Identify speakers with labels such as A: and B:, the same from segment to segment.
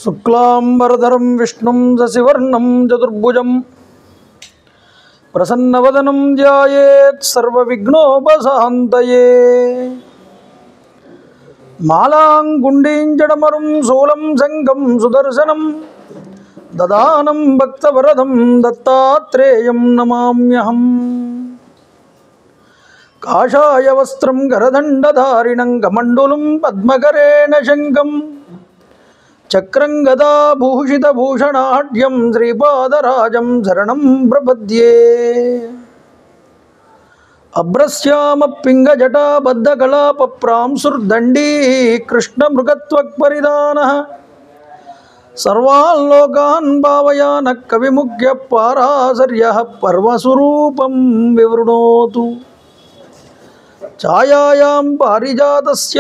A: శుక్లాంబరధరం విష్ణుం శశివర్ణం చతుర్భుజం ప్రసన్నవదనం ధ్యాయేత్ సర్వవిఘ్నోపశాంతయే. మాలాంగుండీంజడమరుం శూలం శంఖం సుదర్శనం దదానం భక్తవరదం దత్తాత్రేయం నమామ్యహం. కాషాయ వస్త్రం గరదండధారిణం కమండూలం పద్మకరేణ శంఖం చక్రం గదా భూషితభూషణాఢ్యం శ్రీపాదరాజం శరణం ప్రపద్యే. అభ్రశ్యామ పింగజటాబద్ధకళాపప్రాంసుర్దండీ కృష్ణమృగత్వక్పరిధానః సర్వాన్ లోకాన్ భావయాన కవిముఖ్య పారాశర్యః పర్వస్వరూపం వివృణోతు. ఛాయాయాం పారిజాతస్య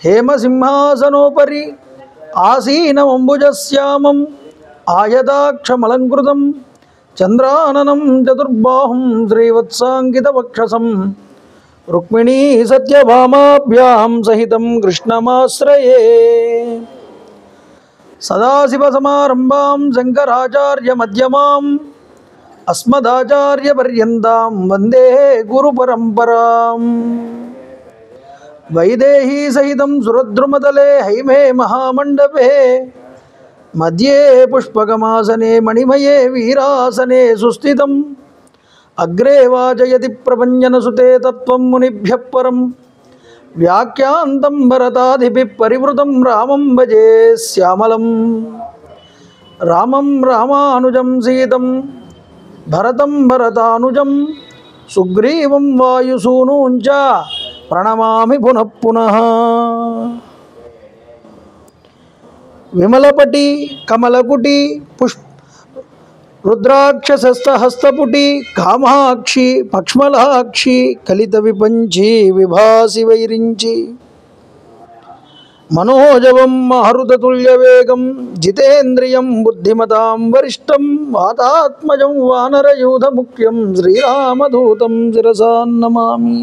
A: హేమసింహాసనోపరి ఆసీనమంబుజశ్యామం ఆయదాక్షమలంకృతం చంద్రాననం చతుర్బాహుం శ్రీవత్సాంకితవక్షసం రుక్మిణీ సత్యభామాభ్యాం సహితం కృష్ణమాశ్రయే. సదాశివసమారంభాం శంకరాచార్యమధ్యమాం అస్మదాచార్యపర్యంతాం వందే గురుపరంపరాం. వైదేహీ సహితం సురద్రుమతలే హైమే మహామండపే మధ్యే పుష్పకమాసనే మణిమయే వీరాసనే సుస్థితం అగ్రే వాచయతి ప్రభంజనసుతే తత్వం మునిభ్యః పరం వ్యాఖ్యాంతం భరతాదిభిః పరివృతం రామం భజే శ్యామలం. రామం రామానుజం సీతం భరతం భరతానుజం సుగ్రీవం వాయుసూనూంచ ప్రణమామి పునః పునః. విమలపటి కమలకుటి రుద్రాక్షసహస్తపుటి కామాక్షి పక్ష్మలాక్షి కలిత విపంచి విభాసి వైరించి మనోజవం మహరుతతుల్యవేగం జితేంద్రియం బుద్ధిమతాం వరిష్టం వాతాత్మజం వానరయూధముఖ్యం శ్రీరామదూతం శిరసా నమామి.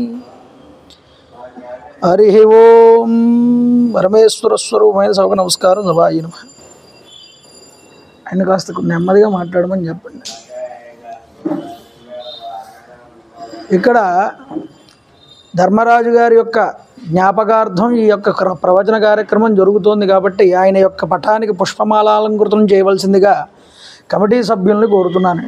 A: హరి ఓం. పరమేశ్వర స్వరూపమైన సభకు నమస్కారం. సభాయి నమః. ఆయన కాస్త నెమ్మదిగా మాట్లాడమని చెప్పండి. ఇక్కడ ధర్మరాజు గారి యొక్క జ్ఞాపకార్థం ఈ యొక్క ప్రవచన కార్యక్రమం జరుగుతోంది కాబట్టి ఆయన యొక్క పటానికి పుష్పమాలాలంకృతం చేయవలసిందిగా కమిటీ సభ్యుల్ని కోరుతున్నాను.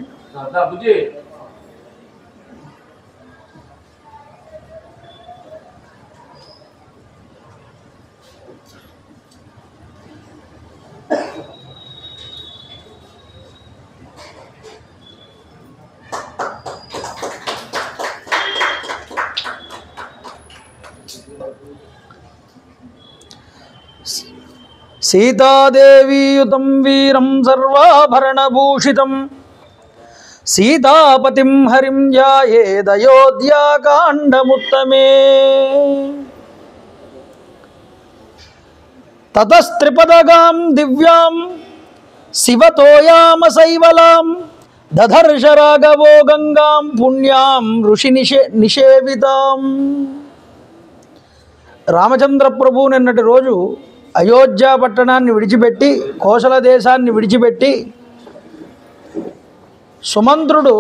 A: సీతాదేవీయుతం వీరం సర్వాభరణభూషితం సీతాపతిం హరిం ధ్యాయేదయోధ్యాకాండముత్తమే. తతస్త్రిపదగాం దివ్యాం శివతోయామశైవలాం దధర్ష రాఘవో గంగాం పుణ్యాం ఋషి నిషేవితాం. రామచంద్ర ప్రభు నిన్నటి రోజు అయోధ్య పట్టణాన్ని విడిచిపెట్టి కోసల దేశాన్ని విడిచిపెట్టి సుమంత్రుడు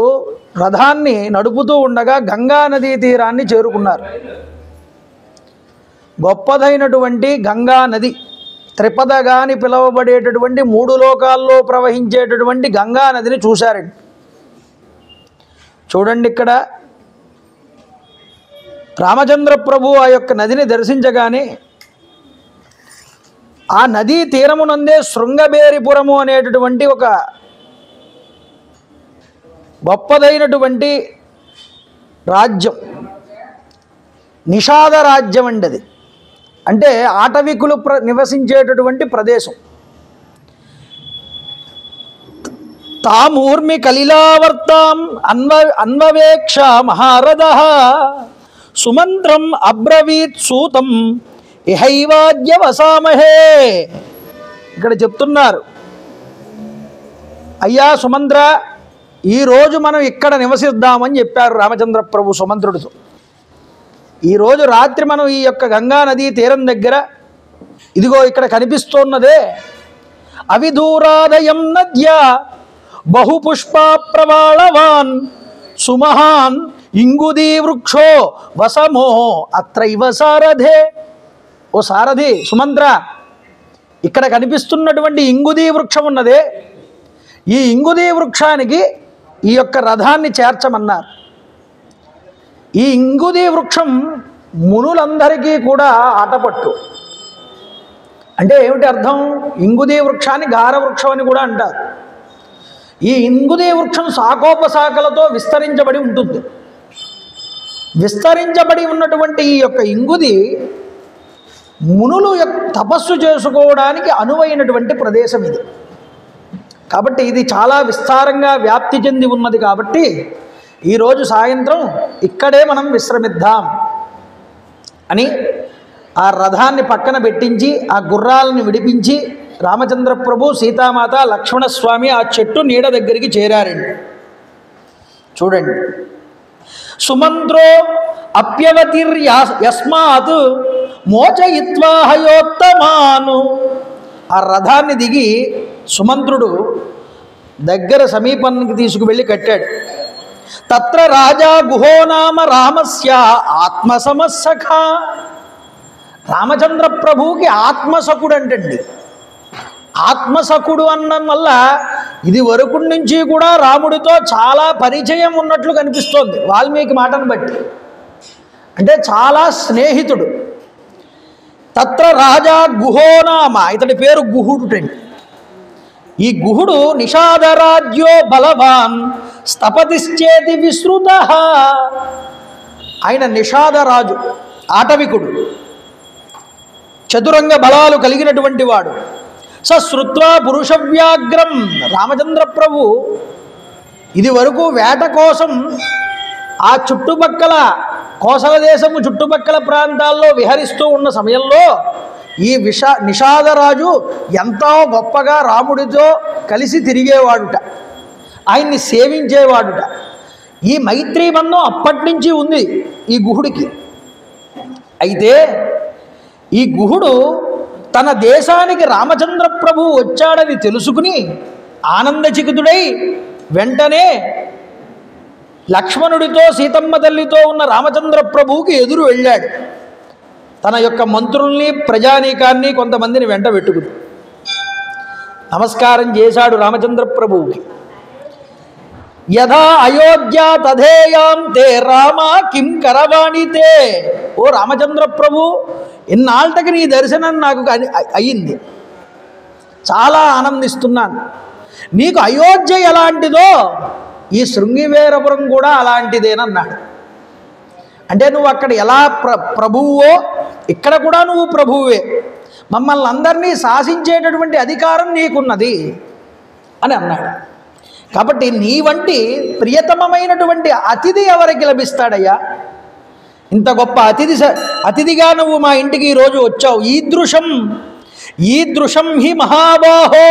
A: రథాన్ని నడుపుతూ ఉండగా గంగా నదీ తీరాన్ని చేరుకున్నారు. గొప్పదైనటువంటి గంగా నది, త్రిపదగా అని పిలువబడేటటువంటి మూడు లోకాల్లో ప్రవహించేటటువంటి గంగా నదిని చూశారండి. చూడండి, ఇక్కడ రామచంద్ర ప్రభు ఆ యొక్క నదిని దర్శించగానే ఆ నదీ తీరమునందే శృంగబేరిపురము అనేటటువంటి ఒక గొప్పదైనటువంటి రాజ్యం, నిషాద రాజ్యం అండి అది. అంటే ఆటవికులు నివసించేటటువంటి ప్రదేశం. తామూర్మి కలిలావర్తాం అన్వవేక్ష మహారథః సుమంత్రం అబ్రవీత్ సూతం ఇహైవాద్య వసామహే. ఇక్కడ చెప్తున్నారు, అయ్యా సుమంత్ర, ఈరోజు మనం ఇక్కడ నివసిద్దామని చెప్పారు రామచంద్ర ప్రభు సుమంత్రుడితో. ఈరోజు రాత్రి మనం ఈ యొక్క గంగా నదీ తీరం దగ్గర ఇదిగో ఇక్కడ కనిపిస్తున్నదే అవిదూరాదయం నద్య బహుపుష్పా ప్రవాళవాన్ సుమహాన్ ఇంగుదీ వృక్షో వసమో అత్రైవ సారథే. ఓ సారథి సుమంత్ర, ఇక్కడ కనిపిస్తున్నటువంటి ఇంగుదీ వృక్షం ఉన్నదే, ఈ ఇంగుదీ వృక్షానికి ఈ యొక్క రథాన్ని చేర్చమన్నారు. ఈ ఇంగుదీ వృక్షం మునులందరికీ కూడా ఆటపట్టు. అంటే ఏమిటి అర్థం? ఇంగుదీ వృక్షాన్ని గార వృక్షం అని కూడా అంటారు. ఈ ఇంగుదీ వృక్షం శాఖోపశాఖలతో విస్తరించబడి ఉంటుంది. విస్తరించబడి ఉన్నటువంటి ఈ యొక్క ఇంగుది మునులు తపస్సు చేసుకోవడానికి అనువైనటువంటి ప్రదేశం ఇది. కాబట్టి ఇది చాలా విస్తారంగా వ్యాప్తి చెంది ఉన్నది. కాబట్టి ఈరోజు సాయంత్రం ఇక్కడే మనం విశ్రమిద్దాం అని ఆ రథాన్ని పక్కన పెట్టించి ఆ గుర్రాలను విడిపించి రామచంద్ర ప్రభు, సీతామాత, లక్ష్మణస్వామి ఆ చెట్టు నీడ దగ్గరికి చేరారండి. చూడండి, సుమంత్రో అప్యవతిర్యస్మాత్ మోచయిత్వా హయోత్తమాను. ఆ రథాన్ని దిగి సుమంత్రుడు దగ్గర సమీపానికి తీసుకువెళ్ళి కట్టాడు. తత్ర రాజా గుహో నామ రామస్య ఆత్మసమస్సఖ. రామచంద్ర ప్రభువుకి ఆత్మసఖుడు అంటండి. ఆత్మసఖుడు అన్నం వల్ల ఇది వరకు నుంచి కూడా రాముడితో చాలా పరిచయం ఉన్నట్లు కనిపిస్తోంది వాల్మీకి మాటను బట్టి. అంటే చాలా స్నేహితుడు. తత్ర రాజా గుహోనామ, ఇతడి పేరు గుహుడుటండి. ఈ గుహుడు నిషాదరాజ్యో బలవాన్ స్థపతిశ్చేతి విశ్రుత. ఆయన నిషాదరాజు, ఆటవికుడు, చతురంగ బలాలు కలిగినటువంటి వాడు. సశ్రుత్వా పురుషవ్యాగ్రం. రామచంద్ర ప్రభు ఇది వరకు వేట కోసం ఆ చుట్టుపక్కల కోసల దేశము చుట్టుపక్కల ప్రాంతాల్లో విహరిస్తూ ఉన్న సమయంలో ఈ నిషాదరాజు ఎంతో గొప్పగా రాముడితో కలిసి తిరిగేవాడుట, ఆయన్ని సేవించేవాడుట. ఈ మైత్రీ బంధం అప్పటి నుంచి ఉంది ఈ గుహుడికి. అయితే ఈ గుహుడు తన దేశానికి రామచంద్ర ప్రభు వచ్చాడని తెలుసుకుని ఆనందచికితుడై వెంటనే లక్ష్మణుడితో, సీతమ్మ తల్లితో ఉన్న రామచంద్ర ప్రభువుకి ఎదురు వెళ్ళాడు. తన యొక్క మంత్రుల్ని, ప్రజానీకాన్ని, కొంతమందిని వెంట పెట్టుకుని నమస్కారం చేశాడు రామచంద్ర ప్రభువుకి. యథా అయోధ్య తథేయాం తే రామ కిం కరవాణితే. ఓ రామచంద్ర ప్రభు, ఇన్నాళ్ళకి నీ దర్శనం నాకు అయ్యింది, చాలా ఆనందిస్తున్నాను. నీకు అయోధ్య ఎలాంటిదో ఈ శృంగివేరపురం కూడా అలాంటిదేనన్నాడు. అంటే నువ్వు అక్కడ ఎలా ప్రభువో ఇక్కడ కూడా నువ్వు ప్రభువే, మమ్మల్ని అందరినీ శాసించేటటువంటి అధికారం నీకున్నది అని అన్నాడు. కాబట్టి నీ వంటి ప్రియతమమైనటువంటి అతిథి ఎవరికి లభిస్తాడయ్యా? ఇంత గొప్ప అతిథిగా నువ్వు మా ఇంటికి ఈరోజు వచ్చావు. ఈదృశం హి మహాబాహో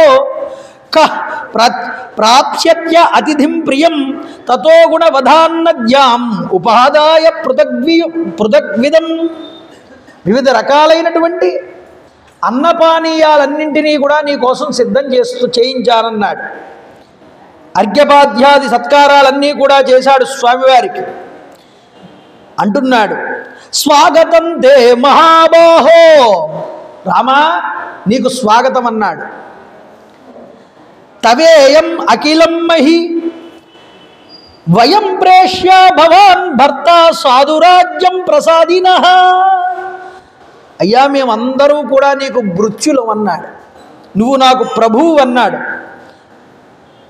A: ప్రాప్స్యత్య అతిథిం ప్రియం తతో గుణవధాన్నద్యాం ఉపాదాయ పృథగ్విదం. వివిధ రకాలైనటువంటి అన్నపానీయాలన్నింటినీ కూడా నీ కోసం సిద్ధం చేయించానన్నాడు. అర్ఘ్యపాధ్యాది సత్కారాలన్నీ కూడా చేశాడు స్వామివారికి. అంటున్నాడు, స్వాగతం తే మహాబాహో. రామా, నీకు స్వాగతం అన్నాడు. తవేయం అఖిలం మహి వయం ప్రేష్య భవాన్ భర్త సాధురాజ్యం ప్రసాదినః. అయ్యా, మేమందరూ కూడా నీకు భృత్యులం అన్నాడు. నువ్వు నాకు ప్రభువు అన్నాడు.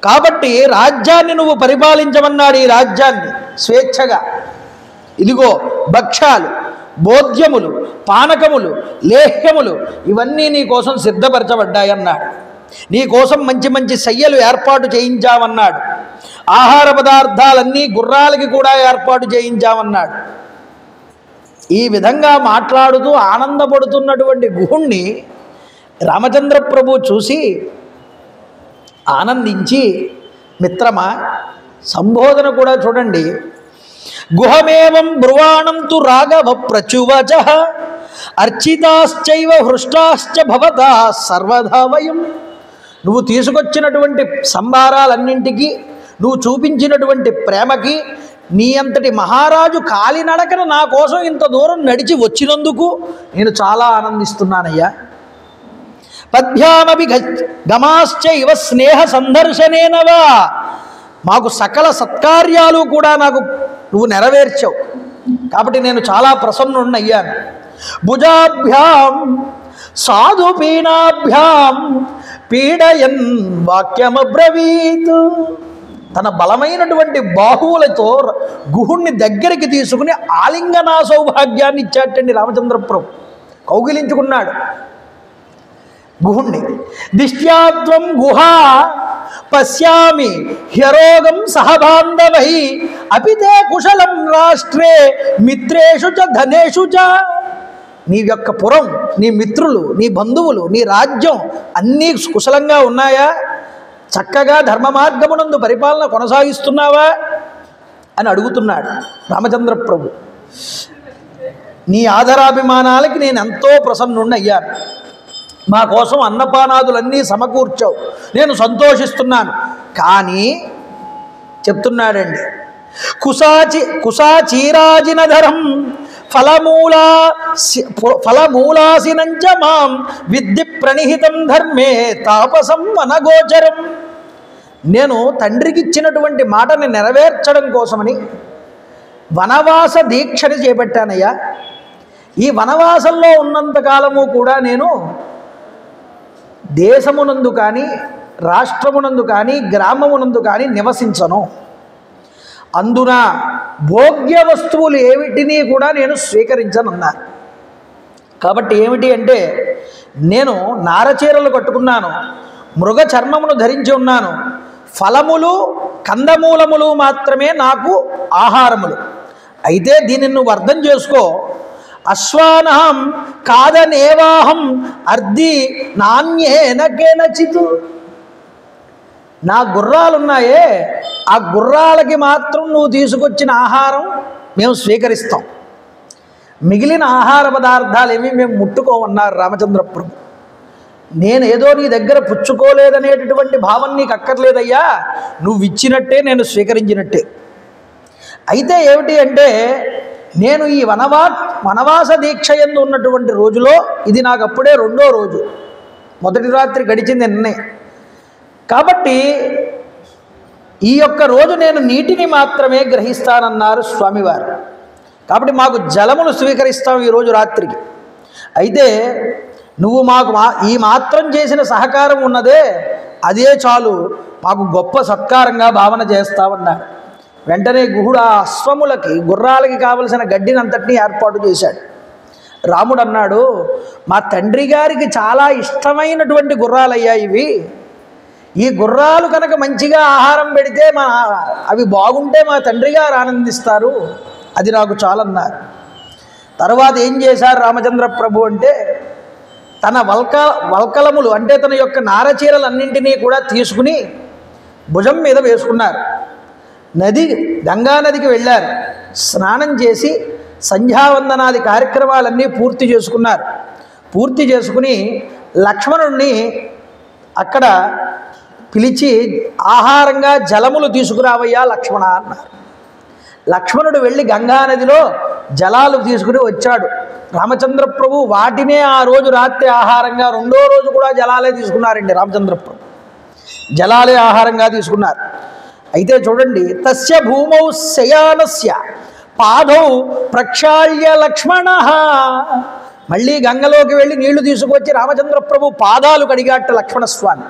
A: కాబట్టి రాజ్యాన్ని నువ్వు పరిపాలించమన్నాడు. ఈ రాజ్యాన్ని స్వేచ్ఛగా, ఇదిగో భక్ష్యాలు, భోజ్యములు, పానకములు, లేహ్యములు ఇవన్నీ నీ కోసం సిద్ధపరచబడ్డాయన్నాడు. నీ కోసం మంచి మంచి శయ్యలు ఏర్పాటు చేయించామన్నాడు. ఆహార పదార్థాలన్నీ గుర్రాలకి కూడా ఏర్పాటు చేయించామన్నాడు. ఈ విధంగా మాట్లాడుతూ ఆనందపడుతున్నటువంటి గుహుణ్ణి రామచంద్ర ప్రభు చూసి ఆనందించి, మిత్రమా, సంబోధన కూడా చూడండి. గుహమేవం బ్రువాణం తు రాఘవ ప్రచువచ అర్చితాశ్చైవ హృష్టాశ్చ భవతా సర్వదా వయం నువ్వు తీసుకొచ్చినటువంటి సంభారాలన్నింటికి, నువ్వు చూపించినటువంటి ప్రేమకి, నీ అంతటి మహారాజు కాలినడకన నా కోసం ఇంత దూరం నడిచి వచ్చినందుకు నేను చాలా ఆనందిస్తున్నానయ్యా. పద్భ్యామపి గమాశ్చ ఇవ స్నేహ సందర్శనేనవా, మాకు సకల సత్కార్యాలు కూడా నాకు నువ్వు నెరవేర్చావు కాబట్టి నేను చాలా ప్రసన్నున్నయ్యాను. భుజాభ్యాం సాధు పీనాభ్యాం పీడయన్ వాక్యమబ్రవీత్, తన బలమైనటువంటి బాహువులతో గుహుణ్ణి దగ్గరికి తీసుకుని ఆలింగనా సౌభాగ్యాన్ని ఇచ్చాటండి రామచంద్ర ప్రభు. కౌగిలించుకున్నాడు గుహుణ్ణి. దిష్ట్యాత్వం గుహా పశ్యామి హ్యరోగం సహబాంధవై అపితే కుశలం రాష్ట్రే మిత్రేషు చ ధనేషు చ, నీ యొక్క పురం, నీ మిత్రులు, నీ బంధువులు, నీ రాజ్యం అన్నీ కుశలంగా ఉన్నాయా? చక్కగా ధర్మ మార్గమునందు పరిపాలన కొనసాగిస్తున్నావా అని అడుగుతున్నాడు రామచంద్ర ప్రభు. నీ ఆదరాభిమానాలకి నేను ఎంతో ప్రసన్నున్నయ్యాను. మా కోసం అన్నపానాదులన్నీ సమకూర్చావు, నేను సంతోషిస్తున్నాను. కానీ చెప్తున్నాడండి, కుసాచీరాజినధరం ఫలమూలాసినంచ మాం విద్ది ప్రణిహితం ధర్మే తాపసం వనగోచరం. నేను తండ్రికి ఇచ్చినటువంటి మాటని నెరవేర్చడం కోసమని వనవాస దీక్షని చేపట్టానయ్యా. ఈ వనవాసంలో ఉన్నంతకాలము కూడా నేను దేశమునందు కానీ, రాష్ట్రమునందు కానీ, గ్రామమునందు కానీ నివసించను. అందున భోగ్య వస్తువులు ఏమిటిని కూడా నేను స్వీకరించనున్నాను. కాబట్టి ఏమిటి అంటే, నేను నారచీరలు కట్టుకున్నాను, మృగ చర్మమును ధరించి ఉన్నాను, ఫలములు కందమూలములు మాత్రమే నాకు ఆహారములు. అయితే దీనిని నువ్వు అర్థం చేసుకో. అశ్వానహం కాదనేవాహం అర్ధి నాణ్యేన కేనచితు, నా గుర్రాలున్నాయే, ఆ గుర్రాలకి మాత్రం నువ్వు తీసుకొచ్చిన ఆహారం మేము స్వీకరిస్తాం, మిగిలిన ఆహార పదార్థాలు ఏమీ మేము ముట్టుకోమన్నారు రామచంద్ర ప్రభు. నేనేదో నీ దగ్గర పుచ్చుకోలేదనేటటువంటి భావం నీకు అక్కర్లేదయ్యా, నువ్వు ఇచ్చినట్టే నేను స్వీకరించినట్టే. అయితే ఏమిటి అంటే, నేను ఈ వనవాస దీక్ష యందు ఉన్నటువంటి రోజులో ఇది నాకు అప్పుడే రెండో రోజు, మొదటి రాత్రి గడిచింది నిన్నే. కాబట్టి ఈ యొక్క రోజు నేను నీటిని మాత్రమే గ్రహిస్తానన్నారు స్వామివారు. కాబట్టి మాకు జలములు స్వీకరిస్తాం ఈరోజు రాత్రికి. అయితే నువ్వు మాకు ఈ మాత్రం చేసిన సహకారం ఉన్నదే, అదే చాలు, మాకు గొప్ప సత్కారంగా భావన చేస్తామన్నాడు. వెంటనే గుహుడు ఆ అశ్వములకి, గుర్రాలకి కావలసిన గడ్డిని అంతటినీ ఏర్పాటు చేశాడు. రాముడు అన్నాడు, మా తండ్రి గారికి చాలా ఇష్టమైనటువంటి గుర్రాలయ్యా ఇవి, ఈ గుర్రాలు కనుక మంచిగా ఆహారం పెడితే అవి బాగుంటే మా తండ్రి గారు ఆనందిస్తారు, అది నాకు చాలన్నారు. తర్వాత ఏం చేశారు రామచంద్ర ప్రభు అంటే, తన వల్కలములు అంటే తన యొక్క నారచీరలన్నింటినీ కూడా తీసుకుని భుజం మీద వేసుకున్నారు. గంగా నదికి వెళ్ళారు, స్నానం చేసి సంధ్యావందనాది కార్యక్రమాలన్నీ పూర్తి చేసుకున్నారు. పూర్తి చేసుకుని లక్ష్మణుణ్ణి అక్కడ పిలిచి ఆహారంగా జలములు తీసుకురావయ్యా లక్ష్మణ అన్నారు. లక్ష్మణుడు వెళ్ళి గంగానదిలో జలాలు తీసుకుని వచ్చాడు. రామచంద్ర ప్రభు వాటినే ఆ రోజు రాత్రి ఆహారంగా, రెండో రోజు కూడా జలాలే తీసుకున్నారండి రామచంద్ర ప్రభు, జలాలే ఆహారంగా తీసుకున్నారు. అయితే చూడండి, తస్య భూమౌ శయానస్య పాదౌ ప్రక్షాళ్య లక్ష్మణ, మళ్ళీ గంగలోకి వెళ్ళి నీళ్లు తీసుకొచ్చి రామచంద్ర ప్రభు పాదాలు కడిగాట లక్ష్మణస్వామి.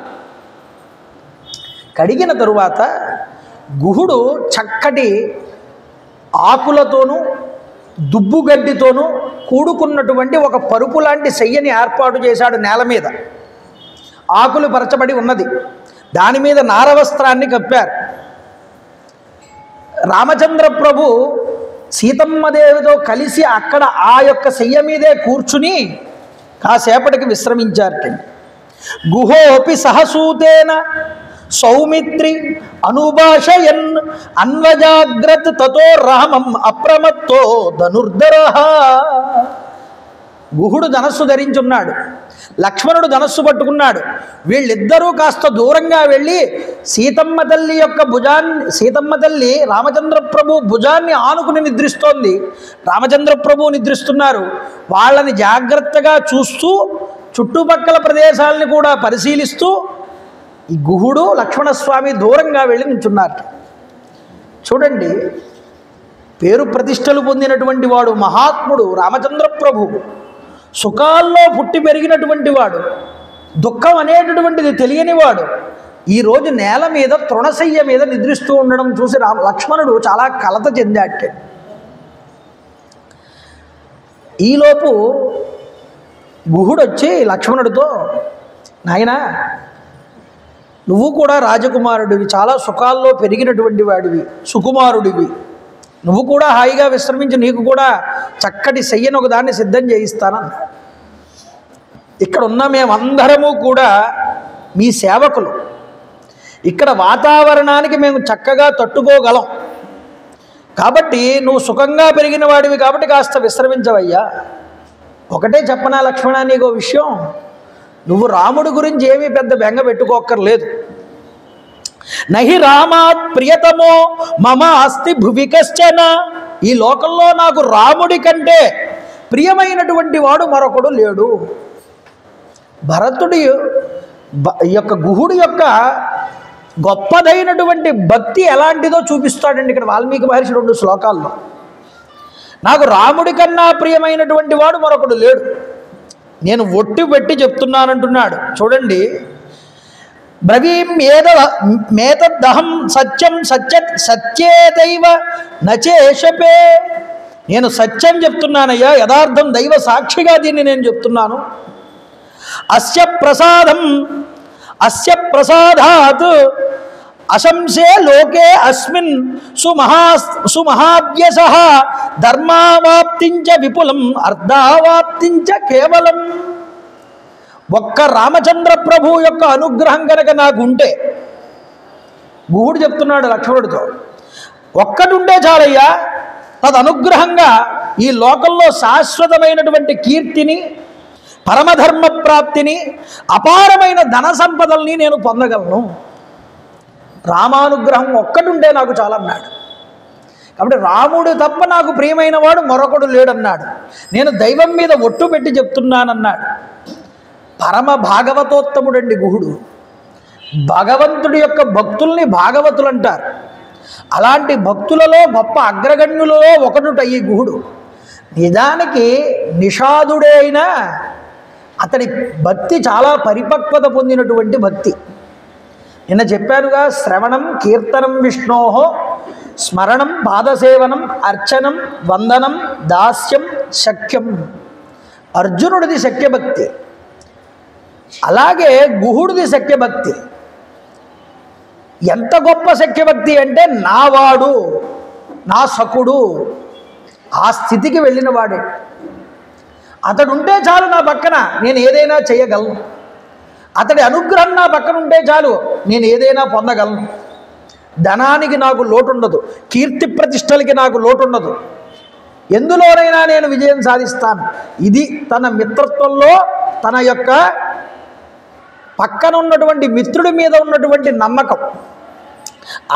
A: కడిగిన తరువాత గుహుడు చక్కటి ఆకులతోనూ దుబ్బుగడ్డితోనూ కూడుకున్నటువంటి ఒక పరుపు లాంటి శయ్యని ఏర్పాటు చేశాడు. నేల మీద ఆకులు పరచబడి ఉన్నది, దాని మీద నారవస్త్రాన్ని కప్పారు. రామచంద్ర ప్రభు సీతమ్మదేవితో కలిసి అక్కడ ఆ యొక్క శయ్య మీదే కూర్చుని కాసేపటికి విశ్రమించారటండి. గుహోపి సహసూతేన సౌమిత్రి అనుభాషయన్ అన్వజాగ్రత్ తతో రామం అప్రమత్తో ధనుర్ధర. గుహుడు ధనస్సు ధరించున్నాడు, లక్ష్మణుడు ధనస్సు పట్టుకున్నాడు. వీళ్ళిద్దరూ కాస్త దూరంగా వెళ్ళి సీతమ్మ తల్లి రామచంద్ర ప్రభు భుజాన్ని ఆనుకుని నిద్రిస్తోంది. రామచంద్ర ప్రభు నిద్రిస్తున్నారు. వాళ్ళని జాగ్రత్తగా చూస్తూ చుట్టుపక్కల ప్రదేశాలని కూడా పరిశీలిస్తూ ఈ గుహుడు లక్ష్మణస్వామి దూరంగా వెళ్ళి నించున్నారు. చూడండి, పేరు ప్రతిష్టలు పొందినటువంటి వాడు, మహాత్ముడు రామచంద్ర ప్రభు, సుఖాల్లో పుట్టి పెరిగినటువంటి వాడు, దుఃఖం అనేటటువంటిది తెలియనివాడు, ఈరోజు నేల మీద తృణశయ్య మీద నిద్రిస్తూ ఉండడం చూసి లక్ష్మణుడు చాలా కలత చెందాట. ఈలోపు గుహుడు వచ్చి లక్ష్మణుడితో, నాయనా నువ్వు కూడా రాజకుమారుడివి, చాలా సుఖాల్లో పెరిగినటువంటి వాడివి, సుకుమారుడివి, నువ్వు కూడా హాయిగా విశ్రమించి నీకు కూడా చక్కటి శయ్యను ఒకదాన్ని సిద్ధం చేయిస్తానన్న. ఇక్కడ ఉన్న మేమందరము కూడా మీ సేవకులు, ఇక్కడ వాతావరణానికి మేము చక్కగా తట్టుకోగలం, కాబట్టి నువ్వు సుఖంగా పెరిగిన వాడివి కాబట్టి కాస్త విశ్రమించవయ్యా. ఒకటే చెప్పనా లక్ష్మణ, నీకో విషయం, నువ్వు రాముడి గురించి ఏమీ పెద్ద బెంగ పెట్టుకోక్కర్లేదు. నహి రామాత్ ప్రియతమో మమ అస్తి భువి కశ్చన, ఈ లోకంలో నాకు రాముడి కంటే ప్రియమైనటువంటి వాడు మరొకడు లేడు. భరతుడి యొక్క గుహుడి యొక్క గొప్పదైనటువంటి భక్తి ఎలాంటిదో చూపిస్తాడండి ఇక్కడ వాల్మీకి మహర్షి 2 శ్లోకాల్లో. నాకు రాముడి కన్నా ప్రియమైనటువంటి వాడు మరొకడు లేడు, నేను ఒట్టు పెట్టి చెప్తున్నానంటున్నాడు. చూడండి, బ్రవీం మేతద్దహం సత్యం సత్యేదైవ నచేషపే, నేను సత్యం చెప్తున్నానయ్యా, యథార్థం దైవ సాక్షిగా దీన్ని నేను చెప్తున్నాను. అస్య ప్రసాదాత్ అశంసే లోకే అస్మిన్ సుమహావ్యసః ధర్మావాప్తించ విపులం అర్ధావాప్తించ కేవలం. ఒక్క రామచంద్ర ప్రభు యొక్క అనుగ్రహం కనుక నాకు ఉంటే, గుహుడు చెప్తున్నాడు లక్ష్మణుడితో, ఒక్కటి ఉంటే చాలయ్యా, తదనుగ్రహంగా ఈ లోకంలో శాశ్వతమైనటువంటి కీర్తిని, పరమధర్మ ప్రాప్తిని, అపారమైన ధన సంపదల్ని నేను పొందగలను. రామానుగ్రహం ఒక్కటుంటే నాకు చాలన్నాడు. కాబట్టి రాముడు తప్ప నాకు ప్రియమైన వాడు మరొకడు లేడన్నాడు. నేను దైవం మీద ఒట్టు పెట్టి చెప్తున్నానన్నాడు. పరమ భాగవతోత్తముడండి గుహుడు. భగవంతుడి యొక్క భక్తుల్ని భాగవతులు అంటారు. అలాంటి భక్తులలో గొప్ప అగ్రగణ్యులలో ఒకడుట ఈ గుహుడు. నిజానికి నిషాదుడే అయినా అతడి భక్తి చాలా పరిపక్వత పొందినటువంటి భక్తి. నిన్న చెప్పానుగా, శ్రవణం కీర్తనం విష్ణోహో స్మరణం పాదసేవనం అర్చనం వందనం దాస్యం శక్యం. అర్జునుడిది శక్యభక్తి, అలాగే గుహుడిది శక్యభక్తి. ఎంత గొప్ప శక్యభక్తి అంటే, నావాడు, నా సకుడు, ఆ స్థితికి వెళ్ళిన వాడే. అతడు ఉంటే చాలు నా పక్కన, నేను ఏదైనా చేయగలను. అతడి అనుగ్రహం నా పక్కన ఉంటే చాలు, నేను ఏదైనా పొందగలను. ధనానికి నాకు లోటు ఉండదు, కీర్తి ప్రతిష్టలకి నాకు లోటు ఉండదు, ఎందులోనైనా నేను విజయం సాధిస్తాను. ఇది తన మిత్రత్వంలో, తన యొక్క పక్కన ఉన్నటువంటి మిత్రుడి మీద ఉన్నటువంటి నమ్మకం.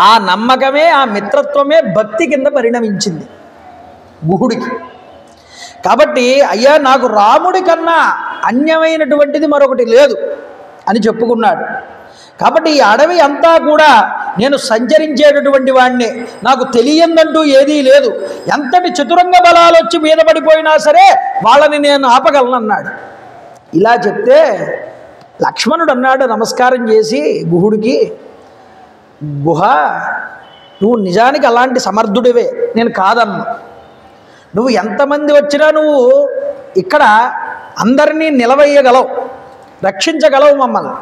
A: ఆ నమ్మకమే, ఆ మిత్రత్వమే భక్తి కింద పరిణమించింది గుహుడికి. కాబట్టి అయ్యా, నాకు రాముడి కన్నా అన్యమైనటువంటిది మరొకటి లేదు అని చెప్పుకున్నాడు. కాబట్టి ఈ అడవి అంతా కూడా నేను సంచరించేటటువంటి వాడిని, నాకు తెలియందంటూ ఏదీ లేదు. ఎంతటి చతురంగ బలాలు వచ్చి మీద పడిపోయినా సరే వాళ్ళని నేను ఆపగలనన్నాడు. ఇలా చెప్తే లక్ష్మణుడు అన్నాడు నమస్కారం చేసి గుహుడికి, గుహ, నువ్వు నిజానికి అలాంటి సమర్థుడివే, నేను కాదన్నా. నువ్వు ఎంతమంది వచ్చినా నువ్వు ఇక్కడ అందరినీ నిలవేయగలవు, రక్షించగలవు మమ్మల్ని.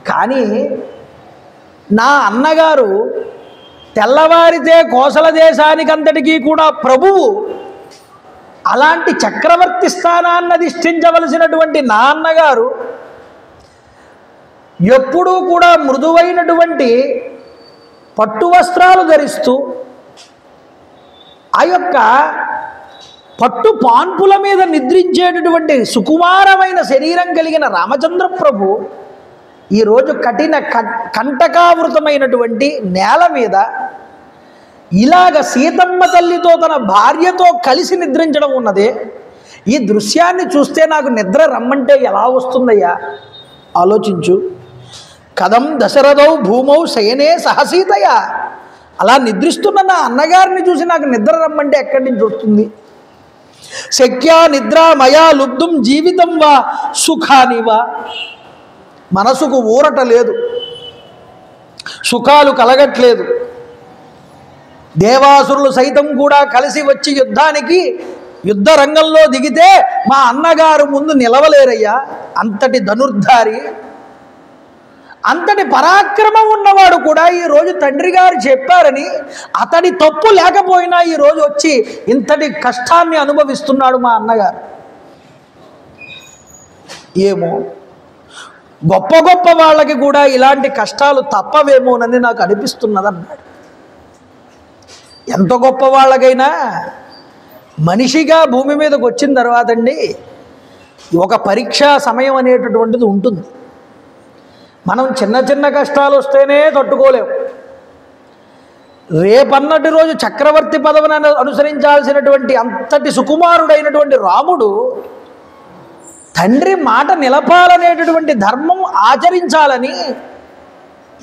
A: కానీ నా అన్నగారు తెల్లవారితే కోసల దేశానికంతటికీ కూడా ప్రభువు, అలాంటి చక్రవర్తి స్థానాన్ని అధిష్ఠించవలసినటువంటి నా అన్నగారు ఎప్పుడూ కూడా మృదువైనటువంటి పట్టు వస్త్రాలు ధరిస్తూ ఆ యొక్క పట్టు పాన్పుల మీద నిద్రించేటటువంటి సుకుమారమైన శరీరం కలిగిన రామచంద్ర ప్రభు ఈరోజు కఠిన కంటకావృతమైనటువంటి నేల మీద ఇలాగ సీతమ్మ తల్లితో తన భార్యతో కలిసి నిద్రించడం ఉన్నదే. ఈ దృశ్యాన్ని చూస్తే నాకు నిద్ర రమ్మంటే ఎలా వస్తుందయ్యా ఆలోచించు. కథం దశరథౌ భూమౌ శయనే సహసీతయా, అలా నిద్రిస్తున్న నా అన్నగారిని చూసి నాకు నిద్ర రమ్మంటే ఎక్కడి నుంచి వస్తుంది? శక్యా నిద్ర మయా లుబ్ధం జీవితం వా సుఖానివా, మనసుకు ఊరట లేదు, సుఖాలు కలగట్లేదు. దేవాసురులు సైతం కూడా కలిసి వచ్చి యుద్ధానికి యుద్ధ రంగంలో దిగితే మా అన్నగారు ముందు నిలవలేరయ్యా. అంతటి ధనుర్ధారి, అంతటి పరాక్రమం ఉన్నవాడు కూడా ఈరోజు తండ్రి గారు చెప్పారని అతడి తప్పు లేకపోయినా ఈరోజు వచ్చి ఇంతటి కష్టాన్ని అనుభవిస్తున్నాడు మా అన్నగారు. ఏమో గొప్ప గొప్ప వాళ్ళకి కూడా ఇలాంటి కష్టాలు తప్పవేమోనని నాకు అనిపిస్తున్నదన్నాడు. ఎంత గొప్ప వాళ్ళకైనా మనిషిగా భూమి మీదకి వచ్చిన తర్వాత అండి ఒక పరీక్షా సమయం అనేటటువంటిది ఉంటుంది. మనం చిన్న చిన్న కష్టాలు వస్తేనే తట్టుకోలేము. రేపన్నటి రోజు చక్రవర్తి పదవిని అనుసరించాల్సినటువంటి అంతటి సుకుమారుడైనటువంటి రాముడు తండ్రి మాట నిలపాలనేటటువంటి ధర్మం ఆచరించాలని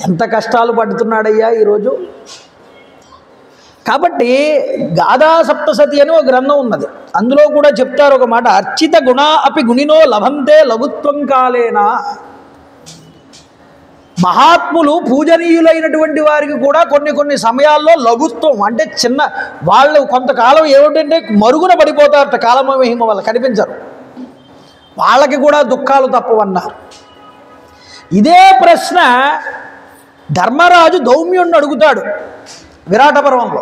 A: ఎంత కష్టాలు పడుతున్నాడయ్యా ఈరోజు. కాబట్టి గాథా సప్తసతి అని ఒక గ్రంథం ఉన్నది, అందులో కూడా చెప్తారు ఒక మాట, అర్చిత గుణా అపి గుణినో లభంతే లఘుత్వం కాలేనా. మహాత్ములు పూజనీయులైనటువంటి వారికి కూడా కొన్ని కొన్ని సమయాల్లో లఘుత్వం అంటే చిన్న వాళ్ళు కొంతకాలం ఏమిటంటే మరుగున పడిపోతారట, కాలమహిమ వల్ల కనిపించరు, వాళ్ళకి కూడా దుఃఖాలు తప్పవన్నారు. ఇదే ప్రశ్న ధర్మరాజు దౌమ్యుణ్ణి అడుగుతాడు విరాట పర్వంలో.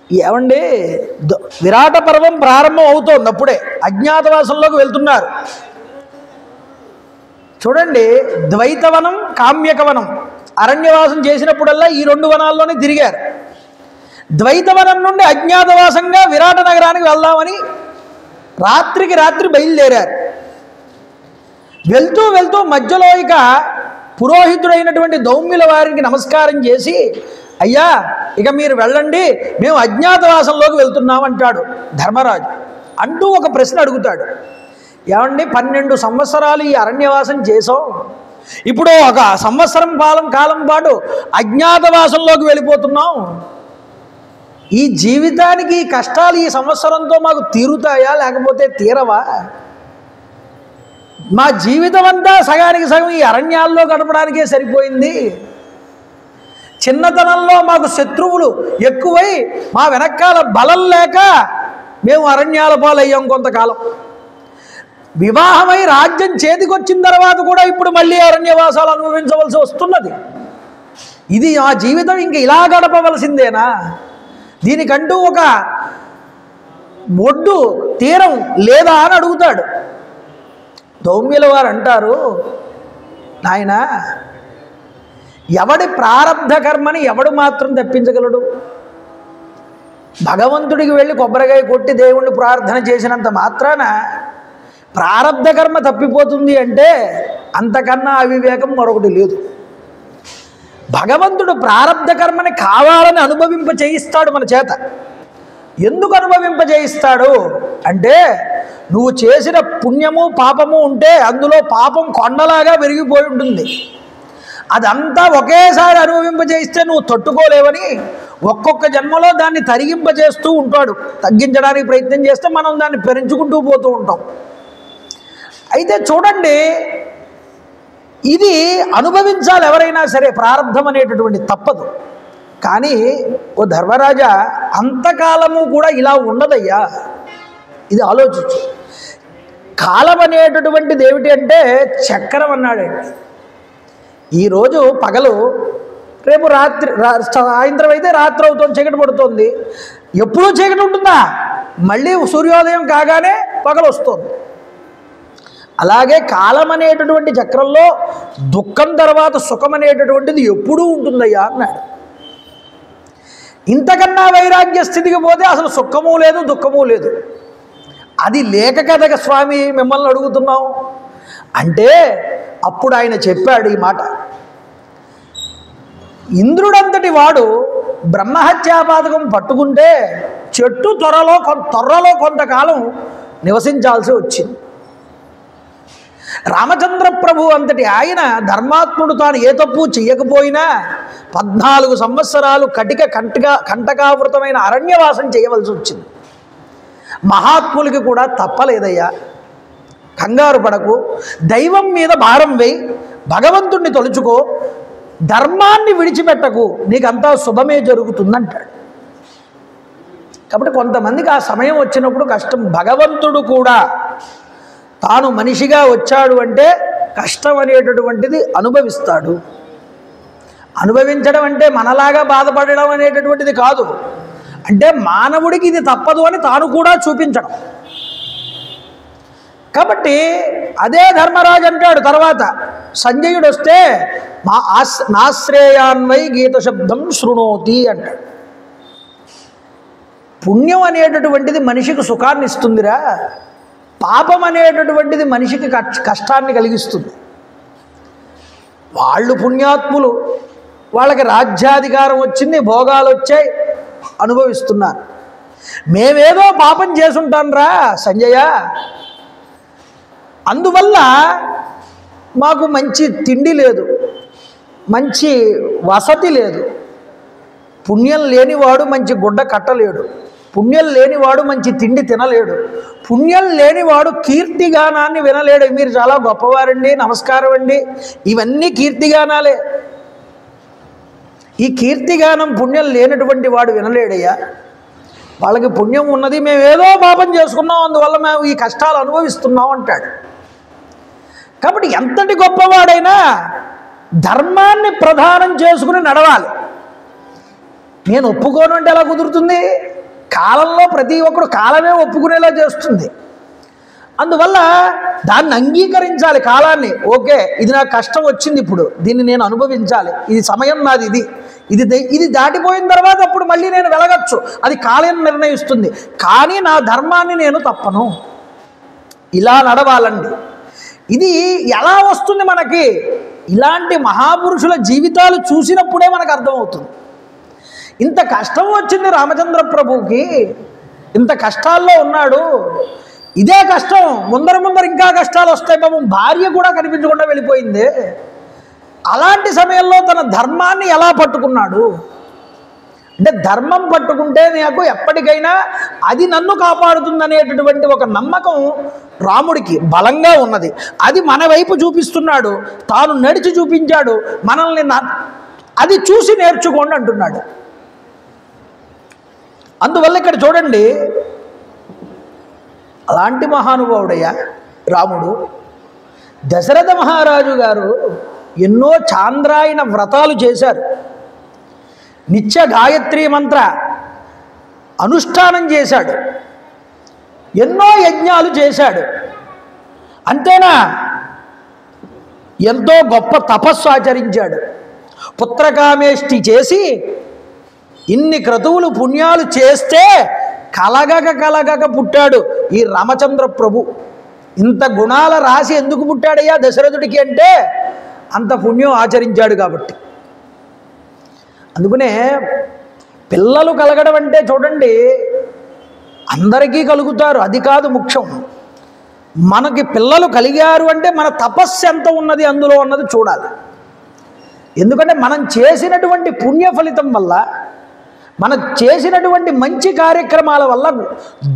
A: ఏమండి విరాట పర్వం ప్రారంభం అవుతోంది, అప్పుడే అజ్ఞాతవాసంలోకి వెళ్తున్నారు. చూడండి, ద్వైతవనం కామ్యకవనం అరణ్యవాసం చేసినప్పుడల్లా ఈ రెండు వనాల్లోనే తిరిగారు. ద్వైతవనం నుండి అజ్ఞాతవాసంగా విరాట నగరానికి వెళ్దామని రాత్రికి రాత్రి బయలుదేరారు. వెళ్తూ వెళ్తూ మధ్యలో ఇక పురోహితుడైనటువంటి దౌమ్యుల వారికి నమస్కారం చేసి, అయ్యా ఇక మీరు వెళ్ళండి, మేము అజ్ఞాతవాసంలోకి వెళ్తున్నామంటాడు ధర్మరాజు. అంటూ ఒక ప్రశ్న అడుగుతాడు, ఏమండి 12 సంవత్సరాలు ఈ అరణ్యవాసం చేసాం, ఇప్పుడు ఒక సంవత్సరం కాలం పాటు అజ్ఞాతవాసంలోకి వెళ్ళిపోతున్నాం, ఈ జీవితానికి ఈ కష్టాలు ఈ సంవత్సరంతో మాకు తీరుతాయా లేకపోతే తీరవా? మా జీవితం అంతా సగానికి సగం ఈ అరణ్యాల్లో గడపడానికే సరిపోయింది. చిన్నతనంలో మాకు శత్రువులు ఎక్కువై మా వెనకాల బలం లేక మేము అరణ్యాల పాలయ్యాం కొంతకాలం. వివాహమై రాజ్యం చేతికొచ్చిన తర్వాత కూడా ఇప్పుడు మళ్ళీ అరణ్యవాసాలు అనుభవించవలసి వస్తున్నది. ఇది ఆ జీవితం ఇంక ఇలా గడపవలసిందేనా? దీనికంటూ ఒక ఒడ్డు తీరం లేదా అని అడుగుతాడు. దౌమ్యుల వారు అంటారు, నాయన ఎవడి ప్రారబ్ధ కర్మని ఎవడు మాత్రం తప్పించగలడు? భగవంతుడికి వెళ్ళి కొబ్బరికాయ కొట్టి దేవుణ్ణి ప్రార్థన చేసినంత మాత్రాన ప్రారబ్ధ కర్మ తప్పిపోతుంది అంటే అంతకన్నా అవివేకం మరొకటి లేదు. భగవంతుడు ప్రారబ్ధ కర్మని కావాలని అనుభవింప చేయిస్తాడు మన చేత. ఎందుకు అనుభవింప చేయిస్తాడు అంటే, నువ్వు చేసిన పుణ్యము పాపము ఉంటే అందులో పాపం కొండలాగా పెరిగిపోయి ఉంటుంది, అదంతా ఒకేసారి అనుభవింపజేస్తే నువ్వు తట్టుకోలేవని ఒక్కొక్క జన్మలో దాన్ని తరిగింపజేస్తూ ఉంటాడు. తగ్గించడానికి ప్రయత్నం చేస్తే మనం దాన్ని పెంచుకుంటూ పోతూ ఉంటాం. అయితే చూడండి, ఇది అనుభవించాలి ఎవరైనా సరే, ప్రారంధం అనేటటువంటి తప్పదు. కానీ ఓ ధర్మరాజా, అంతకాలము కూడా ఇలా ఉండదయ్యా, ఇది ఆలోచించు. కాలం అనేటటువంటిది ఏమిటి అంటే చక్రం అన్నాడండి. ఈరోజు పగలు, రేపు రాత్రి, సాయంత్రం అయితే రాత్రి అవుతుంది, చీకటి పడుతుంది. ఎప్పుడూ చీకటి ఉంటుందా? మళ్ళీ సూర్యోదయం కాగానే పగలు వస్తుంది. అలాగే కాలం అనేటటువంటి చక్రంలో దుఃఖం తర్వాత సుఖం అనేటటువంటిది ఎప్పుడూ ఉంటుందయ్యా అన్నాడు. ఇంతకన్నా వైరాగ్య స్థితికి పోతే అసలు సుఖము లేదు దుఃఖము లేదు. అది లేక కదగ స్వామి మిమ్మల్ని అడుగుతున్నాం అంటే అప్పుడు ఆయన చెప్పాడు ఈ మాట. ఇంద్రుడంతటి వాడు బ్రహ్మహత్యాపాతకం పట్టుకుంటే చెట్టు త్వరలో కొంతకాలం నివసించాల్సి వచ్చింది. రామచంద్ర ప్రభు అంతటి ఆయన ధర్మాత్ముడు తాను ఏ తప్పు చెయ్యకపోయినా 14 సంవత్సరాలు కంటకావృతమైన అరణ్యవాసం చేయవలసి వచ్చింది. మహాత్ములకి కూడా తప్పలేదయ్యా, కంగారు పడకు, దైవం మీద భారం వేయి, భగవంతుణ్ణి తలుచుకో, ధర్మాన్ని విడిచిపెట్టకు, నీకంతా శుభమే జరుగుతుందంటాడు. కాబట్టి కొంతమందికి ఆ సమయం వచ్చినప్పుడు కష్టం. భగవంతుడు కూడా తాను మనిషిగా వచ్చాడు అంటే కష్టం అనేటటువంటిది అనుభవిస్తాడు. అనుభవించడం అంటే మనలాగా బాధపడడం అనేటటువంటిది కాదు. అంటే మానవుడికి ఇది తప్పదు అని తాను కూడా చూపించడం. కాబట్టి అదే ధర్మరాజు అంటాడు తర్వాత, సంజయుడు వస్తే నాశ్రేయాన్వై గీత శబ్దం శృణోతి అంటాడు. పుణ్యం అనేటటువంటిది మనిషికి సుఖాన్ని ఇస్తుందిరా, పాపం అనేటటువంటిది మనిషికి కష్టాన్ని కలిగిస్తుంది. వాళ్ళు పుణ్యాత్ములు, వాళ్ళకి రాజ్యాధికారం వచ్చింది, భోగాలు వచ్చాయి, అనుభవిస్తున్నారు. మేమేదో పాపం చేసుంటాం రా సంజయ, అందువల్ల మాకు మంచి తిండి లేదు, మంచి వసతి లేదు. పుణ్యం లేనివాడు మంచి గుడ్డ కట్టలేడు, పుణ్యం లేనివాడు మంచి తిండి తినలేడు, పుణ్యం లేనివాడు కీర్తిగానాన్ని వినలేడు. మీరు చాలా గొప్పవారండి, నమస్కారం అండి, ఇవన్నీ కీర్తిగానాలే. ఈ కీర్తిగానం పుణ్యం లేనటువంటి వాడు వినలేడయ్యా. వాళ్ళకి పుణ్యం ఉన్నది, మేము ఏదో పాపం చేసుకున్నాం, అందువల్ల మేము ఈ కష్టాలు అనుభవిస్తున్నాం అంటాడు. కాబట్టి ఎంతటి గొప్పవాడైనా ధర్మాన్ని ప్రధానం చేసుకుని నడవాలి. నేను ఒప్పుకోను అంటే ఎలా కుదురుతుంది? కాలంలో ప్రతి ఒక్కడు కాలమే ఒప్పుకునేలా చేస్తుంది. అందువల్ల దాన్ని అంగీకరించాలి, కాలాన్ని. ఓకే, ఇది నాకు కష్టం వచ్చింది, ఇప్పుడు దీన్ని నేను అనుభవించాలి, ఇది సమయం నాది, ఇది దాటిపోయిన తర్వాత అప్పుడు మళ్ళీ నేను వెలగచ్చు, అది కాలం నిర్ణయిస్తుంది. కానీ నా ధర్మాన్ని నేను తప్పను, ఇలా నడవాలండి. ఇది ఎలా వస్తుంది మనకి? ఇలాంటి మహాపురుషుల జీవితాలు చూసినప్పుడే మనకు అర్థమవుతుంది. ఇంత కష్టం వచ్చింది రామచంద్ర ప్రభువుకి, ఇంత కష్టాల్లో ఉన్నాడు. ఇదే కష్టం ముందర ఇంకా కష్టాలు వస్తాయి. పాపం భార్య కూడా కనిపించకుండా వెళ్ళిపోయింది. అలాంటి సమయంలో తన ధర్మాన్ని ఎలా పట్టుకున్నాడు అంటే, ధర్మం పట్టుకుంటే నాకు ఎప్పటికైనా అది నన్ను కాపాడుతుందనేటటువంటి ఒక నమ్మకం రాముడికి బలంగా ఉన్నది. అది మన వైపు చూపిస్తున్నాడు, తాను నడిచి చూపించాడు, మనల్ని అది చూసి నేర్చుకోండి అంటున్నాడు. అందువల్ల ఇక్కడ చూడండి, అలాంటి మహానుభావుడయ్యా రాముడు. దశరథ మహారాజు గారు ఎన్నో చాంద్రాయణ వ్రతాలు చేశారు, నిత్య గాయత్రీ మంత్ర అనుష్ఠానం చేశాడు, ఎన్నో యజ్ఞాలు చేశాడు. అంతేనా, ఎంతో గొప్ప తపస్సు ఆచరించాడు. పుత్రకామేష్టి చేసి ఇన్ని క్రతువులు పుణ్యాలు చేస్తే కలగక పుట్టాడు ఈ రామచంద్ర ప్రభు. ఇంత గుణాల రాసి ఎందుకు పుట్టాడయ్యా దశరథుడికి అంటే, అంత పుణ్యం ఆచరించాడు కాబట్టి. అందుకనే పిల్లలు కలగడం అంటే చూడండి, అందరికీ కలుగుతారు, అది కాదు ముఖ్యం. మనకి పిల్లలు కలిగారు అంటే మన తపస్సు ఎంత ఉన్నది అందులో అన్నది చూడాలి. ఎందుకంటే మనం చేసినటువంటి పుణ్య ఫలితం వల్ల, మనం చేసినటువంటి మంచి కార్యక్రమాల వల్ల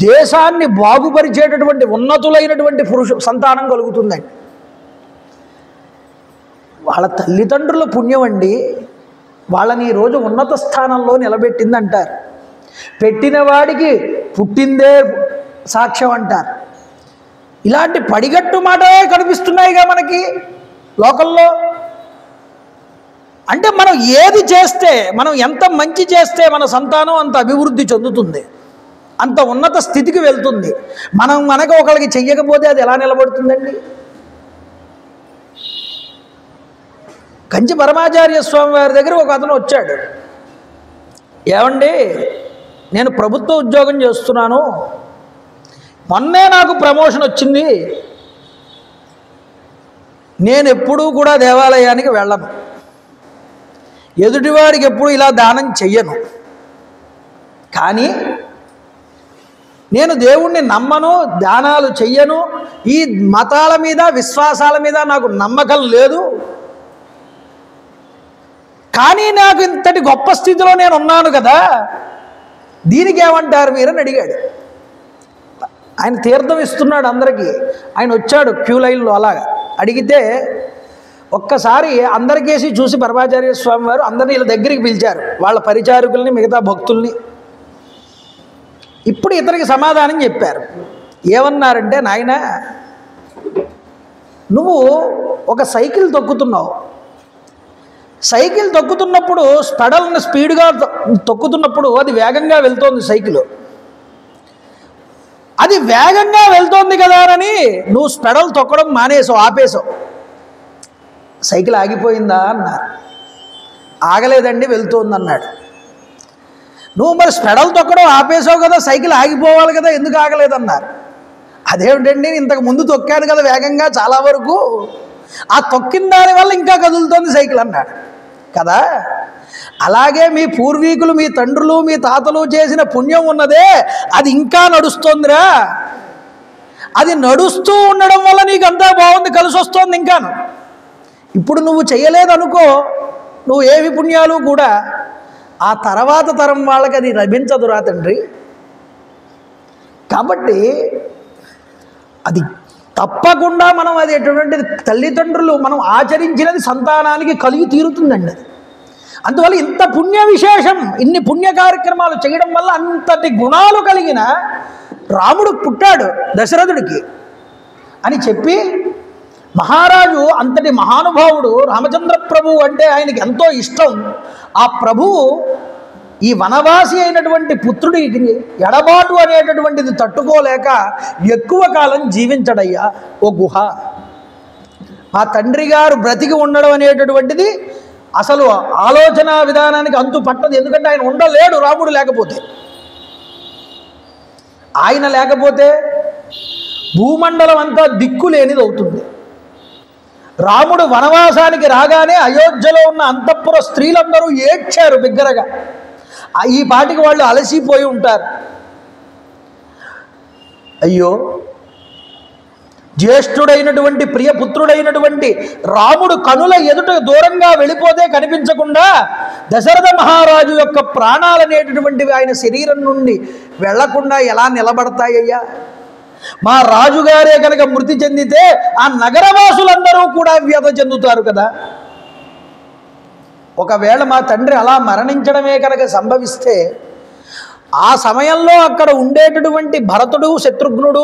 A: దేశాన్ని బాగుపరిచేటటువంటి ఉన్నతులైనటువంటి సంతానం కలుగుతుందండి. వాళ్ళ తల్లిదండ్రుల పుణ్యం అండి వాళ్ళని ఈరోజు ఉన్నత స్థానంలో నిలబెట్టింది అంటారు. పెట్టిన వాడికి పుట్టిందే సాక్ష్యం అంటారు. ఇలాంటి పడిగట్టు మాటలే కనిపిస్తున్నాయిగా మనకి లోకల్లో. అంటే మనం ఏది చేస్తే, మనం ఎంత మంచి చేస్తే మన సంతానం అంత అభివృద్ధి చెందుతుంది, అంత ఉన్నత స్థితికి వెళ్తుంది. మనకు ఒకరికి చెయ్యకపోతే అది ఎలా నిలబడుతుందండి? కంచి పరమాచార్య స్వామి వారి దగ్గర ఒక అతను వచ్చాడు. ఏమండి, నేను ప్రభుత్వ ఉద్యోగం చేస్తున్నాను, మొన్నే నాకు ప్రమోషన్ వచ్చింది, నేను ఎప్పుడూ కూడా దేవాలయానికి వెళ్ళను, ఎదుటివాడికి ఎప్పుడు ఇలా దానం చెయ్యను, కానీ నేను దేవుణ్ణి నమ్మను, దానాలు చెయ్యను, ఈ మతాల మీద విశ్వాసాల మీద నాకు నమ్మకం లేదు, కానీ నాకు ఇంతటి గొప్ప స్థితిలో నేను ఉన్నాను కదా, దీనికి ఏమంటారు మీరని అడిగాడు. ఆయన తీర్థం ఇస్తున్నాడు అందరికీ. ఆయన వచ్చాడు క్యూ లైన్లో. అలాగా అడిగితే ఒక్కసారి అందరికేసి చూసి పరమాచార్య స్వామి వారు అందరినీ వీళ్ళ దగ్గరికి పిలిచారు, వాళ్ళ పరిచారకుల్ని, మిగతా భక్తుల్ని. ఇప్పుడు ఇతనికి సమాధానం చెప్పారు. ఏమన్నారంటే, నాయన, నువ్వు ఒక సైకిల్ తొక్కుతున్నావు, సైకిల్ తొక్కుతున్నప్పుడు పెడల్ని స్పీడ్గా తొక్కుతున్నప్పుడు అది వేగంగా వెళ్తోంది సైకిల్. అది వేగంగా వెళ్తోంది కదా అని నువ్వు పెడల్ తొక్కడం మానేసావు, ఆపేసావు. సైకిల్ ఆగిపోయిందా అన్నారు. ఆగలేదండి, వెళ్తోంది అన్నాడు. నువ్వు మరి పెడల్ తొక్కడం ఆపేసావు కదా, సైకిల్ ఆగిపోవాలి కదా, ఎందుకు ఆగలేదన్నారు. అదేమిటండి, ఇంతకు ముందు తొక్కాను కదా వేగంగా చాలా వరకు, ఆ తొక్కిన దానివల్ల ఇంకా కదులుతోంది సైకిల్ అన్నాడు కదా. అలాగే మీ పూర్వీకులు, మీ తండ్రులు, మీ తాతలు చేసిన పుణ్యం ఉన్నదే, అది ఇంకా నడుస్తోందిరా. అది నడుస్తూ ఉండడం వల్ల నీకు అంతా బాగుంది, కలిసి వస్తోంది. ఇంకాను ఇప్పుడు నువ్వు చేయలేదనుకో, నువ్వు ఏవి పుణ్యాలు కూడా ఆ తర్వాత తరం వాళ్ళకి అది లభించదురా తండ్రి. కాబట్టి అది తప్పకుండా మనం అది ఎటువంటిది తల్లిదండ్రులు మనం ఆచరించినది సంతానానికి కలిగి తీరుతుందండి. అది అందువల్ల ఇంత పుణ్య విశేషం, ఇన్ని పుణ్య కార్యక్రమాలు చేయడం వల్ల అంతటి గుణాలు కలిగిన రాముడు పుట్టాడు దశరథుడికి అని చెప్పి, మహారాజు అంతటి మహానుభావుడు రామచంద్ర ప్రభువు అంటే ఆయనకి ఎంతో ఇష్టం. ఆ ప్రభువు ఈ వనవాసి అయినటువంటి పుత్రుడికి ఎడబాటు అనేటటువంటిది తట్టుకోలేక ఎక్కువ కాలం జీవించడయ్యా ఓ గుహ. మా తండ్రి గారు బ్రతికి ఉండడం అనేటటువంటిది అసలు ఆలోచన విధానానికి అంతు పట్టదు. ఎందుకంటే ఆయన ఉండలేడు రాముడు లేకపోతే. ఆయన లేకపోతే భూమండలం అంతా దిక్కులేనిది అవుతుంది. రాముడు వనవాసానికి రాగానే అయోధ్యలో ఉన్న అంతఃపుర స్త్రీలందరూ ఏడ్చారు బిగ్గరగా. ఈ పాటికి వాళ్ళు అలసిపోయి ఉంటారు. అయ్యో, జ్యేష్ఠుడైనటువంటి ప్రియపుత్రుడైనటువంటి రాముడు కనుల ఎదుట దూరంగా వెళ్ళిపోతే కనిపించకుండా దశరథ మహారాజు యొక్క ప్రాణాలనేటటువంటివి ఆయన శరీరం నుండి వెళ్లకుండా ఎలా నిలబడతాయ్యా? మా రాజుగారే కనుక మృతి చెందితే ఆ నగరవాసులందరూ కూడా వ్యధ చెందుతారు కదా. ఒకవేళ మా తండ్రి అలా మరణించడమే కనుక సంభవిస్తే ఆ సమయంలో అక్కడ ఉండేటటువంటి భరతుడు, శత్రుఘ్నుడు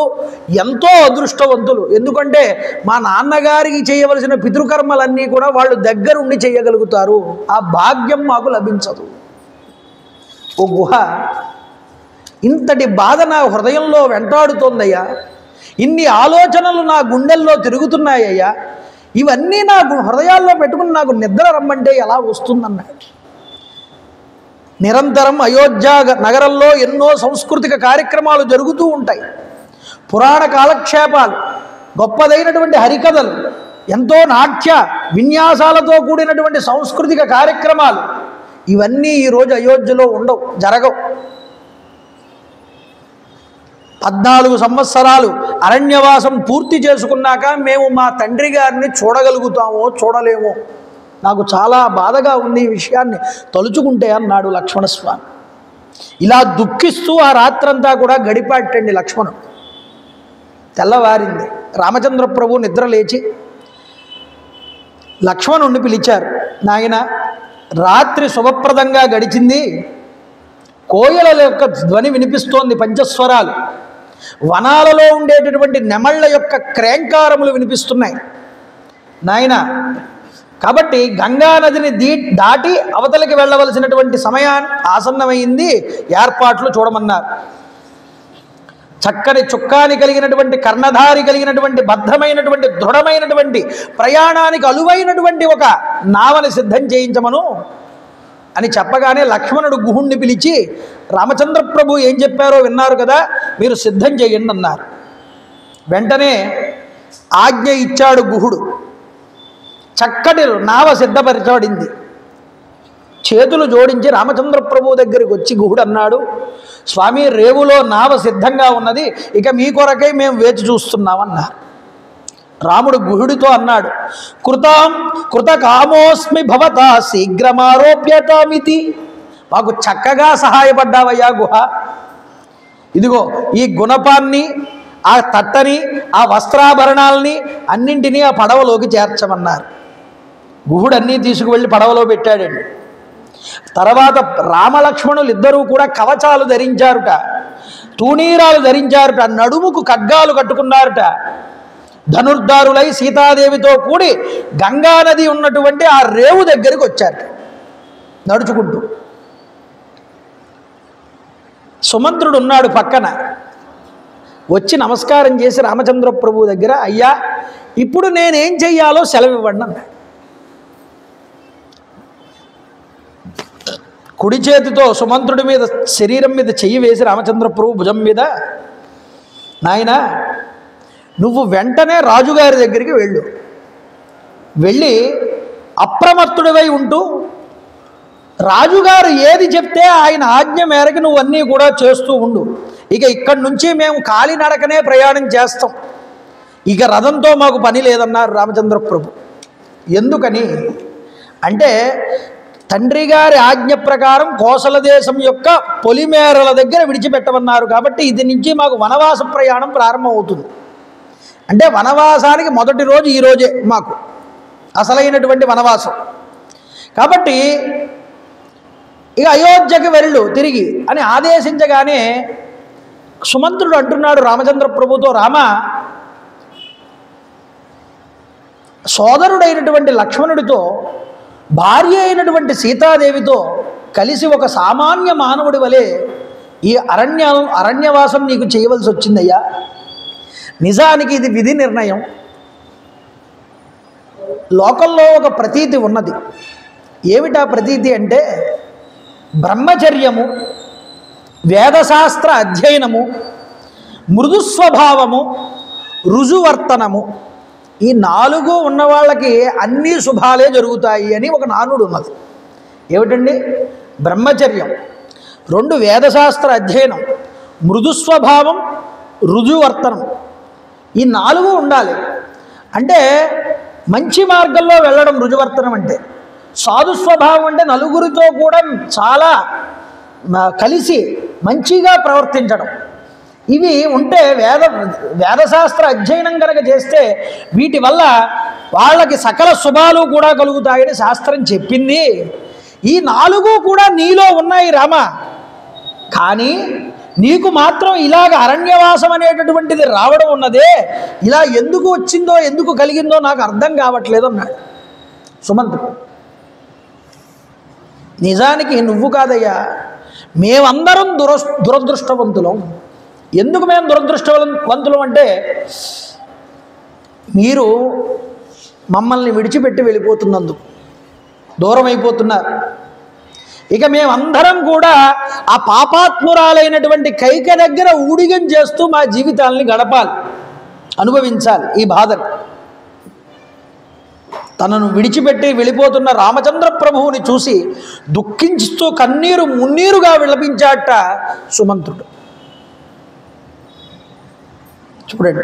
A: ఎంతో అదృష్టవంతులు. ఎందుకంటే మా నాన్నగారికి చేయవలసిన పితృకర్మలన్నీ కూడా వాళ్ళు దగ్గరుండి చేయగలుగుతారు. ఆ భాగ్యం మాకు లభించదు. ఓ గుహ, ఇంతటి బాధ నా హృదయంలో వెంటాడుతోందయ్యా, ఇన్ని ఆలోచనలు నా గుండెల్లో తిరుగుతున్నాయ్యా, ఇవన్నీ నా హృదయాల్లో పెట్టుకుని నాకు నిద్ర రమ్మంటే ఎలా వస్తుందన్నాడు. నిరంతరం అయోధ్య నగరంలో ఎన్నో సాంస్కృతిక కార్యక్రమాలు జరుగుతూ ఉంటాయి. పురాణ కాలక్షేపాలు, గొప్పదైనటువంటి హరికథలు, ఎంతో నాట్య విన్యాసాలతో కూడినటువంటి సాంస్కృతిక కార్యక్రమాలు, ఇవన్నీ ఈరోజు అయోధ్యలో ఉండవు, జరగవు. 14 సంవత్సరాలు అరణ్యవాసం పూర్తి చేసుకున్నాక మేము మా తండ్రి గారిని చూడగలుగుతామో చూడలేమో, నాకు చాలా బాధగా ఉంది ఈ విషయాన్ని తలుచుకుంటే అన్నాడు లక్ష్మణస్వామి. ఇలా దుఃఖిస్తూ ఆ రాత్రంతా కూడా గడిపాటండి లక్ష్మణుడు. తెల్లవారింది. రామచంద్ర ప్రభు నిద్ర లేచి లక్ష్మణుణ్ణి పిలిచారు. నాయన, రాత్రి శుభప్రదంగా గడిచింది, కోయల యొక్క ధ్వని వినిపిస్తోంది, పంచస్వరాలు, వనాలలో ఉండేటటువంటి నెమళ్ళ యొక్క క్రేంకారములు వినిపిస్తున్నాయి నాయన. కాబట్టి గంగా నదిని దాటి అవతలికి వెళ్ళవలసినటువంటి సమయాన్ని ఆసన్నమైంది, ఏర్పాట్లు చూడమన్నారు. చక్కని చుక్కాని కలిగినటువంటి, కర్ణధారి కలిగినటువంటి, భద్రమైనటువంటి, దృఢమైనటువంటి, ప్రయాణానికి అనువైనటువంటి ఒక నావని సిద్ధం చేయించమను అని చెప్పగానే లక్ష్మణుడు గుహుణ్ణి పిలిచి రామచంద్ర ప్రభు ఏం చెప్పారో విన్నారు కదా, మీరు సిద్ధం చేయండి అన్నారు. వెంటనే ఆజ్ఞ ఇచ్చాడు గుహుడు. చక్కటి నావ సిద్ధపరచబడింది. చేతులు జోడించి రామచంద్ర ప్రభు దగ్గరికి వచ్చి గుహుడు అన్నాడు, స్వామి రేవులో నావ సిద్ధంగా ఉన్నది, ఇక మీ కొరకై మేము వేచి చూస్తున్నామన్నారు. రాముడు గుహుడితో అన్నాడు, కృత కామోస్మి భవత శీఘ్రమారోప్యతామితి. మాకు చక్కగా సహాయపడ్డావయ్యా గుహ. ఇదిగో ఈ గుణపాన్ని, ఆ తట్టని, ఆ వస్త్రాభరణాలని అన్నింటినీ ఆ పడవలోకి చేర్చమన్నారు. గుహుడు అన్నీ తీసుకువెళ్ళి పడవలో పెట్టాడండి. తర్వాత రామలక్ష్మణులు ఇద్దరూ కూడా కవచాలు ధరించారుట, తూణీరాలు ధరించారుట, నడుముకు ఖడ్గాలు కట్టుకున్నారుట. ధనుర్ధారులై సీతాదేవితో కూడి గంగానది ఉన్నటువంటి ఆ రేవు దగ్గరికి వచ్చారు నడుచుకుంటూ. సుమంత్రుడు ఉన్నాడు పక్కన. వచ్చి నమస్కారం చేసి రామచంద్ర ప్రభు దగ్గర, అయ్యా ఇప్పుడు నేనేం చెయ్యాలో సెలవివ్వండి అన్నాడు. కుడి చేతితో సుమంత్రుడి మీద శరీరం మీద చెయ్యి వేసి రామచంద్ర ప్రభు భుజం మీద, నాయనా నువ్వు వెంటనే రాజుగారి దగ్గరికి వెళ్ళి అప్రమత్తుడివై ఉంటూ రాజుగారు ఏది చెప్తే ఆయన ఆజ్ఞ మేరకు నువ్వు అన్నీ కూడా చేస్తూ ఉండు. ఇక ఇక్కడి నుంచి మేము కాలినడకనే ప్రయాణం చేస్తాం, ఇక రథంతో మాకు పని లేదన్నారు రామచంద్ర ప్రభు. ఎందుకని అంటే తండ్రి గారి ఆజ్ఞ ప్రకారం కోసల దేశం యొక్క పొలిమేరల దగ్గర విడిచిపెట్టమన్నారు కాబట్టి ఇది నుంచి మాకు వనవాస ప్రయాణం ప్రారంభమవుతుంది. అంటే వనవాసానికి మొదటి రోజు ఈరోజే మాకు అసలైనటువంటి వనవాసం. కాబట్టి ఇక అయోధ్యకి వెళ్ళు తిరిగి అని ఆదేశించగానే సుమంత్రుడు అంటున్నాడు రామచంద్ర ప్రభుతో, రామ సోదరుడైనటువంటి లక్ష్మణుడితో భార్య అయినటువంటి సీతాదేవితో కలిసి ఒక సామాన్య మానవుడి వలె ఈ అరణ్యవాసం నీకు చేయవలసి వచ్చిందయ్యా. నిజానికి ఇది విధి నిర్ణయం. లోకంలో ఒక ప్రతీతి ఉన్నది. ఏమిటా ప్రతీతి అంటే బ్రహ్మచర్యము, వేదశాస్త్ర అధ్యయనము, మృదుస్వభావము, రుజువర్తనము, ఈ 4 ఉన్న వాళ్ళకి అన్ని శుభాలే జరుగుతాయి అని ఒక నానుడు ఉన్నది. ఏమిటండి? బ్రహ్మచర్యం, 2 వేదశాస్త్ర అధ్యయనం, మృదుస్వభావం, రుజువర్తనం, ఈ 4 ఉండాలి. అంటే మంచి మార్గంలో వెళ్ళడం రుజువర్తనం అంటే. సాధుస్వభావం అంటే నలుగురితో కూడా చాలా కలిసి మంచిగా ప్రవర్తించడం. ఇవి ఉంటే వేదశాస్త్ర అధ్యయనం కనుక చేస్తే వీటి వల్ల వాళ్ళకి సకల శుభాలు కూడా కలుగుతాయని శాస్త్రం చెప్పింది. ఈ 4 కూడా నీలో ఉన్నాయి రామ. కానీ నీకు మాత్రం ఇలాగ అరణ్యవాసం అనేటటువంటిది రావడం ఉన్నదే, ఇలా ఎందుకు వచ్చిందో ఎందుకు కలిగిందో నాకు అర్థం కావట్లేదు అన్నాడు సుమంత్రుడు. నిజానికి నువ్వు కాదయ్యా, మేమందరం దురదృష్టవంతులం. ఎందుకు మేము దురదృష్టవంతులం అంటే మీరు మమ్మల్ని విడిచిపెట్టి వెళ్ళిపోతున్నందుకు దూరం అయిపోతున్నారు. ఇక మేమందరం కూడా ఆ పాపాత్మురాలైనటువంటి కైక దగ్గర ఊడిగం చేస్తూ మా జీవితాలని గడపాలి, అనుభవించాలి ఈ బాధను. తనను విడిచిపెట్టి వెళ్ళిపోతున్న రామచంద్ర ప్రభువుని చూసి దుఃఖించుతూ కన్నీరు మున్నీరుగా విలపించాట సుమంత్రుడు. చూడండి,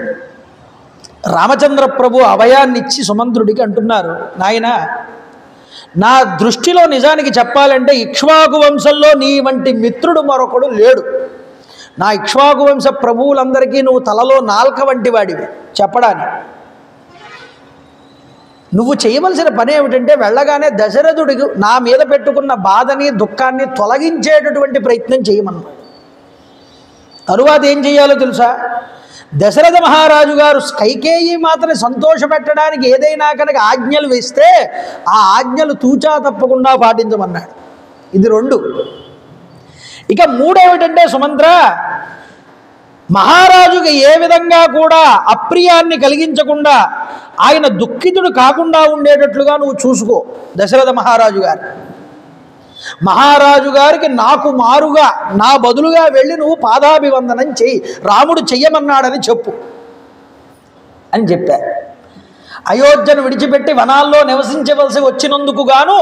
A: రామచంద్ర ప్రభు అభయాన్నిచ్చి సుమంత్రుడికి అంటున్నారు, నాయన నా దృష్టిలో నిజానికి చెప్పాలంటే ఇక్ష్వాకు వంశంలో నీ వంటి మిత్రుడు మరొకడు లేడు. నా ఇక్ష్వాకు వంశ ప్రభువులందరికీ నువ్వు తలలో నాల్క వంటి వాడివి చెప్పడానికి. నువ్వు చేయవలసిన పని ఏమిటంటే వెళ్ళగానే దశరథుడికి నా మీద పెట్టుకున్న బాధని దుఃఖాన్ని తొలగించేటటువంటి ప్రయత్నం చేయమన్నాడు. తరువాత ఏం చేయాలో తెలుసా? దశరథ మహారాజు గారు కైకేయి మాత్రం సంతోషపెట్టడానికి ఏదైనా కనుక ఆజ్ఞలు వేస్తే ఆ ఆజ్ఞలు తూచా తప్పకుండా పాటించమన్నాడు. ఇది 2. ఇక 3 ఏమిటంటే సుమంత్ర, మహారాజుకి ఏ విధంగా కూడా అప్రియాన్ని కలిగించకుండా ఆయన దుఃఖితుడు కాకుండా ఉండేటట్లుగా నువ్వు చూసుకో దశరథ మహారాజు గారు. మహారాజు గారికి నాకు మారుగా నా బదులుగా వెళ్ళి నువ్వు పాదాభివందనం చెయ్యి, రాముడు చెయ్యమన్నాడని చెప్పు అని చెప్పారు. అయోధ్యను విడిచిపెట్టి వనాల్లో నివసించవలసి వచ్చినందుకు గాను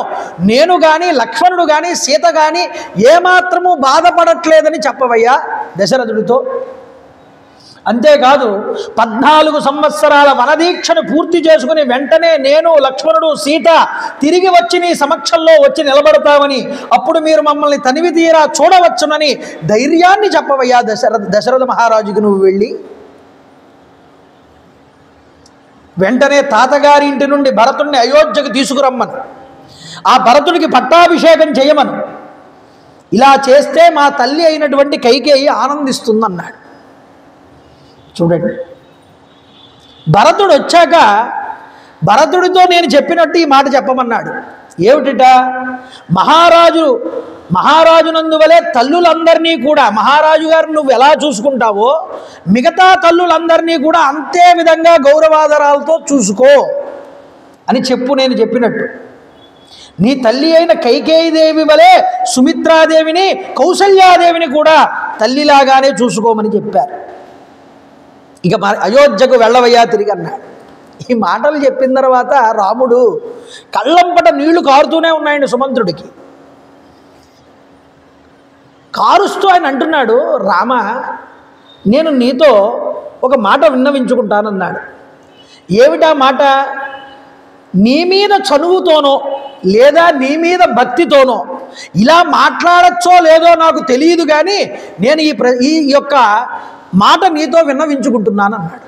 A: నేను కానీ లక్ష్మణుడు కానీ సీత కానీ ఏమాత్రము బాధపడట్లేదని చెప్పవయ్యా దశరథుడితో. అంతేకాదు 14 సంవత్సరాల వనదీక్షను పూర్తి చేసుకుని వెంటనే నేను లక్ష్మణుడు సీత తిరిగి వచ్చి నీ సమక్షంలో వచ్చి నిలబడతామని, అప్పుడు మీరు మమ్మల్ని తనివి తీరా చూడవచ్చునని ధైర్యాన్ని చెప్పవయ్యా దశరథ మహారాజుకి నువ్వు వెళ్ళి. వెంటనే తాతగారి ఇంటి నుండి భరతుడిని అయోధ్యకు తీసుకురమ్మను, ఆ భరతుడికి పట్టాభిషేకం చేయమను. ఇలా చేస్తే మా తల్లి అయినటువంటి కైకేయి ఆనందిస్తుందన్నాడు. చూడండి, భరతుడు వచ్చాక భరతుడితో నేను చెప్పినట్టు ఈ మాట చెప్పమన్నాడు. ఏమిటిట? మహారాజునందువలే తల్లులందరినీ కూడా, మహారాజు గారిని నువ్వు ఎలా చూసుకుంటావో మిగతా తల్లులందరినీ కూడా అంతే విధంగా గౌరవాదరాలతో చూసుకో అని చెప్పు. నేను చెప్పినట్టు నీ తల్లి అయిన కైకేయీదేవి వలె సుమిత్రాదేవిని కౌసల్యాదేవిని కూడా తల్లిలాగానే చూసుకోమని చెప్పారు. ఇక అయోధ్యకు వెళ్ళవయ్యా తిరిగి అన్నాడు. ఈ మాటలు చెప్పిన తర్వాత రాముడు కళ్ళంపట నీళ్లు కారుతూనే ఉన్నాయండి సుమంత్రుడికి. కారుస్తూ ఆయన అంటున్నాడు, రామ నేను నీతో ఒక మాట విన్నవించుకుంటానన్నాడు. ఏమిటా మాట? నీ మీద చనువుతోనో లేదా నీ మీద భక్తితోనో ఇలా మాట్లాడచ్చో లేదో నాకు తెలియదు, కానీ నేను ఈ యొక్క మాట నీతో విన్నవించుకుంటున్నాను అన్నాడు.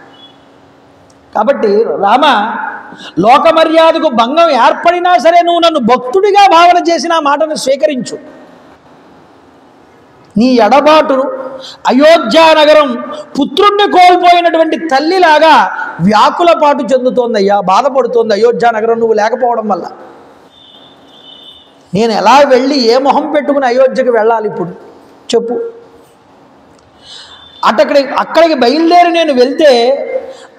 A: కాబట్టి రామ, లోకమర్యాదకు భంగం ఏర్పడినా సరే నువ్వు నన్ను భక్తుడిగా భావన చేసిన మాటను స్వీకరించు. నీ ఎడబాటును అయోధ్యానగరం పుత్రుణ్ణి కోల్పోయినటువంటి తల్లిలాగా వ్యాకులపాటు చెందుతోందయ్యా, బాధపడుతోంది అయోధ్యానగరం నువ్వు లేకపోవడం వల్ల. నేను ఎలా వెళ్ళి ఏ మొహం పెట్టుకుని అయోధ్యకు వెళ్ళాలి ఇప్పుడు చెప్పు. అక్కడికి బయలుదేరి నేను వెళ్తే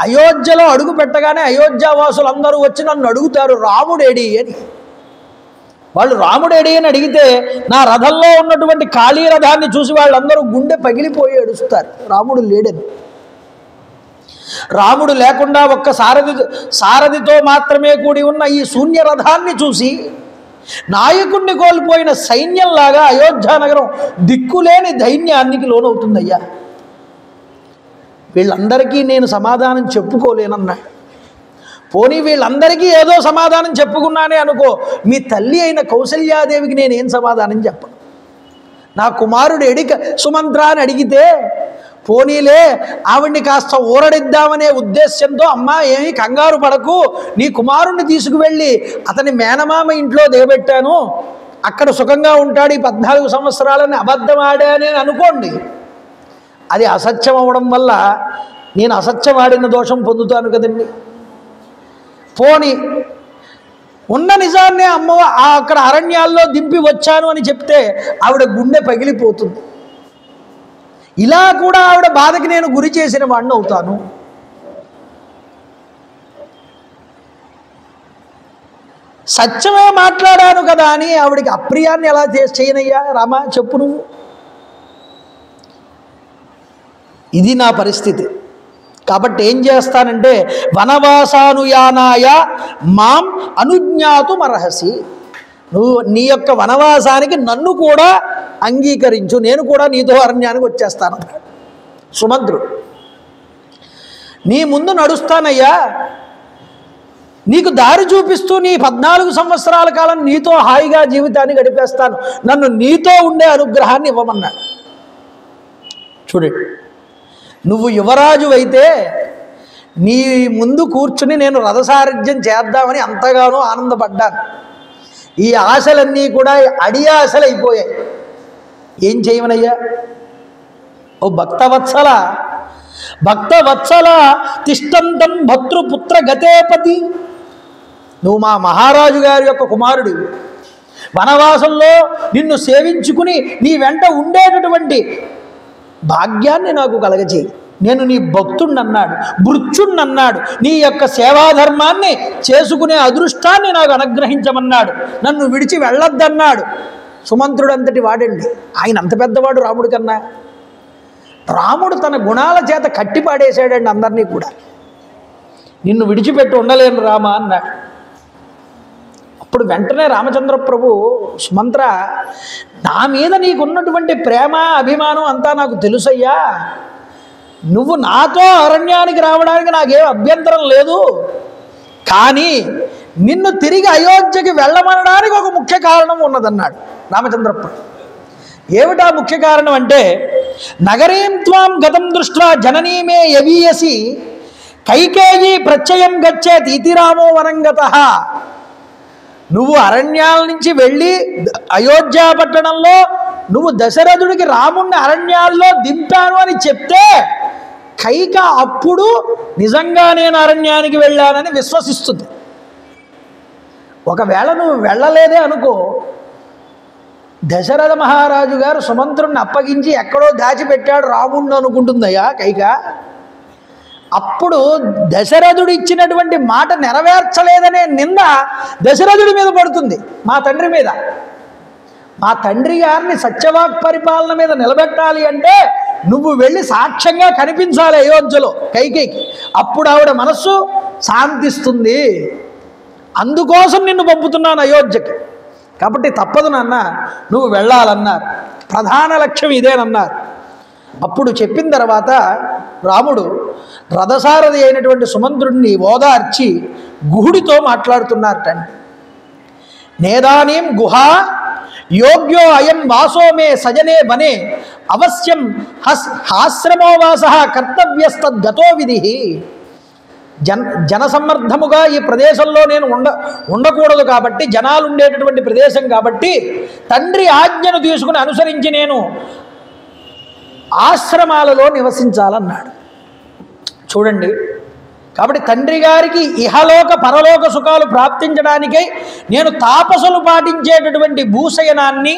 A: అయోధ్యలో అడుగు పెట్టగానే అయోధ్యావాసులందరూ వచ్చి నన్ను అడుగుతారు రాముడేడి అని. వాళ్ళు రాముడేడి అని అడిగితే నా రథంలో ఉన్నటువంటి ఖాళీ రథాన్ని చూసి వాళ్ళందరూ గుండె పగిలిపోయి ఏడుస్తారు రాముడు లేడని. రాముడు లేకుండా ఒక్క సారథితో మాత్రమే కూడి ఉన్న ఈ శూన్య రథాన్ని చూసి నాయకుణ్ణి కోల్పోయిన సైన్యంలాగా అయోధ్యానగరం దిక్కులేని దైన్యానికి లోనవుతుందయ్యా. వీళ్ళందరికీ నేను సమాధానం చెప్పుకోలేనన్నాడు. పోనీ వీళ్ళందరికీ ఏదో సమాధానం చెప్పుకున్నానే అనుకో, మీ తల్లి అయిన కౌసల్యాదేవికి నేనేం సమాధానం చెప్పను. నా కుమారుడు ఎడిక సుమంత్ర అని అడిగితే పోనీలే ఆవిడ్ని కాస్త ఊరడిద్దామనే ఉద్దేశ్యంతో అమ్మా ఏమీ కంగారు పడకు, నీ కుమారుణ్ణి తీసుకువెళ్ళి అతని మేనమామ ఇంట్లో దిగబెట్టాను, అక్కడ సుఖంగా ఉంటాడు ఈ 14 సంవత్సరాలని అబద్ధం ఆడానే అనుకోండి. అది అసత్యం అవ్వడం వల్ల నేను అసత్యం ఆడిన దోషం పొందుతాను కదండి. పోని ఉన్న నిజాన్నే అమ్మ అక్కడ అరణ్యాల్లో దింపి వచ్చాను అని చెప్తే ఆవిడ గుండె పగిలిపోతుంది. ఇలా కూడా ఆవిడ బాధకి నేను గురి చేసిన వాడిని అవుతాను. సత్యమే మాట్లాడాను కదా అని ఆవిడికి అప్రియాన్ని ఎలా చేయనయ్యా రామా చెప్పు నువ్వు. ఇది నా పరిస్థితి. కాబట్టి ఏం చేస్తానంటే వనవాసానుయానాయ మాం అనుజ్ఞాతుమర్హసి, నువ్వు నీ యొక్క వనవాసానికి నన్ను కూడా అంగీకరించు, నేను కూడా నీతో అరణ్యానికి వచ్చేస్తాను సుమంత్రుడు. నీ ముందు నడుస్తానయ్యా, నీకు దారి చూపిస్తూ నీ 14 సంవత్సరాల కాలం నీతో హాయిగా జీవితాన్ని గడిపేస్తాను, నన్ను నీతో ఉండే అనుగ్రహాన్ని ఇవ్వమన్నాడు. చూడండి, నువ్వు యువరాజు అయితే నీ ముందు కూర్చుని నేను రథసారథ్యం చేద్దామని అంతగానో ఆనందపడ్డాను. ఈ ఆశలన్నీ కూడా అడి ఆశలు అయిపోయాయి. ఏం చేయమనయ్యా? ఓ భక్తవత్సల తిష్టంతం భర్తృపుత్ర గతేపతి, నువ్వు మా మహారాజు గారి యొక్క కుమారుడు, వనవాసంలో నిన్ను సేవించుకుని నీ వెంట ఉండేటటువంటి భాగ్యాన్ని నాకు కలగచేయి. నేను నీ భక్తుణ్ణన్నాడు, భృత్యుణ్ణన్నాడు, నీ యొక్క సేవాధర్మాన్ని చేసుకునే అదృష్టాన్ని నాకు అనుగ్రహించమన్నాడు, నన్ను విడిచి వెళ్ళొద్దన్నాడు. సుమంత్రుడు అంతటి వాడండి, ఆయన అంత పెద్దవాడు రాముడి కన్నా. రాముడు తన గుణాల చేత కట్టిపాడేశాడండి అందరినీ కూడా. నిన్ను విడిచిపెట్టి ఉండలేను రామ అన్నాడు. అప్పుడు వెంటనే రామచంద్ర ప్రభు, సుమంత్ర, నా మీద నీకున్నటువంటి ప్రేమ అభిమానం అంతా నాకు తెలుసయ్యా, నువ్వు నాతో అరణ్యానికి రావడానికి నాకేం అభ్యంతరం లేదు, కానీ నిన్ను తిరిగి అయోధ్యకి వెళ్ళమనడానికి ఒక ముఖ్య కారణం ఉన్నదన్నాడు రామచంద్ర ప్రభు. ఏమిటా ముఖ్య కారణం అంటే, నగరీం త్వాం గతం దృష్ట్వా జననీమే యవీయసి కైకేయీ ప్రత్యయం గచ్చేత్ ఇతి రామో వనంగతః. నువ్వు అరణ్యాల నుంచి వెళ్ళి అయోధ్య పట్టణంలో నువ్వు దశరథుడికి రాముణ్ణి అరణ్యాల్లో దింపాను అని చెప్తే కైక అప్పుడు నిజంగా నేను అరణ్యానికి వెళ్ళానని విశ్వసిస్తుంది. ఒకవేళ నువ్వు వెళ్ళలేదే అనుకో, దశరథ మహారాజు గారు సుమంత్రుడిని అప్పగించి ఎక్కడో దాచిపెట్టాడు రాముణ్ణి అనుకుంటుందయ్యా కైక. అప్పుడు దశరథుడు ఇచ్చినటువంటి మాట నెరవేర్చలేదనే నింద దశరథుడి మీద పడుతుంది, మా తండ్రి మీద. మా తండ్రి గారిని సత్యవాక్ పరిపాలన మీద నిలబెట్టాలి అంటే నువ్వు వెళ్ళి సాక్ష్యంగా కనిపించాలి అయోధ్యలో కైకేయికి, అప్పుడు ఆవిడ మనస్సు శాంతిస్తుంది. అందుకోసం నిన్ను పంపుతున్నాను అయోధ్యకి, కాబట్టి తప్పదు నాన్న, నువ్వు వెళ్ళాలన్నారు. ప్రధాన లక్ష్యం ఇదేనన్నారు. అప్పుడు చెప్పిన తర్వాత రాముడు రథసారథి అయినటువంటి సుమంత్రుడిని ఓదార్చి గుహుడితో మాట్లాడుతున్నారటండి. నేదానీం గుహా యోగ్యో అయం వాసో మే సజనే వనే అవశ్యం హాశ్రమోవాస కర్తవ్యస్తద్గతో విధి. జనసమ్మర్ధముగా ఈ ప్రదేశంలో నేను ఉండకూడదు కాబట్టి, జనాలు ఉండేటటువంటి ప్రదేశం కాబట్టి తండ్రి ఆజ్ఞను తీసుకుని అనుసరించి నేను ఆశ్రమాలలో నివసించాలన్నాడు. చూడండి, కాబట్టి తండ్రి గారికి ఇహలోక పరలోక సుఖాలు ప్రాప్తించడానికై నేను తాపసులు పాటించేటటువంటి భూశయనాన్ని,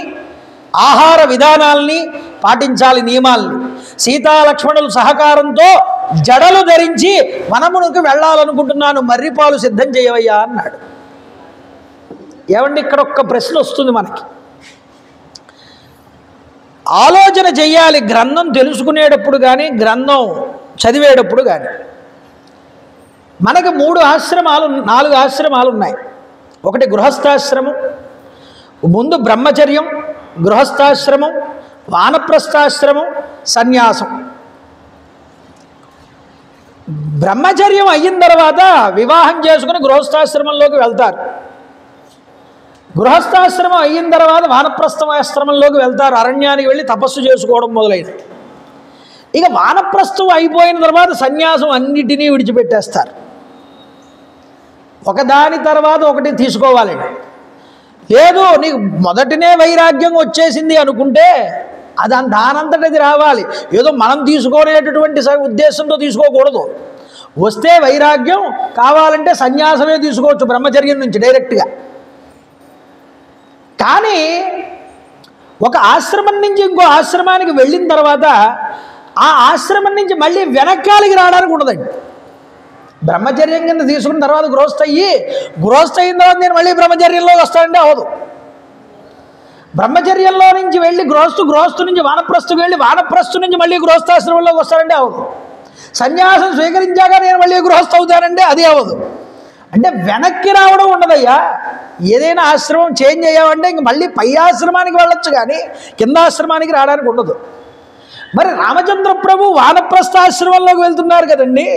A: ఆహార విధానాల్ని పాటించాలి, నియమాల్ని. సీతాలక్ష్మణుల సహకారంతో జడలు ధరించి వనమునకు వెళ్ళాలనుకుంటున్నాను, మర్రిపాలు సిద్ధం చేయవయ్యా అన్నాడు. ఏమండి, ఇక్కడ ఒక్క ప్రశ్న వస్తుంది మనకి. ఆలోచన చెయ్యాలి గ్రంథం తెలుసుకునేటప్పుడు కానీ, గ్రంథం చదివేటప్పుడు కానీ. మనకు 4 ఆశ్రమాలు ఉన్నాయి. ఒకటి గృహస్థాశ్రమం, ముందు బ్రహ్మచర్యం, గృహస్థాశ్రమం, వానప్రస్థాశ్రమం, సన్యాసం. బ్రహ్మచర్యం అయిన తర్వాత వివాహం చేసుకుని గృహస్థాశ్రమంలోకి వెళ్తారు. గృహస్థాశ్రమం అయిన తర్వాత వానప్రస్థాశ్రమంలోకి వెళ్తారు, అరణ్యానికి వెళ్ళి తపస్సు చేసుకోవడం మొదలైంది. ఇక వానప్రస్థం అయిపోయిన తర్వాత సన్యాసం అన్నిటినీ విడిచిపెట్టేస్తారు. ఒకదాని తర్వాత ఒకటి తీసుకోవాలండి. లేదు నీకు మొదటినే వైరాగ్యం వచ్చేసింది అనుకుంటే దానంతటది రావాలి, ఏదో మనం తీసుకునేటటువంటి ఉద్దేశంతో తీసుకోకూడదు. వస్తే వైరాగ్యం కావాలంటే సన్యాసమే తీసుకోవచ్చు బ్రహ్మచర్యం నుంచి డైరెక్ట్గా. కానీ ఒక ఆశ్రమం నుంచి ఇంకో ఆశ్రమానికి వెళ్ళిన తర్వాత ఆ ఆశ్రమం నుంచి మళ్ళీ వెనకాలికి రావడానికి ఉండదండి. బ్రహ్మచర్యం కింద తీసుకున్న తర్వాత గృహస్థ అయిన తర్వాత నేను మళ్ళీ బ్రహ్మచర్యంలోకి వస్తానంటే అవదు. బ్రహ్మచర్యంలో నుంచి వెళ్ళి గృహస్థు నుంచి వానప్రస్థుకి వెళ్ళి వానప్రస్థు నుంచి మళ్ళీ గృహస్థాశ్రమంలోకి వస్తానంటే అవదు. సన్యాసం స్వీకరించాక నేను మళ్ళీ గృహస్థ అవుతానంటే అది అవదు. అంటే వెనక్కి రావడం ఉండదయ్యా. ఏదైనా ఆశ్రమం చేంజ్ అయ్యామంటే ఇంక మళ్ళీ పై ఆశ్రమానికి వెళ్ళొచ్చు కానీ కింద ఆశ్రమానికి రావడానికి ఉండదు. మరి రామచంద్ర ప్రభు వానప్రస్థాశ్రమంలోకి వెళ్తున్నారు కదండి.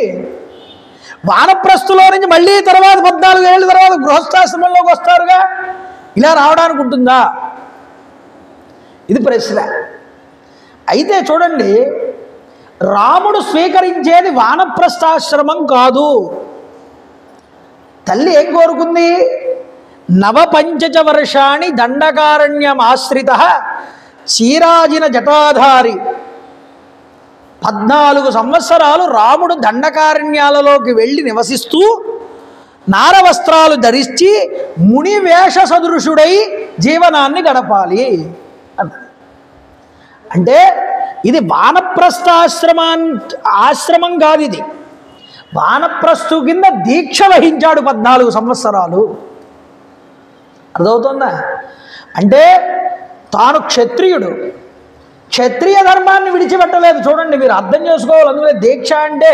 A: వానప్రస్థులో నుంచి మళ్ళీ తర్వాత 14 ఏళ్ళ తర్వాత గృహస్థాశ్రమంలోకి వస్తారుగా, ఇలా రావడానికి ఉంటుందా? ఇది ప్రశ్న. అయితే చూడండి, రాముడు స్వీకరించేది వానప్రస్థాశ్రమం కాదు. తల్లి ఏం కోరుకుంది? నవపంచచ వర్షాణి దండకారణ్యమాశ్రిత చీరాజిన జటాధారి. 14 సంవత్సరాలు రాముడు దండకారణ్యాలలోకి వెళ్ళి నివసిస్తూ నారవస్త్రాలు ధరించి మునివేష సదృశుడై జీవనాన్ని గడపాలి అన్నది. అంటే ఇది ఆశ్రమం కాదు, ఇది వానప్రస్థు కింద దీక్ష వహించాడు 14 సంవత్సరాలు. అర్థమవుతుందా? అంటే తాను క్షత్రియుడు, క్షత్రియ ధర్మాన్ని విడిచిపెట్టలేదు. చూడండి, మీరు అర్థం చేసుకోవాలి. అందుకనే దీక్ష అంటే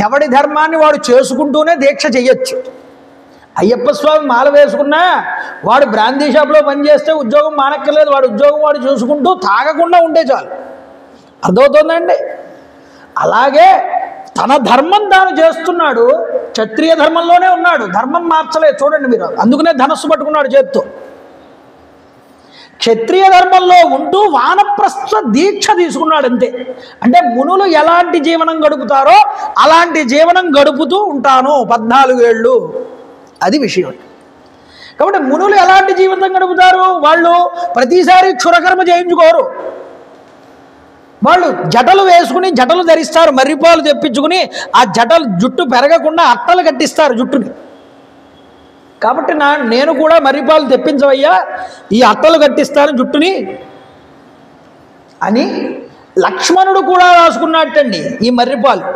A: ఎవడి ధర్మాన్ని వాడు చేసుకుంటూనే దీక్ష చెయ్యొచ్చు. అయ్యప్ప స్వామి మాల వేసుకున్నా వాడు బ్రాందీ షాప్లో పనిచేస్తే ఉద్యోగం మానక్కర్లేదు. వాడు ఉద్యోగం వాడు చూసుకుంటూ తాగకుండా ఉంటే చాలు. అర్థమవుతుందండి? అలాగే తన ధర్మం తాను చేస్తున్నాడు, క్షత్రియ ధర్మంలోనే ఉన్నాడు, ధర్మం మార్చలేదు. చూడండి మీరు, అందుకనే ధనస్సు పట్టుకున్నాడు చేత్తో. క్షత్రియ ధర్మంలో ఉంటూ వానప్రస్థ దీక్ష తీసుకున్నాడు అంతే. అంటే మునులు ఎలాంటి జీవనం గడుపుతారో అలాంటి జీవనం గడుపుతూ ఉంటాను 14 ఏళ్ళు, అది విషయం. కాబట్టి మునులు ఎలాంటి జీవితం గడుపుతారు? వాళ్ళు ప్రతిసారి క్షురకర్మ చేయించుకోరు. వాళ్ళు జటలు వేసుకుని జటలు ధరిస్తారు, మర్రిపాలు తెప్పించుకుని ఆ జటలు జుట్టు పెరగకుండా అట్టలు కట్టిస్తారు జుట్టుని. కాబట్టి నేను కూడా మర్రిపాలు తెప్పించవయ్యా, ఈ అట్టలు కట్టిస్తాను జుట్టుని అని లక్ష్మణుడు కూడా రాసుకున్నట్టండి ఈ మర్రిపాలు.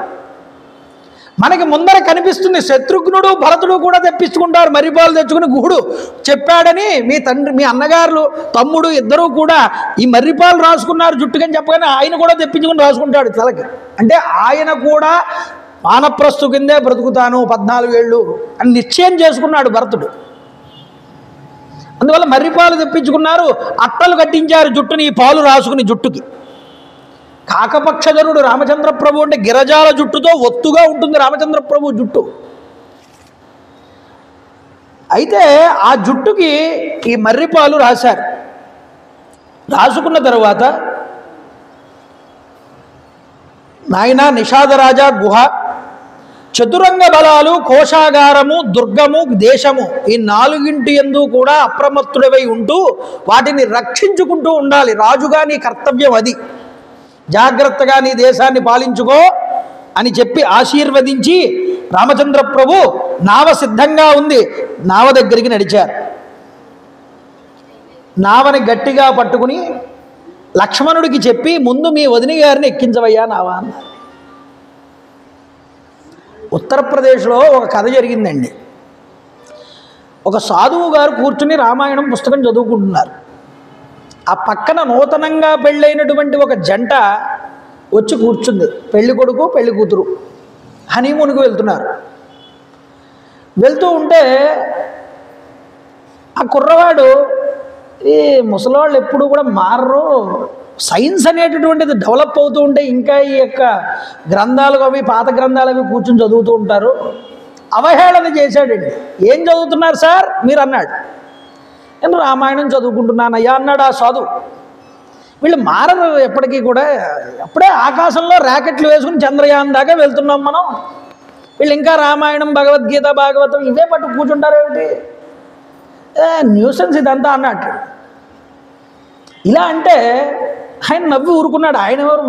A: మనకి ముందర కనిపిస్తుంది. శత్రుఘ్నుడు భరతుడు కూడా తెప్పించుకుంటారు మర్రిపాలు తెచ్చుకుని. గుహుడు చెప్పాడని మీ అన్నగారు తమ్ముడు ఇద్దరూ కూడా ఈ మర్రిపాలు రాసుకున్నారు జుట్టుకని చెప్పగానే ఆయన కూడా తెప్పించుకుని రాసుకుంటాడు తలకి. అంటే ఆయన కూడా వానప్రస్థు కిందే బ్రతుకుతాను 14 ఏళ్ళు అని నిశ్చయం చేసుకున్నాడు భరతుడు. అందువల్ల మర్రిపాలు తెప్పించుకున్నారు, అట్టలు కట్టించారు జుట్టుని, ఈ పాలు రాసుకుని జుట్టుకి. కాకపక్షధరుడు రామచంద్ర ప్రభు అంటే గిరజాల జుట్టుతో ఒత్తుగా ఉంటుంది రామచంద్ర ప్రభు జుట్టు. అయితే ఆ జుట్టుకి ఈ మర్రిపాలు రాశారు. రాసుకున్న తర్వాత నాయన నిషాదరాజా గుహ, చతురంగ బలాలు, కోశాగారము, దుర్గము, దేశము, ఈ 4 యందు కూడా అప్రమత్తుడవై ఉంటూ వాటిని రక్షించుకుంటూ ఉండాలి. రాజుగా నీ కర్తవ్యం అది. జాగ్రత్తగా నీ దేశాన్ని పాలించుకో అని చెప్పి ఆశీర్వదించి రామచంద్ర ప్రభు నావ సిద్ధంగా ఉంది, నావ దగ్గరికి నడిచారు. నావని గట్టిగా పట్టుకుని లక్ష్మణుడికి చెప్పి ముందు మీ వదిన గారిని ఎక్కించవయ్యా నావా అన్నారు. ఉత్తరప్రదేశ్లో ఒక కథ జరిగిందండి. ఒక సాధువు గారు కూర్చుని రామాయణం పుస్తకం చదువుకుంటున్నారు. ఆ పక్కన నూతనంగా పెళ్ళైనటువంటి ఒక జంట వచ్చి కూర్చుంది. పెళ్లి కొడుకు పెళ్లి కూతురు హనీమూన్కి వెళ్తున్నారు. వెళ్తూ ఉంటే ఆ కుర్రవాడు, ఈ ముసలివాళ్ళు ఎప్పుడు కూడా మారరు, సైన్స్ అనేటటువంటిది డెవలప్ అవుతూ ఉంటే ఇంకా ఈ యొక్క గ్రంథాలు అవి పాత గ్రంథాలు అవి కూర్చుని చదువుతూ ఉంటారు, అవహేళన చేశాడండి. ఏం చదువుతున్నారు సార్ మీరు అన్నాడు. నేను రామాయణం చదువుకుంటున్నానయ్యా అన్నాడు ఆ సాధువు. వీళ్ళు మారరు ఎప్పటికీ కూడా, అప్పుడే ఆకాశంలో ర్యాకెట్లు వేసుకుని చంద్రయాన్ దాకా వెళ్తున్నాం మనం, వీళ్ళు ఇంకా రామాయణం భగవద్గీత భాగవతం ఇవే పట్టు కూర్చుంటారు ఏమిటి, న్యూసెన్స్ ఇదంతా అన్నట్టు. ఇలా అంటే ఆయన నవ్వి ఊరుకున్నాడు. ఆయన ఎవరు,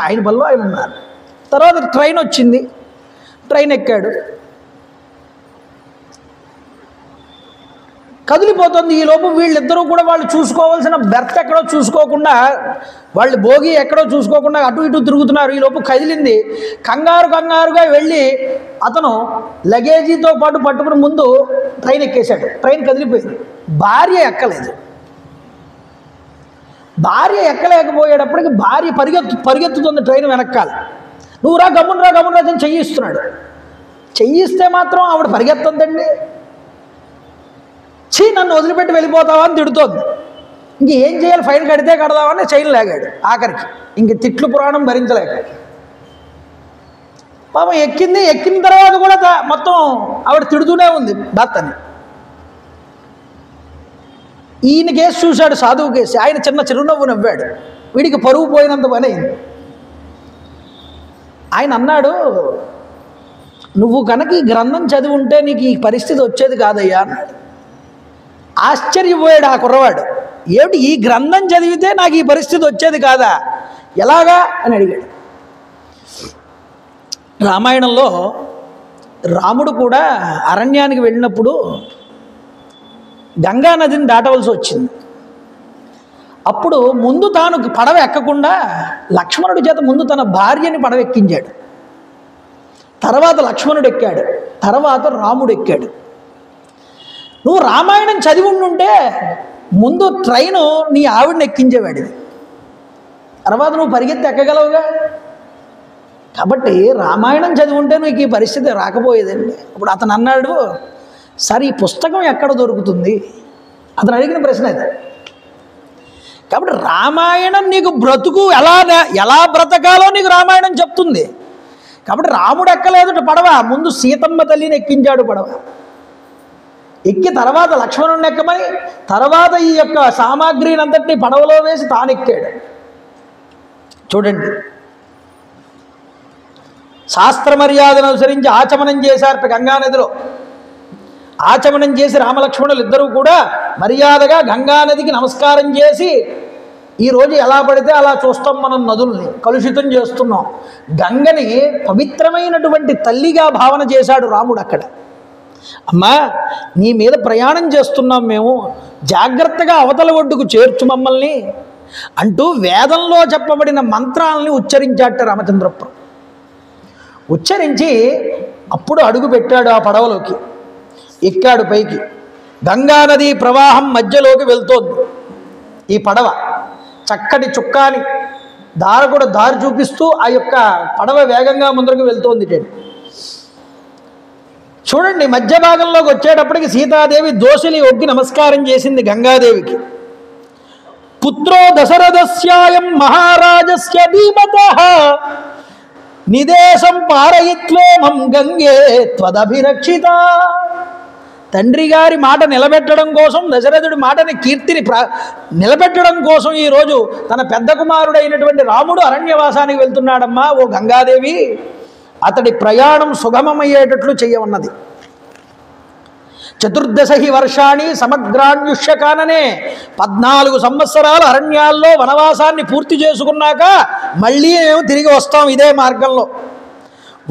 A: ఆయన బల్లో ఆయన ఉన్నారు. తర్వాత ట్రైన్ వచ్చింది, ట్రైన్ ఎక్కాడు. కదిలిపోతుంది. ఈలోపు వీళ్ళిద్దరూ కూడా వాళ్ళు చూసుకోవాల్సిన బెర్త్ ఎక్కడో చూసుకోకుండా, వాళ్ళు భోగి ఎక్కడో చూసుకోకుండా అటు ఇటు తిరుగుతున్నారు. ఈలోపు కదిలింది. కంగారుగా వెళ్ళి అతను లగేజీతో పాటు పట్టుకుని ముందు ట్రైన్ ఎక్కేశాడు. ట్రైన్ కదిలిపోయింది. భార్య ఎక్కలేదు. భార్య ఎక్కలేకపోయేటప్పటికి భార్య పరిగెత్తుతుంది ట్రైన్ వెనకాల. నువ్వు రా గమ్మునరా అని చెయ్యిస్తున్నాడు. చెయ్యిస్తే మాత్రం ఆవిడ పరిగెత్తుందండి. నన్ను వదిలిపెట్టి వెళ్ళిపోతావా అని తిడుతోంది. ఇంక ఏం చేయాలి, ఫైన్ కడితే కడదామని చైన్ లాగాడు. ఆఖరికి ఇంక తిట్లు పురాణం భరించలేక పాపం ఎక్కిన తర్వాత కూడా మొత్తం ఆవిడ తిడుతూనే ఉంది భర్తని. ఈయన కేసు చూశాడు, సాధువు కేసు. ఆయన చిన్న చిరునవ్వు నవ్వాడు. వీడికి పరువు పోయినంత పని అయింది. ఆయన అన్నాడు, నువ్వు కనుక ఈ గ్రంథం చదివి ఉంటే నీకు ఈ పరిస్థితి వచ్చేది కాదయ్యా అన్నాడు. ఆశ్చర్యపోయాడు ఆ కుర్రవాడు. ఏమిటి, ఈ గ్రంథం చదివితే నాకు ఈ పరిస్థితి వచ్చేది కాదా, ఎలాగా అని అడిగాడు. రామాయణంలో రాముడు కూడా అరణ్యానికి వెళ్ళినప్పుడు గంగా నదిని దాటవలసి వచ్చింది. అప్పుడు ముందు తాను పడవ ఎక్కకుండా లక్ష్మణుడి చేత ముందు తన భార్యని పడవ ఎక్కించాడు. తర్వాత లక్ష్మణుడు ఎక్కాడు, తర్వాత రాముడు ఎక్కాడు. నువ్వు రామాయణం చదివి ఉండుంటే ముందు ట్రైను నీ ఆవిడని ఎక్కించేవాడిది, తర్వాత నువ్వు పరిగెత్తి ఎక్కగలవుగా. కాబట్టి రామాయణం చదివుంటే నీకు ఈ పరిస్థితి రాకపోయేదండి. ఇప్పుడు అతను అన్నాడు, సార్ ఈ పుస్తకం ఎక్కడ దొరుకుతుంది? అతను అడిగిన ప్రశ్న అది. కాబట్టి రామాయణం నీకు బ్రతుకు ఎలా బ్రతకాలో నీకు రామాయణం చెప్తుంది. కాబట్టి రాముడు ఎక్కలేదు పడవ, ముందు సీతమ్మ తల్లిని ఎక్కించాడు పడవ. ఎక్కి తర్వాత లక్ష్మణుడిని ఎక్కమని, తర్వాత ఈ యొక్క సామాగ్రిని అంతటినీ పడవలో వేసి తాను ఎక్కాడు. చూడండి, శాస్త్ర మర్యాదను అనుసరించి ఆచమనం చేశారు గంగానదిలో. ఆచమనం చేసి రామలక్ష్మణులు ఇద్దరూ కూడా మర్యాదగా గంగానదికి నమస్కారం చేసి, ఈరోజు ఎలా పడితే అలా చూస్తాం మనం, నదుల్ని కలుషితం చేస్తున్నాం. గంగని పవిత్రమైనటువంటి తల్లిగా భావన చేశాడు రాముడు అక్కడ. అమ్మా, నీ మీద ప్రయాణం చేస్తున్నాం మేము, జాగ్రత్తగా అవతల ఒడ్డుకు చేర్చు మమ్మల్ని అంటూ వేదంలో చెప్పబడిన మంత్రాలని ఉచ్చరించాట రామచంద్రప్రభు. ఉచ్చరించి అప్పుడు అడుగు పెట్టాడు ఆ పడవలోకి, ఎక్కాడు పైకి. గంగానది ప్రవాహం మధ్యలోకి వెళ్తోంది ఈ పడవ. చక్కటి చుక్కాని దారి చూపిస్తూ ఆ యొక్క పడవ వేగంగా ముందుకు వెళ్తోంది. చూడండి, మధ్య భాగంలోకి వచ్చేటప్పటికి సీతాదేవి దోసిలి ఒగ్గి నమస్కారం చేసింది గంగాదేవికి. పుత్రో దశరథస్యాయం మహారాజస్య ధీమతః నిదేశం పారయిత్వేమం గంగే త్వదభిరక్షిత. తండ్రి గారి మాట నిలబెట్టడం కోసం, దశరథుడి మాటని కీర్తిని నిలబెట్టడం కోసం ఈరోజు తన పెద్ద కుమారుడైనటువంటి రాముడు అరణ్యవాసానికి వెళ్తున్నాడమ్మా ఓ గంగాదేవి, అతడి ప్రయాణం సుగమమయ్యేటట్లు చేయమన్నది. 14 వర్షాణి సమగ్రాణ్యుష్యకాననే, 14 సంవత్సరాలు అరణ్యాల్లో వనవాసాన్ని పూర్తి చేసుకున్నాక మళ్ళీ మేము తిరిగి వస్తాం ఇదే మార్గంలో.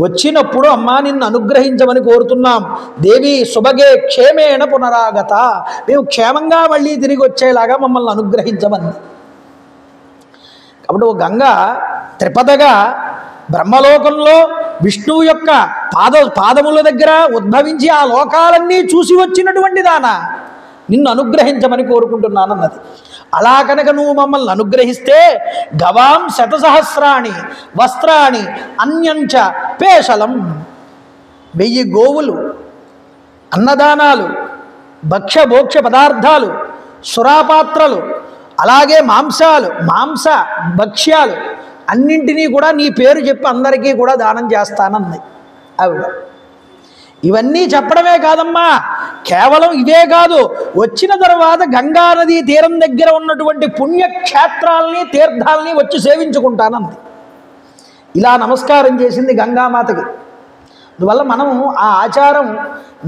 A: వచ్చినప్పుడు అమ్మా నిన్ను అనుగ్రహించమని కోరుతున్నాం. దేవి శుభగే క్షేమేణ పునరాగత, మేము క్షేమంగా మళ్ళీ తిరిగి వచ్చేలాగా మమ్మల్ని అనుగ్రహించమని. కాబట్టి ఓ గంగ త్రిపదగా బ్రహ్మలోకంలో విష్ణువు యొక్క పాదముల దగ్గర ఉద్భవించి ఆ లోకాలన్నీ చూసి వచ్చినటువంటి దాన నిన్ను అనుగ్రహించమని కోరుకుంటున్నానన్నది. అలా కనుక నువ్వు మమ్మల్ని అనుగ్రహిస్తే గవాం శతసహస్రాణి వస్త్రాణి అన్యంచ పేషలం, 1000 గోవులు, అన్నదానాలు, భక్ష్య పదార్థాలు, సురాపాత్రలు, అలాగే మాంస భక్ష్యాలు అన్నింటినీ కూడా నీ పేరు చెప్పి అందరికీ కూడా దానం చేస్తానంది ఆవిడ. ఇవన్నీ చెప్పడమే కాదమ్మా, కేవలం ఇవే కాదు, వచ్చిన తర్వాత గంగానదీ తీరం దగ్గర ఉన్నటువంటి పుణ్యక్షేత్రాలని తీర్థాలని వచ్చి సేవించుకుంటానంది. ఇలా నమస్కారం చేసింది గంగామాతకి. అందువల్ల మనం ఆ ఆచారం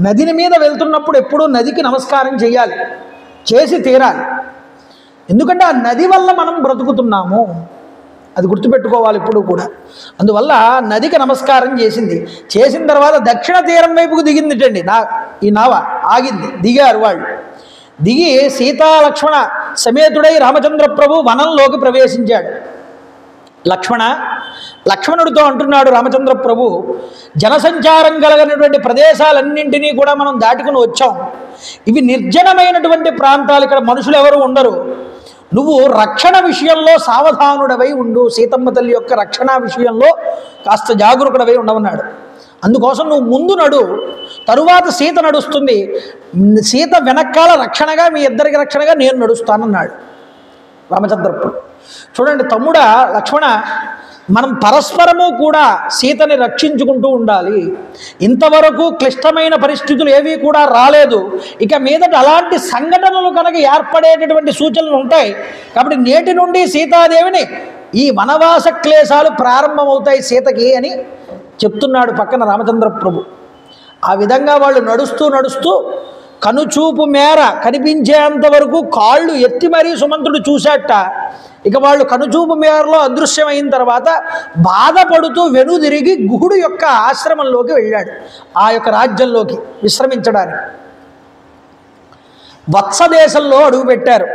A: నదిని మీద వెళ్తున్నప్పుడు ఎప్పుడూ నదికి నమస్కారం చేయాలి, చేసి తీరాలి. ఎందుకంటే ఆ నది వల్ల మనం బ్రతుకుతున్నాము, అది గుర్తుపెట్టుకోవాలి ఇప్పుడు కూడా. అందువల్ల నదికి నమస్కారం చేసింది. చేసిన తర్వాత దక్షిణ తీరం వైపుకు దిగిందిటండి ఈ నావ. ఆగింది, దిగారు వాళ్ళు. దిగి సీతాలక్ష్మణ సమేతుడై రామచంద్ర ప్రభు వనంలోకి ప్రవేశించాడు. లక్ష్మణుడితో అంటున్నాడు రామచంద్ర ప్రభు, జనసంచారం కలిగినటువంటి ప్రదేశాలన్నింటినీ కూడా మనం దాటుకుని వచ్చాం. ఇవి నిర్జనమైనటువంటి ప్రాంతాలు, ఇక్కడ మనుషులు ఎవరు ఉండరు. నువ్వు రక్షణ విషయంలో సావధానుడవై ఉండు, సీతమ్మ తల్లి యొక్క రక్షణ విషయంలో కాస్త జాగరూకుడవై ఉండమన్నాడు. అందుకోసం నువ్వు ముందు నడు, తరువాత సీత నడుస్తుంది, సీత వెనకాల రక్షణగా, మీ ఇద్దరికి రక్షణగా నేను నడుస్తానన్నాడు రామచంద్రప్రభు. చూడండి తమ్ముడా లక్ష్మణ, మనం పరస్పరము కూడా సీతని రక్షించుకుంటూ ఉండాలి. ఇంతవరకు క్లిష్టమైన పరిస్థితులు ఏవీ కూడా రాలేదు. ఇక మీదట అలాంటి సంఘటనలు కనుక ఏర్పడేటటువంటి సూచనలు ఉంటాయి. కాబట్టి నేటి నుండి సీతాదేవిని ఈ వనవాస క్లేశాలు ప్రారంభమవుతాయి సీతకి అని చెప్తున్నాడు పక్కన రామచంద్ర ప్రభు. ఆ విధంగా వాళ్ళు నడుస్తూ కనుచూపు మేర కనిపించేంత వరకు కాళ్ళు ఎత్తి మరీ సుమంతుడు చూశాట. ఇక వాళ్ళు కనుచూపు మేరలో అదృశ్యమైన తర్వాత బాధపడుతూ వెనుదిరిగి గుహుడు యొక్క ఆశ్రమంలోకి వెళ్ళాడు, ఆ యొక్క రాజ్యంలోకి విశ్రమించడానికి. వత్సదేశంలో అడుగుపెట్టారు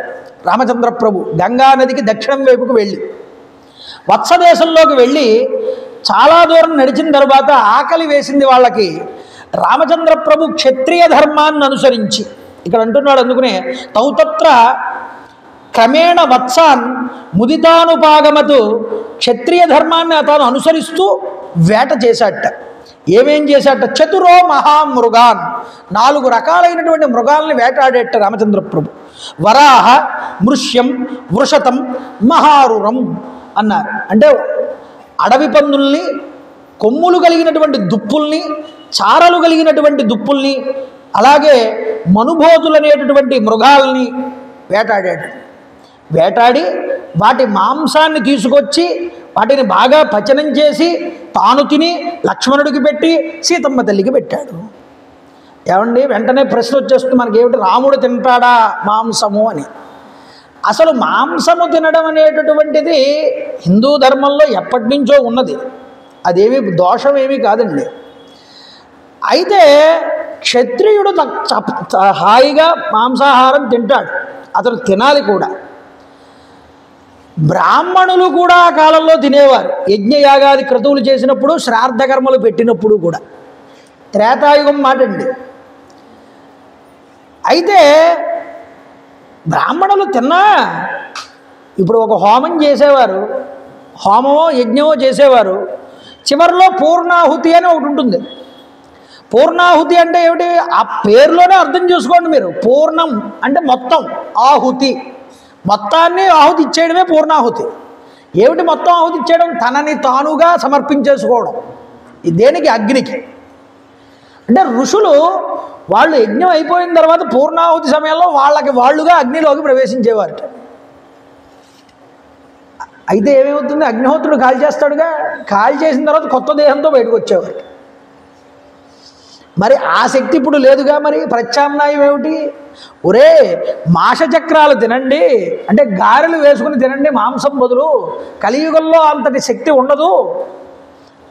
A: రామచంద్ర ప్రభు. గంగానదికి దక్షిణం వైపుకు వెళ్ళి వత్సదేశంలోకి వెళ్ళి చాలా దూరం నడిచిన తర్వాత ఆకలి వేసింది వాళ్ళకి. రామచంద్ర ప్రభు క్షత్రియ ధర్మాన్ని అనుసరించి ఇక్కడ అంటున్నాడు. అందుకనే తౌతత్ర క్రమేణ వత్సాన్ ముదితానుపాగమతు క్షత్రియ ధర్మాన్ని తాను అనుసరిస్తూ వేట చేశాట. ఏమేం చేశాట? చతురో మహామృగాన్, 4 రకాలైనటువంటి మృగాల్ని వేటాడేట రామచంద్ర ప్రభు. వరాహ, మృష్యం, వృషతం, మహారురం అన్నారు. అంటే అడవి పందుల్ని, కొమ్ములు కలిగినటువంటి దుప్పుల్ని, చారలు కలిగినటువంటి దుప్పుల్ని, అలాగే మనుబోతులు అనేటటువంటి మృగాల్ని వేటాడాడు. వేటాడి వాటి మాంసాన్ని తీసుకొచ్చి వాటిని బాగా పచనం చేసి తాను తిని లక్ష్మణుడికి పెట్టి సీతమ్మ తల్లికి పెట్టాడు. ఏమండి, వెంటనే ప్రశ్న వచ్చేస్తుంది మనకి, ఏమిటి రాముడు తింటాడా మాంసము అని. అసలు మాంసము తినడం అనేటటువంటిది హిందూ ధర్మంలో ఎప్పటి నుంచో ఉన్నది, అదేమి దోషం ఏమీ కాదండి. అయితే క్షత్రియుడు హాయిగా మాంసాహారం తింటాడు, అతను తినాలి కూడా. బ్రాహ్మణులు కూడా ఆ కాలంలో తినేవారు, యజ్ఞయాగాది క్రతువులు చేసినప్పుడు, శ్రాద్ధకర్మలు పెట్టినప్పుడు కూడా. త్రేతాయుగం మాట అండి. అయితే బ్రాహ్మణులు తిన్నా, ఇప్పుడు ఒక హోమం చేసేవారు, హోమమో యజ్ఞమో చేసేవారు, చివరిలో పూర్ణాహుతి అని ఒకటి ఉంటుంది. పూర్ణాహుతి అంటే ఏమిటి? ఆ పేరులోనే అర్థం చేసుకోండి మీరు. పూర్ణం అంటే మొత్తం, ఆహుతి మొత్తాన్ని ఆహుతి ఇచ్చేయడమే పూర్ణాహుతి. ఏమిటి మొత్తం ఆహుతి ఇచ్చేయడం? తనని తానుగా సమర్పించేసుకోవడం. దేనికి? అగ్నికి. అంటే ఋషులు వాళ్ళు యజ్ఞం అయిపోయిన తర్వాత పూర్ణాహుతి సమయంలో వాళ్ళుగా అగ్నిలోకి ప్రవేశించేవారు. అయితే ఏమవుతుంది? అగ్నిహోత్రుడు కాల్ చేస్తాడుగా, కాల్ చేసిన తర్వాత కొత్త దేహంతో బయటకు వచ్చేవారు. మరి ఆ శక్తి ఇప్పుడు లేదుగా. మరి ప్రత్యామ్నాయం ఏమిటి? ఒరే, మాషచక్రాలు తినండి, అంటే గారెలు వేసుకుని తినండి మాంసం బదులు, కలియుగంలో అంతటి శక్తి ఉండదు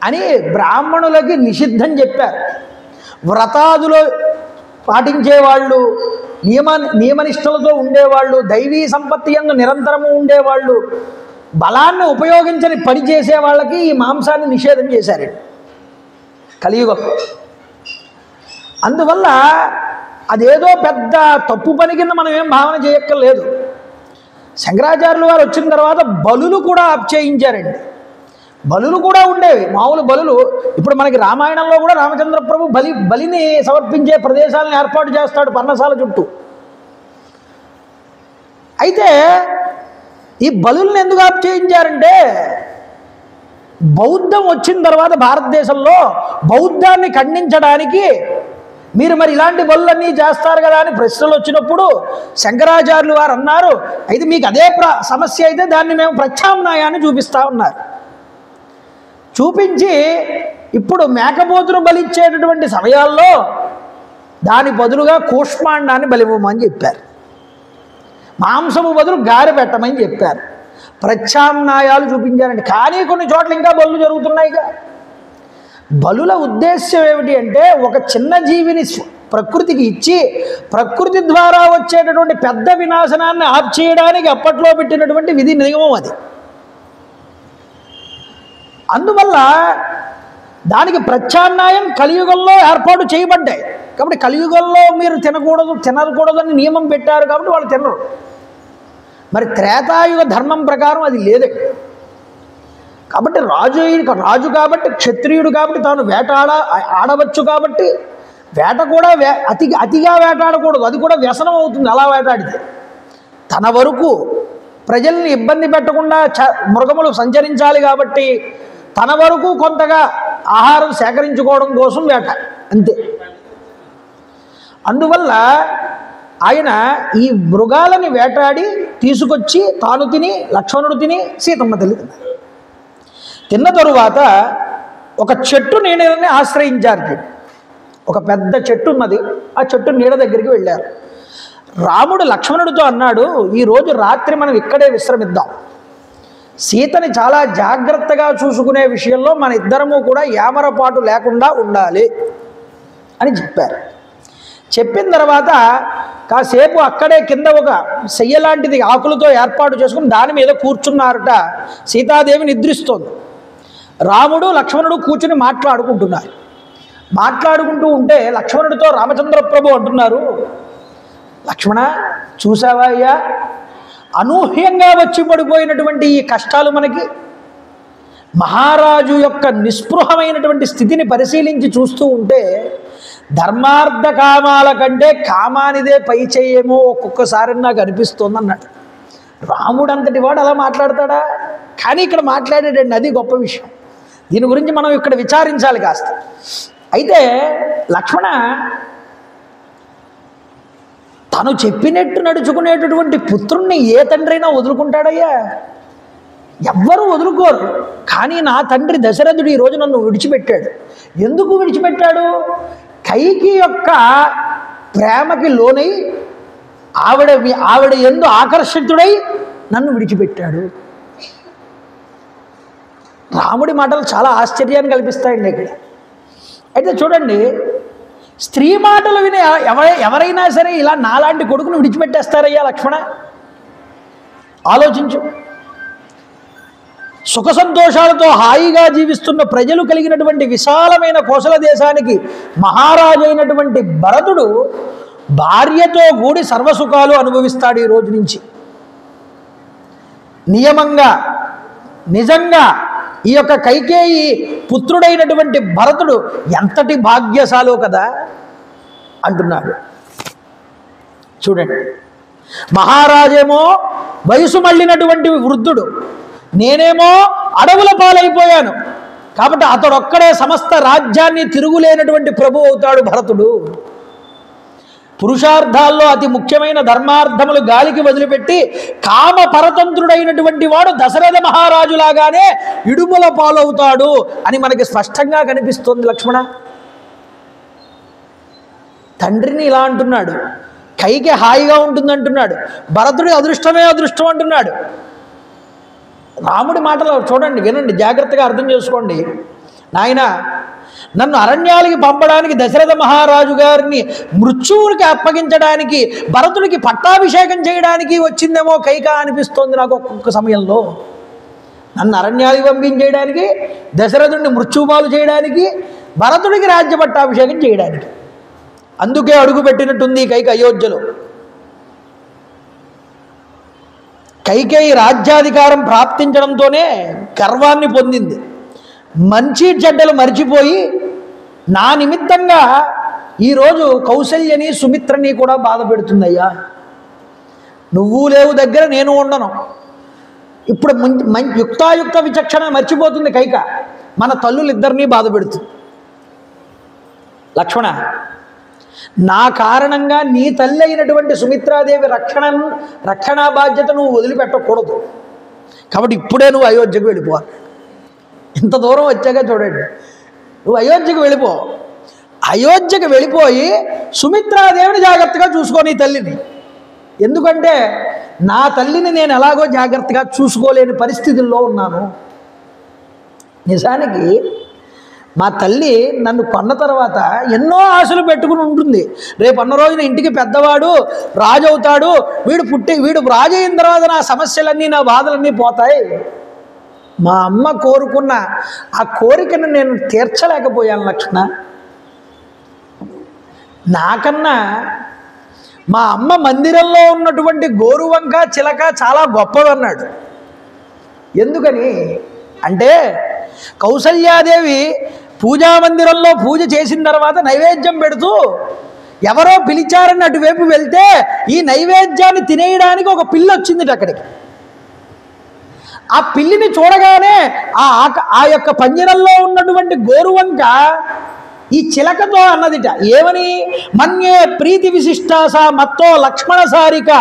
A: అని బ్రాహ్మణులకి నిషిద్ధం చెప్పారు. వ్రతాదులు పాటించేవాళ్ళు, నియమనిష్టలతో ఉండేవాళ్ళు, దైవీ సంపత్తి యందు నిరంతరము ఉండేవాళ్ళు, బలాన్ని ఉపయోగించని పని చేసే వాళ్ళకి ఈ మాంసాన్ని నిషేధం చేశారండి కలియుగం. అందువల్ల అదేదో పెద్ద తప్పు పని కింద మనం ఏం భావన చేయక్కర్లేదు. శంకరాచార్యులు వారు వచ్చిన తర్వాత బలులు కూడా అప్చేయించారండి. బలులు కూడా ఉండేవి, మామూలు బలులు. ఇప్పుడు మనకి రామాయణంలో కూడా రామచంద్ర ప్రభు బలిని సమర్పించే ప్రదేశాలను ఏర్పాటు చేస్తాడు పర్ణశాల చుట్టూ. అయితే ఈ బలుల్ని ఎందుకు అప్చేయించారంటే, బౌద్ధం వచ్చిన తర్వాత భారతదేశంలో బౌద్ధాన్ని ఖండించడానికి మీరు మరి ఇలాంటి బలులన్నీ చేస్తారు కదా అని ప్రశ్నలు వచ్చినప్పుడు శంకరాచార్యులు వారు అన్నారు, అయితే మీకు అదే సమస్య అయితే దాన్ని మేము ప్రత్యామ్నాయాన్ని చూపిస్తా ఉన్నారు. చూపించి ఇప్పుడు మేకపోతును బలిచ్చేటటువంటి సమయాల్లో దాని బదులుగా కూష్మాండాన్ని బలివ్వమని చెప్పారు, మాంసము బదులు గారె పెట్టమని చెప్పారు. ప్రత్యామ్నాయాలు చూపించారండి. కానీ కొన్ని చోట్ల ఇంకా బలులు జరుగుతున్నాయిగా. బలుల ఉద్దేశ్యం ఏమిటి అంటే, ఒక చిన్న జీవిని ప్రకృతికి ఇచ్చి ప్రకృతి ద్వారా వచ్చేటటువంటి పెద్ద వినాశనాన్ని ఆప్ చేయడానికి అప్పట్లో పెట్టినటువంటి విధి నియమం అది. అందువల్ల దానికి ప్రత్యామ్నాయం కలియుగంలో ఏర్పాటు చేయబడ్డాయి. కాబట్టి కలియుగంలో మీరు తినకూడదని నియమం పెట్టారు కాబట్టి వాళ్ళు తినరు. మరి త్రేతాయుగ ధర్మం ప్రకారం అది లేదే. కాబట్టి రాజు కాబట్టి, క్షత్రియుడు కాబట్టి తాను ఆడవచ్చు కాబట్టి వేట కూడా అతిగా వేటాడకూడదు, అది కూడా వ్యసనం అవుతుంది అలా వేటాడితే. తన వరకు ప్రజల్ని ఇబ్బంది పెట్టకుండా మృగములు సంచరించాలి కాబట్టి తన వరకు కొంతగా ఆహారం సేకరించుకోవడం కోసం వేట, అంతే. అందువల్ల ఆయన ఈ మృగాలని వేటాడి తీసుకొచ్చి తాను తిని, లక్ష్మణుడు తిని, సీతమ్మ తల్లి తిన్న తరువాత ఒక చెట్టు నీడని ఆశ్రయించారు. ఒక పెద్ద చెట్టు ఉన్నది, ఆ చెట్టు నీడ దగ్గరికి వెళ్ళారు. రాముడు లక్ష్మణుడితో అన్నాడు, ఈరోజు రాత్రి మనం ఇక్కడే విశ్రమిద్దాం, సీతని చాలా జాగ్రత్తగా చూసుకునే విషయంలో మన ఇద్దరము కూడా యామరపాటు లేకుండా ఉండాలి అని చెప్పారు. చెప్పిన తర్వాత కాసేపు అక్కడే కింద ఒక శయ్య లాంటిది ఆకులతో ఏర్పాటు చేసుకుని దాని మీద కూర్చున్నారట. సీతాదేవి నిద్రిస్తోంది. రాముడు లక్ష్మణుడు కూర్చుని మాట్లాడుకుంటున్నారు. మాట్లాడుకుంటూ ఉంటే లక్ష్మణుడితో రామచంద్ర ప్రభు అంటున్నారు, లక్ష్మణ చూసావా అయ్యా, అనూహ్యంగా వచ్చి పడిపోయినటువంటి ఈ కష్టాలు మనకి మహారాజు యొక్క నిస్పృహమైనటువంటి స్థితిని పరిశీలించి చూస్తూ ఉంటే ధర్మార్థ కామాల కంటే కామానిదే పై చేయమో ఒక్కొక్కసారి నాకు అనిపిస్తోంది అన్నాడు. రాముడు అంతటి వాడు అలా మాట్లాడతాడా? కానీ ఇక్కడ మాట్లాడేటండి, అది గొప్ప విషయం. దీని గురించి మనం ఇక్కడ విచారించాలి కాస్త. అయితే లక్ష్మణ తను చెప్పినట్టు నడుచుకునేటటువంటి పుత్రుణ్ణి ఏ తండ్రి అయినా వదులుకుంటాడయ్యా? ఎవ్వరూ వదులుకోరు. కానీ నా తండ్రి దశరథుడు ఈరోజు నన్ను విడిచిపెట్టాడు. ఎందుకు విడిచిపెట్టాడు? కైకి యొక్క ప్రేమకి లోనై ఆవిడ ఎందు ఆకర్షితుడై నన్ను విడిచిపెట్టాడు. రాముడి మాటలు చాలా ఆశ్చర్యాన్ని కల్పిస్తాయండి ఇక్కడ. అయితే చూడండి, స్త్రీ మాటలు విని ఎవరైనా సరే ఇలా నాలాంటి కొడుకును విడిచిపెట్టేస్తారయ్యా లక్ష్మణ? ఆలోచించు. సుఖ సంతోషాలతో హాయిగా జీవిస్తున్న ప్రజలు కలిగినటువంటి విశాలమైన కోసల దేశానికి మహారాజు అయినటువంటి భరతుడు భార్యతో కూడి సర్వసుఖాలు అనుభవిస్తాడు ఈ రోజు నుంచి. నియమంగా నిజంగా ఈ యొక్క కైకేయి పుత్రుడైనటువంటి భరతుడు ఎంతటి భాగ్యశాలో కదా అంటున్నాడు. చూడండి, మహారాజేమో వయసు మళ్ళినటువంటి వృద్ధుడు, నేనేమో అడవుల పాలైపోయాను. కాబట్టి అతడొక్కడే సమస్త రాజ్యాన్ని తిరుగులేనటువంటి ప్రభు అవుతాడు భరతుడు. పురుషార్థాల్లో అతి ముఖ్యమైన ధర్మార్థములు గాలికి వదిలిపెట్టి కామ పరతంత్రుడైనటువంటి వాడు దశరథ మహారాజులాగానే ఇడుముల పాలవుతాడు అని మనకి స్పష్టంగా కనిపిస్తుంది. లక్ష్మణ తండ్రిని ఇలా అంటున్నాడు, కైకి హాయిగా ఉంటుందంటున్నాడు, భరతుడి అదృష్టమే అదృష్టం అంటున్నాడు. రాముడి మాటలు చూడండి, వినండి, జాగ్రత్తగా అర్థం చేసుకోండి. నాయన, నన్ను అరణ్యాలకి పంపడానికి దశరథ మహారాజు గారిని మృత్యువునికి అప్పగించడానికి భరతుడికి పట్టాభిషేకం చేయడానికి వచ్చిందేమో కైక అనిపిస్తోంది నాకు ఒక్కొక్క సమయంలో. నన్ను అరణ్యాలకి పంపించేయడానికి, దశరథుడిని మృత్యుపాలు చేయడానికి, భరతుడికి రాజ్య పట్టాభిషేకం చేయడానికి. అందుకే అడుగుపెట్టినట్టుంది కైక అయోధ్యలో. కైకేయి రాజ్యాధికారం ప్రాప్తించడంతోనే గర్వాన్ని పొందింది. మంచి చెడ్డలు మర్చిపోయి నా నిమిత్తంగా ఈరోజు కౌసల్యని సుమిత్రని కూడా బాధ పెడుతుందయ్యా. నువ్వు లేవు దగ్గర నేను ఉండను. ఇప్పుడు యుక్తాయుక్త విచక్షణ మర్చిపోతుంది కైక, మన తల్లులిద్దరినీ బాధ పెడుతుంది. లక్ష్మణ, నా కారణంగా నీ తల్లి అయినటువంటి సుమిత్రాదేవి రక్షణా బాధ్యత నువ్వు వదిలిపెట్టకూడదు. కాబట్టి ఇప్పుడే నువ్వు అయోధ్యకు వెళ్ళిపోవాలి. ఇంత దూరం వచ్చాక చూడండి, నువ్వు అయోధ్యకు వెళ్ళిపో. అయోధ్యకు వెళ్ళిపోయి సుమిత్రాదేవిని జాగ్రత్తగా చూసుకో నీ తల్లిని. ఎందుకంటే నా తల్లిని నేను ఎలాగో జాగ్రత్తగా చూసుకోలేని పరిస్థితుల్లో ఉన్నాను. నిజానికి మా తల్లి నన్ను కొన్న తర్వాత ఎన్నో ఆశలు పెట్టుకుని ఉంటుంది. రేపు అన్న రోజున ఇంటికి పెద్దవాడు రాజు అవుతాడు, వీడు రాజు అయిన తర్వాత నా సమస్యలన్నీ నా బాధలన్నీ పోతాయి. మా అమ్మ కోరుకున్న ఆ కోరికను నేను తీర్చలేకపోయాను లక్ష్మణ. నాకన్నా మా అమ్మ మందిరంలో ఉన్నటువంటి గోరువంక చిలక చాలా గొప్పవన్నాడు. ఎందుకని అంటే కౌసల్యాదేవి పూజా మందిరంలో పూజ చేసిన తర్వాత నైవేద్యం పెడుతూ ఎవరో పిలిచారని అటువైపు వెళ్తే ఈ నైవేద్యాన్ని తినేయడానికి ఒక పిల్లి వచ్చింది అక్కడికి. ఆ పిల్లిని చూడగానే ఆ యొక్క పంజరంలో ఉన్నటువంటి గోరువంక ఈ చిలకతో అన్నదిట, ఏమని? మన్యే ప్రీతి విశిష్టాస మత్తో లక్ష్మణ సారిక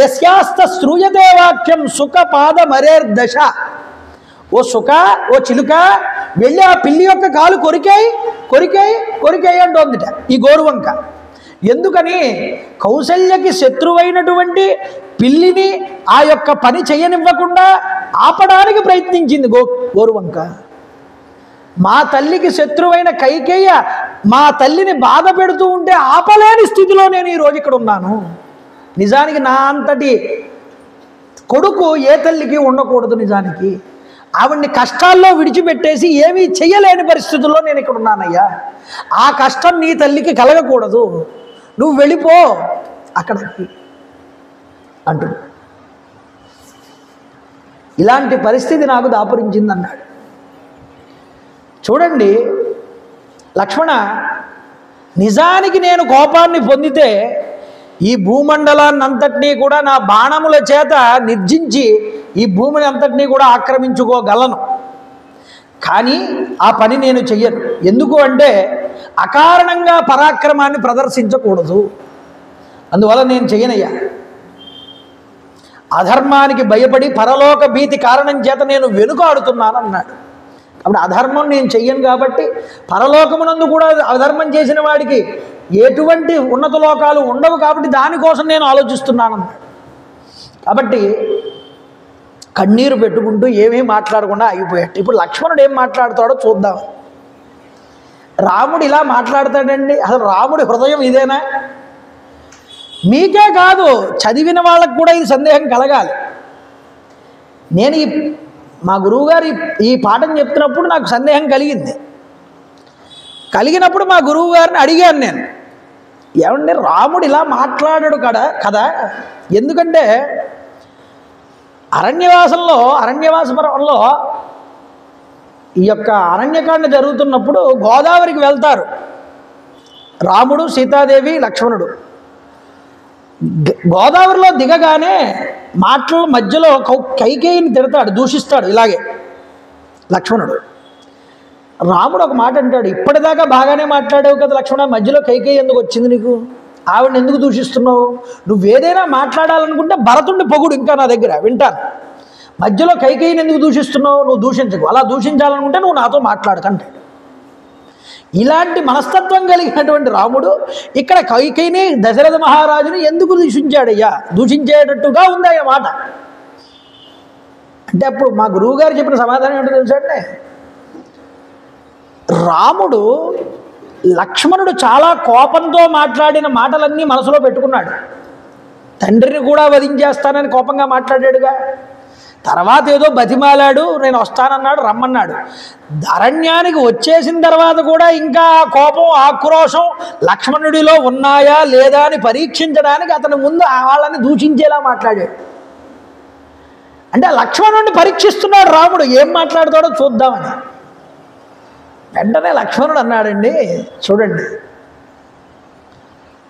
A: యస్యాస్త శ్రూయతే వాక్యం సుఖ పాద మరేర్దశ. ఓ సుఖ, ఓ చిలుక, వెళ్ళి ఆ పిల్లి యొక్క కాలు కొరికాయి అంటోందిట ఈ గోరువంక. ఎందుకని? కౌసల్యకి శత్రువైనటువంటి పిల్లిని ఆ యొక్క పని చేయనివ్వకుండా ఆపడానికి ప్రయత్నించింది గోరువంక. మా తల్లికి శత్రువైన కైకేయ మా తల్లిని బాధ పెడుతూ ఉంటే ఆపలేని స్థితిలో నేను ఈరోజు ఇక్కడ ఉన్నాను. నిజానికి నా అంతటి కొడుకు ఏ తల్లికి ఉండకూడదు. నిజానికి ఆవిడ్ని కష్టాల్లో విడిచిపెట్టేసి ఏమీ చెయ్యలేని పరిస్థితుల్లో నేను ఇక్కడ ఉన్నానయ్యా. ఆ కష్టం నీ తల్లికి కలగకూడదు. నువ్వు వెళ్ళిపో, అక్కడికి అంటున్నాడు. ఇలాంటి పరిస్థితి నాకు దాపురించిందన్నాడు. చూడండి లక్ష్మణ, నిజానికి నేను కోపాన్ని పొందితే ఈ భూమండలాన్ని అంతటినీ కూడా నా బాణముల చేత నిర్జించి ఈ భూమిని అంతటినీ కూడా ఆక్రమించుకోగలను. కానీ ఆ పని నేను చెయ్యను. ఎందుకు అంటే అకారణంగా పరాక్రమాన్ని ప్రదర్శించకూడదు, అందువల్ల నేను చెయ్యనయ్యా. అధర్మానికి భయపడి పరలోక భీతి కారణం చేత నేను వెనుకాడుతున్నానన్నాడు. కాబట్టి అధర్మం నేను చెయ్యను కాబట్టి పరలోకమునందు కూడా అధర్మం చేసిన వాడికి ఎటువంటి ఉన్నత లోకాలు ఉండవు కాబట్టి దానికోసం నేను ఆలోచిస్తున్నానన్నాడు. కాబట్టి కన్నీరు పెట్టుకుంటూ ఏమీ మాట్లాడకుండా ఆగిపోయాడు. ఇప్పుడు లక్ష్మణుడు ఏం మాట్లాడతాడో చూద్దాం. రాముడు ఇలా మాట్లాడతాడండి? అసలు రాముడి హృదయం ఇదేనా? మీకే కాదు, చదివిన వాళ్ళకు కూడా ఇది సందేహం కలగాలి. నేను మా గురువుగారు ఈ పాఠం చెప్తున్నప్పుడు నాకు సందేహం కలిగినప్పుడు మా గురువు గారిని అడిగాను నేను, ఏమంటే రాముడు ఇలా మాట్లాడాడు కదా ఎందుకంటే అరణ్యవాస పర్వంలో ఈ యొక్క అరణ్యకాండ జరుగుతున్నప్పుడు గోదావరికి వెళ్తారు రాముడు, సీతాదేవి, లక్ష్మణుడు. గోదావరిలో దిగగానే మాటల మధ్యలో కైకేయిని తిడతాడు, దూషిస్తాడు. ఇలాగే లక్ష్మణుడు. రాముడు ఒక మాట అంటాడు, ఇప్పటిదాకా బాగానే మాట్లాడావు కదా లక్ష్మణ, మధ్యలో కైకేయి ఎందుకు వచ్చింది నీకు? ఆవిడని ఎందుకు దూషిస్తున్నావు? నువ్వేదైనా మాట్లాడాలనుకుంటే భరతుడిని పొగుడు, ఇంకా నా దగ్గర వింటాను. మధ్యలో కైకేయిని ఎందుకు దూషిస్తున్నావు? నువ్వు దూషించకు. అలా దూషించాలనుకుంటే నువ్వు నాతో మాట్లాడకంటాడు. ఇలాంటి మనస్తత్వం కలిగినటువంటి రాముడు ఇక్కడ కైకేయిని, దశరథ మహారాజుని ఎందుకు దూషించాడయ్యా? దూషించేటట్టుగా ఉంది ఆ మాట. అంటే అప్పుడు మా గురువుగారు చెప్పిన సమాధానం ఏంటో తెలుసా అండి? రాముడు లక్ష్మణుడు చాలా కోపంతో మాట్లాడిన మాటలన్నీ మనసులో పెట్టుకున్నాడు. తండ్రిని కూడా వధించేస్తానని కోపంగా మాట్లాడాడుగా. తర్వాత ఏదో బతిమాలాడు, నేను వస్తానన్నాడు, రమ్మన్నాడు. అరణ్యానికి వచ్చేసిన తర్వాత కూడా ఇంకా కోపం, ఆక్రోశం లక్ష్మణుడిలో ఉన్నాయా లేదా అని పరీక్షించడానికి అతని ముందు వాళ్ళని దూషించేలా మాట్లాడాడు. అంటే లక్ష్మణుడిని పరీక్షిస్తున్నాడు రాముడు, ఏం మాట్లాడతాడో చూద్దామని. వెంటనే లక్ష్మణుడు అన్నాడండి, చూడండి,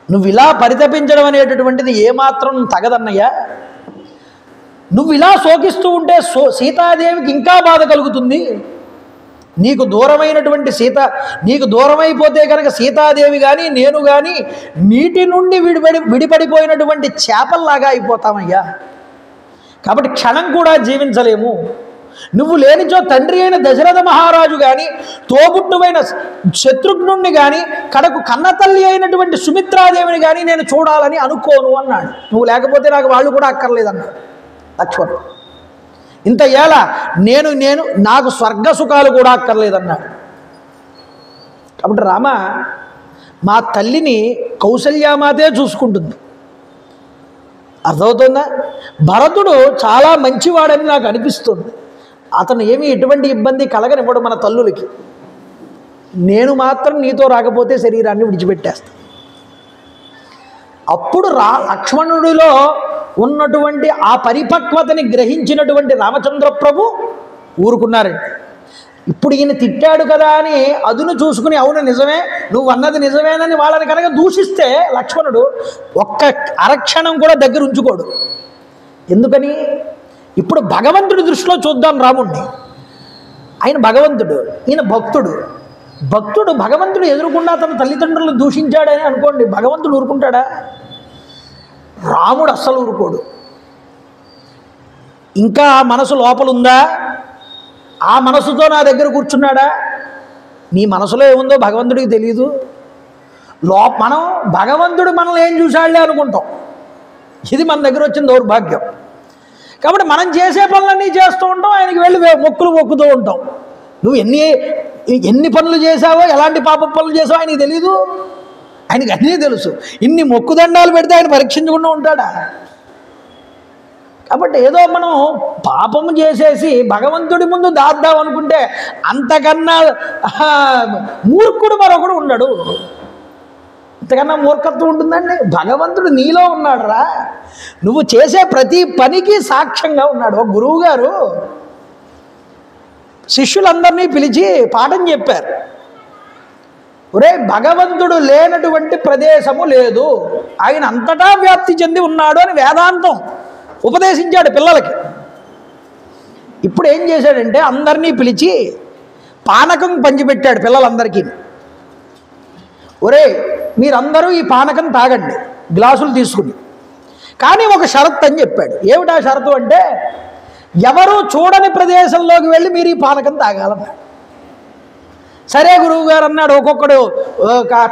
A: నువ్వు ఇలా పరితపించడం అనేటటువంటిది ఏమాత్రం తగదన్నయ్యా. నువ్వు ఇలా శోకిస్తూ ఉంటే సీతాదేవికి ఇంకా బాధ కలుగుతుంది. నీకు దూరమైనటువంటి నీకు దూరమైపోతే కనుక సీతాదేవి కానీ నేను కానీ నీటి నుండి విడిపడిపోయినటువంటి చేపల్లాగా అయిపోతామయ్యా. కాబట్టి క్షణం కూడా జీవించలేము. నువ్వు లేనిచో తండ్రి అయిన దశరథ మహారాజు కానీ, తోబుట్టువైన శత్రుఘ్నుణ్ణి కానీ, కడకు కన్నతల్లి అయినటువంటి సుమిత్రాదేవిని కానీ నేను చూడాలని అనుకోను అన్నాడు. నువ్వు లేకపోతే నాకు వాళ్ళు కూడా అక్కర్లేదన్నాడు లక్ష్మణుడు. ఇంత ఏలా నాకు స్వర్గ సుఖాలు కూడా అక్కర్లేదన్నాడు. కాబట్టి రామ, మా తల్లిని కౌసల్యామాతే చూసుకుంటుంది. అర్థమవుతుందా? భరతుడు చాలా మంచివాడని నాకు అనిపిస్తుంది. అతను ఏమీ ఎటువంటి ఇబ్బంది కలగనివ్వడు మన తల్లులకి. నేను మాత్రం నీతో రాకపోతే శరీరాన్ని విడిచిపెట్టేస్తాను. అప్పుడు లక్ష్మణుడిలో ఉన్నటువంటి ఆ పరిపక్వతని గ్రహించినటువంటి రామచంద్ర ప్రభు ఊరుకున్నారండి. ఇప్పుడు ఈయన తిట్టాడు కదా అని అదును చూసుకుని, అవును నిజమే, నువ్వు అన్నది నిజమేనని వాళ్ళని కనుక దూషిస్తే లక్ష్మణుడు ఒక్క అరక్షణం కూడా దగ్గర ఉంచుకోడు. ఎందుకని? ఇప్పుడు భగవంతుడి దృష్టిలో చూద్దాం రాముణ్ణి. ఆయన భగవంతుడు, ఈయన భక్తుడు. భగవంతుడు ఎదురుకుండా తన తల్లిదండ్రులను దూషించాడని అనుకోండి, భగవంతుడు ఊరుకుంటాడా? రాముడు అస్సలు ఊరుకోడు. ఇంకా ఆ మనసు లోపలుందా? ఆ మనసుతో నా దగ్గర కూర్చున్నాడా? నీ మనసులో ఏముందో భగవంతుడికి తెలియదు. మనం భగవంతుడు మనల్ని ఏం చూశాడులే అనుకుంటాం. ఇది మన దగ్గర వచ్చిన దౌర్భాగ్యం. కాబట్టి మనం చేసే పనులన్నీ చేస్తూ ఉంటాం, ఆయనకి వెళ్ళి మొక్కులు మొక్కుతూ ఉంటాం. నువ్వు ఎన్ని పనులు చేసావో, ఎలాంటి పాప పనులు చేసావో ఆయనకి తెలీదు. ఆయనకి అన్నీ తెలుసు. ఇన్ని మొక్కుదండాలు పెడితే ఆయన పరీక్షించకుండా ఉంటాడా? కాబట్టి ఏదో మనం పాపము చేసేసి భగవంతుడి ముందు దాద్దాం అనుకుంటే అంతకన్నా మూర్ఖుడు మరొకడు ఉండడు. ఇంతకన్నా మూర్ఖత్వం ఉంటుందండి? భగవంతుడు నీలో ఉన్నాడురా, నువ్వు చేసే ప్రతి పనికి సాక్ష్యంగా ఉన్నాడు. ఒక గురువు గారు శిష్యులందరినీ పిలిచి పాఠం చెప్పారు. ఒరే, భగవంతుడు లేనటువంటి ప్రదేశము లేదు, ఆయన అంతటా వ్యాప్తి చెంది ఉన్నాడు అని వేదాంతం ఉపదేశించాడు పిల్లలకి. ఇప్పుడు ఏం చేశాడంటే అందరినీ పిలిచి పానకం పంచిపెట్టాడు పిల్లలందరికీ. ఒరే, మీరందరూ ఈ పానకం తాగండి గ్లాసులు తీసుకుని, కానీ ఒక షరత్ అని చెప్పాడు. ఏమిటా షరతు అంటే, ఎవరు చూడని ప్రదేశంలోకి వెళ్ళి మీరు ఈ పానకం తాగాలన్నాడు. సరే గురువు గారు అన్నాడు. ఒక్కొక్కడు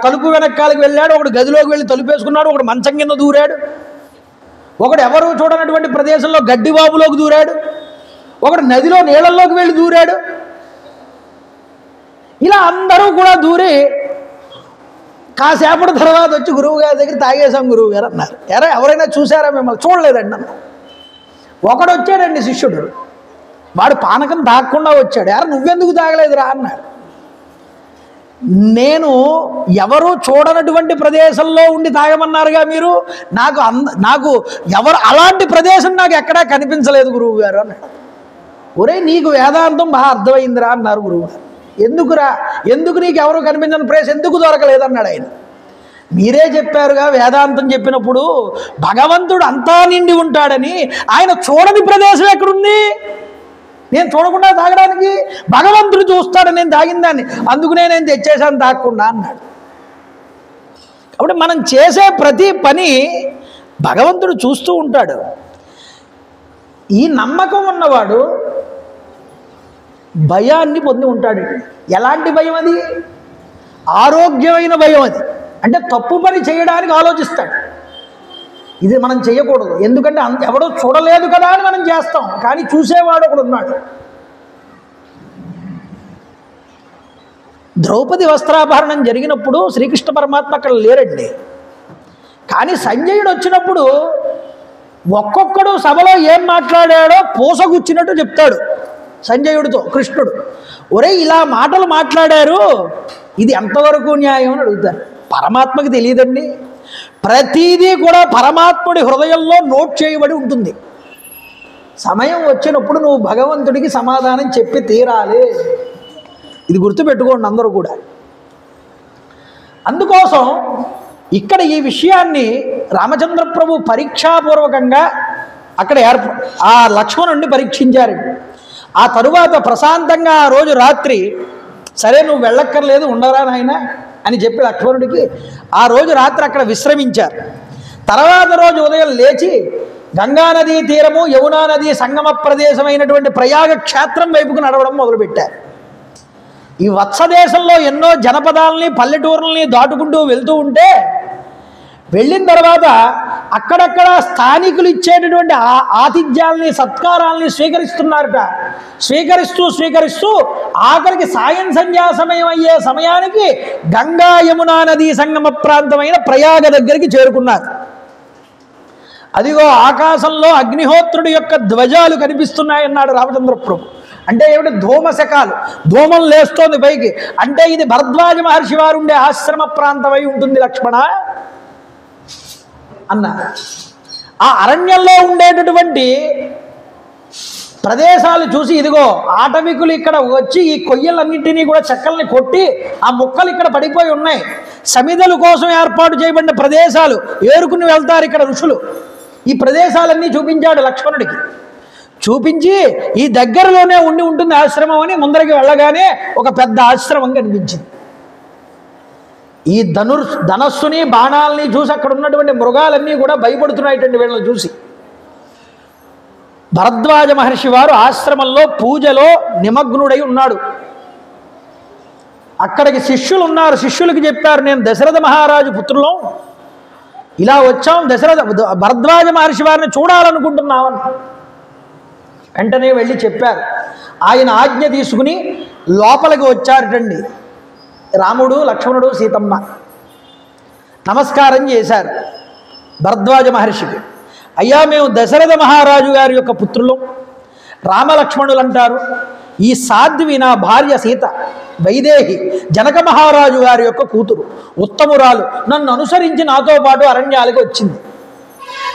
A: తలుపు వెనకాలకి వెళ్ళాడు, ఒకడు గదిలోకి వెళ్ళి తలుపు వేసుకున్నాడు, ఒకడు మంచం కింద దూరాడు, ఒకడు ఎవరు చూడనటువంటి ప్రదేశంలో గడ్డిబాబులోకి దూరాడు, ఒకడు నదిలో నీళ్ళల్లోకి వెళ్ళి దూరాడు. ఇలా అందరూ కూడా దూరి కాసేపటి తర్వాత వచ్చి గురువు గారి దగ్గర తాగేశాం గురువు గారు అన్నారు. ఎవరైనా చూసారా మిమ్మల్ని? చూడలేదండి అన్న. ఒకడు వచ్చాడండి శిష్యుడు, వాడు పానకం తాగకుండా వచ్చాడు. నువ్వెందుకు తాగలేదురా అన్నాడు. నేను ఎవరు చూడనటువంటి ప్రదేశంలో ఉండి తాగమన్నారుగా మీరు, నాకు ఎవరు అలాంటి ప్రదేశం నాకు ఎక్కడా కనిపించలేదు గురువు గారు అన్నాడు. ఒరే, నీకు వేదాంతం బాగా అర్థమైందిరా అన్నారు గురువు గారు. ఎందుకురా, ఎందుకు నీకు ఎవరు కనిపించని ప్లేస్ ఎందుకు దొరకలేదన్నాడు ఆయన. మీరే చెప్పారుగా వేదాంతం చెప్పినప్పుడు భగవంతుడు అంతా నిండి ఉంటాడని. ఆయన చూడని ప్రదేశం ఎక్కడుంది? నేను చూడకుండా తాగడానికి? భగవంతుడు చూస్తాడని నేను తాగిన దాన్ని, అందుకునే నేను తెచ్చేసాను తాగకుండా అన్నాడు. కాబట్టి మనం చేసే ప్రతి పని భగవంతుడు చూస్తూ ఉంటాడు. ఈ నమ్మకం ఉన్నవాడు భయాన్ని పొంది ఉంటాడు. ఎలాంటి భయం అది? ఆరోగ్యమైన భయం అది. అంటే తప్పు పని చేయడానికి ఆలోచిస్తాడు. ఇది మనం చేయకూడదు, ఎందుకంటే ఎవడో చూడలేదు కదా అని మనం చేస్తాం, కానీ చూసేవాడు ఒకడు ఉన్నాడు. ద్రౌపది వస్త్రాపహరణం జరిగినప్పుడు శ్రీకృష్ణ పరమాత్మ అక్కడ లేరండి. కానీ సంజయుడు వచ్చినప్పుడు ఒక్కొక్కడు సభలో ఏం మాట్లాడాడో పూసగుచ్చినట్టు చెప్తాడు సంజయుడితో కృష్ణుడు. ఒరే, ఇలా మాటలు మాట్లాడారు, ఇది ఎంతవరకు న్యాయం అని అడుగుతారు. పరమాత్మకి తెలియదండి. ప్రతిదీ కూడా పరమాత్ముడి హృదయంలో నోట్ చేయబడి ఉంటుంది. సమయం వచ్చినప్పుడు నువ్వు భగవంతుడికి సమాధానం చెప్పి తీరాలి. ఇది గుర్తుపెట్టుకోండి అందరూ కూడా. అందుకోసం ఇక్కడ ఈ విషయాన్ని రామచంద్ర ప్రభు పరీక్షాపూర్వకంగా అక్కడ ఆ లక్ష్మణుడిని పరీక్షించారు. ఆ తరువాత ప్రశాంతంగా ఆ రోజు రాత్రి, సరే నువ్వు వెళ్ళక్కర్లేదు ఉండరా నాయన అని చెప్పి లక్ష్మణుడికి ఆ రోజు రాత్రి అక్కడ విశ్రమించారు. తర్వాత రోజు ఉదయం లేచి గంగానదీ తీరము యమునా నదీ సంగమ ప్రదేశమైనటువంటి ప్రయాగ క్షేత్రం వైపుకు నడవడం మొదలుపెట్టారు. ఈ వత్సదేశంలో ఎన్నో జనపదాలని పల్లెటూరులని దాటుకుంటూ వెళ్తూ ఉంటే, వెళ్ళిన తర్వాత అక్కడక్కడ స్థానికులు ఇచ్చేటటువంటి ఆతిథ్యాలని సత్కారాలని స్వీకరిస్తున్నారట. స్వీకరిస్తూ ఆఖరికి సాయం సంధ్యా సమయం అయ్యే సమయానికి గంగా యమునా నదీ సంగమ ప్రాంతమైన ప్రయాగ దగ్గరికి చేరుకున్నారు. అదిగో ఆకాశంలో అగ్నిహోత్రుడి యొక్క ధ్వజాలు కనిపిస్తున్నాయన్నాడు రామచంద్ర ప్రభు. అంటే ఏమిటి? ధూమశకాలు, ధూమం లేస్తోంది పైకి. అంటే ఇది భరద్వాజ మహర్షి వారు ఉండే ఆశ్రమ ప్రాంతమై ఉంటుంది లక్ష్మణ అన్నారు. ఆ అరణ్యంలో ఉండేటటువంటి ప్రదేశాలు చూసి, ఇదిగో ఆటవికులు ఇక్కడ వచ్చి ఈ కొయ్యలన్నింటినీ కూడా చెక్కల్ని కొట్టి ఆ ముక్కలు ఇక్కడ పడిపోయి ఉన్నాయి, సమిధల కోసం ఏర్పాటు చేయబడిన ప్రదేశాలు, ఏరుకుని వెళ్తారు ఇక్కడ ఋషులు. ఈ ప్రదేశాలన్నీ చూపించాడు లక్ష్మణుడికి. చూపించి ఈ దగ్గరలోనే ఉండి ఉంటుంది ఆశ్రమం అని ముందరికి వెళ్ళగానే ఒక పెద్ద ఆశ్రమం కనిపించింది. ఈ ధనస్సుని బాణాలని చూసి అక్కడ ఉన్నటువంటి మృగాలన్నీ కూడా భయపడుతున్నాయిటండి వీళ్ళని చూసి. భరద్వాజ మహర్షి వారు ఆశ్రమంలో పూజలో నిమగ్నుడై ఉన్నాడు. అక్కడికి శిష్యులు ఉన్నారు. శిష్యులకి చెప్పారు, నేను దశరథ మహారాజు పుత్రులం, ఇలా వచ్చాం, భరద్వాజ మహర్షి వారిని చూడాలనుకుంటున్నామని. వెంటనే వెళ్ళి చెప్పారు. ఆయన ఆజ్ఞ తీసుకుని లోపలికి వచ్చారటండి రాముడు, లక్ష్మణుడు, సీతమ్మ. నమస్కారం చేశారు భరద్వాజ మహర్షికి. అయ్యా, మేము దశరథ మహారాజు గారి యొక్క పుత్రులు, రామలక్ష్మణులు అంటారు. ఈ సాధ్వి నా భార్య సీత, వైదేహి జనక మహారాజు గారి యొక్క కూతురు, ఉత్తమురాలు. నన్ను అనుసరించి నాతో పాటు అరణ్యాలకు వచ్చింది.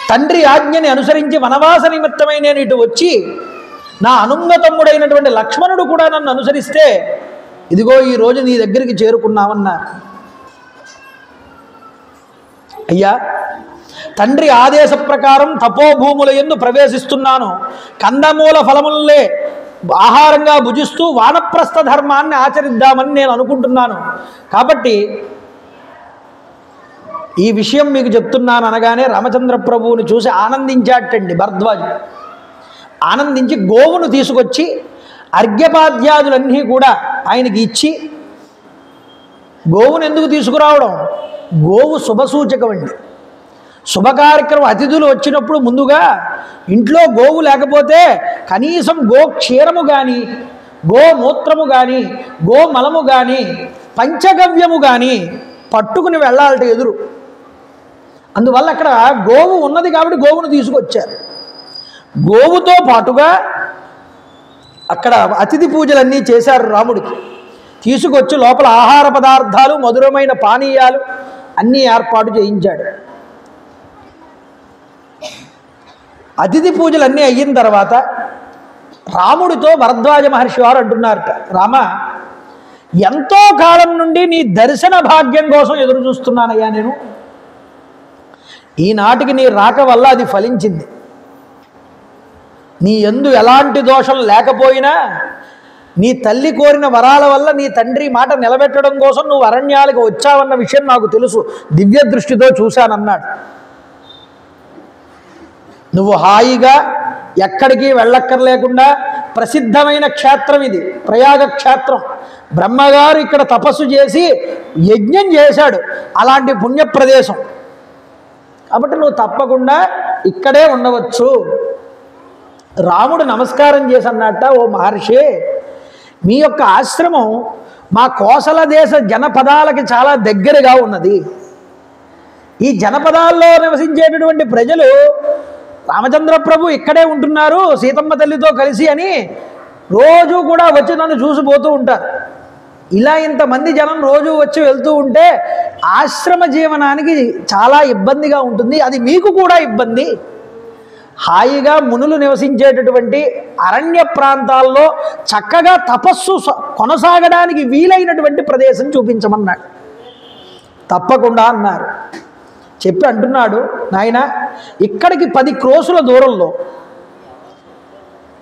A: తండ్రి ఆజ్ఞని అనుసరించి వనవాస నిమిత్తమై నేను ఇటు వచ్చి నా అనుంగతమ్ముడైనటువంటి లక్ష్మణుడు కూడా నన్ను అనుసరిస్తే ఇదిగో ఈరోజు నీ దగ్గరికి చేరుకున్నామన్నారు. అయ్యా, తండ్రి ఆదేశ ప్రకారం తపోభూముల యందు ప్రవేశిస్తున్నాను. కందమూల ఫలములే ఆహారంగా భుజిస్తూ వానప్రస్థ ధర్మాన్ని ఆచరిద్దామని నేను అనుకుంటున్నాను. కాబట్టి ఈ విషయం మీకు చెప్తున్నాను అనగానే రామచంద్ర ప్రభువుని చూసి ఆనందించాటండి భరద్వాజు. ఆనందించి గోవును తీసుకొచ్చి అర్ఘ్యపాద్యాదులన్నీ కూడా ఆయనకి ఇచ్చి, గోవును ఎందుకు తీసుకురావడం? గోవు శుభసూచకం అండి. శుభకార్యక్రమం అతిథులు వచ్చినప్పుడు ముందుగా ఇంట్లో గోవు లేకపోతే కనీసం గోక్షీరము కానీ, గోమూత్రము కానీ, గోమలము కానీ, పంచగవ్యము కానీ పట్టుకుని వెళ్ళాలట ఎదురు. అందువల్ల అక్కడ గోవు ఉన్నది కాబట్టి గోవును తీసుకొచ్చారు. గోవుతో పాటుగా అక్కడ అతిథి పూజలన్నీ చేశారు రాముడికి. తీసుకొచ్చి లోపల ఆహార పదార్థాలు, మధురమైన పానీయాలు అన్నీ ఏర్పాటు చేయించాడు. అతిథి పూజలన్నీ అయిన తర్వాత రాముడితో భరద్వాజ మహర్షి వారు అంటున్నారట, రామ, ఎంతో కాలం నుండి నీ దర్శన భాగ్యం కోసం ఎదురు చూస్తున్నానయ్యా నేను. ఈనాటికి నీ రాక వల్ల అది ఫలించింది. నీ యందు ఎలాంటి దోషం లేకపోయినా నీ తల్లి కోరిన వరాల వల్ల నీ తండ్రి మాట నిలబెట్టడం కోసం నువ్వు అరణ్యాలకు వచ్చావన్న విషయం నాకు తెలుసు, దివ్య దృష్టితో చూశానన్నాడు. నువ్వు హాయిగా ఎక్కడికి వెళ్ళక్కర్లేకుండా ప్రసిద్ధమైన క్షేత్రం ఇది, ప్రయాగ క్షేత్రం. బ్రహ్మగారు ఇక్కడ తపస్సు చేసి యజ్ఞం చేశాడు, అలాంటి పుణ్యప్రదేశం. కాబట్టి నువ్వు తప్పకుండా ఇక్కడే ఉండవచ్చు. రాముడు నమస్కారం చేసి అన్నట్ట, ఓ మహర్షి, మీ యొక్క ఆశ్రమం మా కోసల దేశ జనపదాలకి చాలా దగ్గరగా ఉన్నది. ఈ జనపదాల్లో నివసించేటటువంటి ప్రజలు రామచంద్ర ప్రభు ఇక్కడే ఉంటున్నారు సీతమ్మ తల్లితో కలిసి అని రోజు కూడా వచ్చి నన్ను చూసిపోతూ ఉంటారు. ఇలా ఇంతమంది జనం రోజు వచ్చి వెళ్తూ ఉంటే ఆశ్రమ జీవనానికి చాలా ఇబ్బందిగా ఉంటుంది, అది మీకు కూడా ఇబ్బంది. హాయిగా మునులు నివసించేటటువంటి అరణ్య ప్రాంతాల్లో చక్కగా తపస్సు కొనసాగడానికి వీలైనటువంటి ప్రదేశం చూపించమన్నాడు. తప్పకుండా అన్నారు. చెప్పి అంటున్నాడు, నాయన, ఇక్కడికి 10 క్రోసుల దూరంలో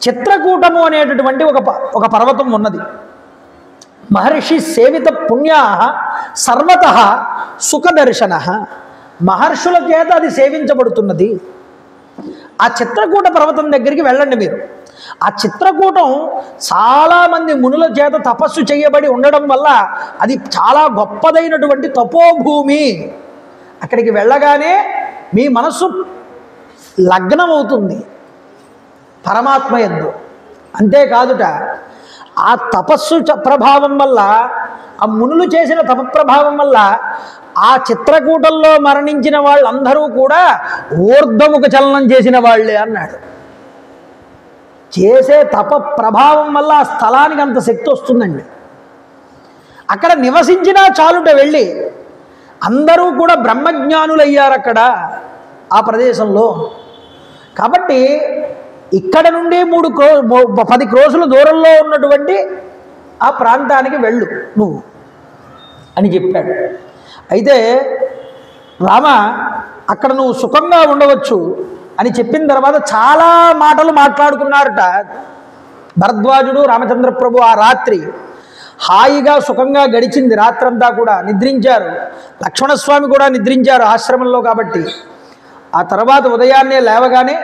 A: చిత్రకూటము అనేటటువంటి ఒక పర్వతం ఉన్నది. మహర్షి సేవిత పుణ్యా సర్వత సుఖదర్శన, మహర్షుల చేత అది సేవించబడుతున్నది. ఆ చిత్రకూట పర్వతం దగ్గరికి వెళ్ళండి మీరు. ఆ చిత్రకూటం చాలామంది మునుల చేత తపస్సు చేయబడి ఉండడం వల్ల అది చాలా గొప్పదైనటువంటి తపోభూమి. అక్కడికి వెళ్ళగానే మీ మనస్సు లగ్నమవుతుంది పరమాత్మ యందు. అంతేకాదుట, ఆ తపస్సు ప్రభావం వల్ల, ఆ మునులు చేసిన తప ప్రభావం వల్ల ఆ చిత్రకూటంలో మరణించిన వాళ్ళందరూ కూడా ఊర్ధ్వముఖ చలనం చేసిన వాళ్ళే అన్నాడు. చేసే తప ప్రభావం వల్ల ఆ స్థలానికి అంత శక్తి వస్తుందండి. అక్కడ నివసించినా చాలుట వెళ్ళి అందరూ కూడా బ్రహ్మజ్ఞానులయ్యారు అక్కడ ఆ ప్రదేశంలో. కాబట్టి ఇక్కడ నుండి 10 క్రోసుల దూరంలో ఉన్నటువంటి ఆ ప్రాంతానికి వెళ్ళు నువ్వు అని చెప్పాడు. అయితే రామ, అక్కడ నువ్వు సుఖంగా ఉండవచ్చు అని చెప్పిన తర్వాత చాలా మాటలు మాట్లాడుకున్నారట భరద్వాజుడు రామచంద్ర ప్రభు. ఆ రాత్రి హాయిగా సుఖంగా గడిచింది. రాత్రంతా కూడా నిద్రించారు. లక్ష్మణస్వామి కూడా నిద్రించారు ఆశ్రమంలో కాబట్టి. ఆ తర్వాత ఉదయాన్నే లేవగానే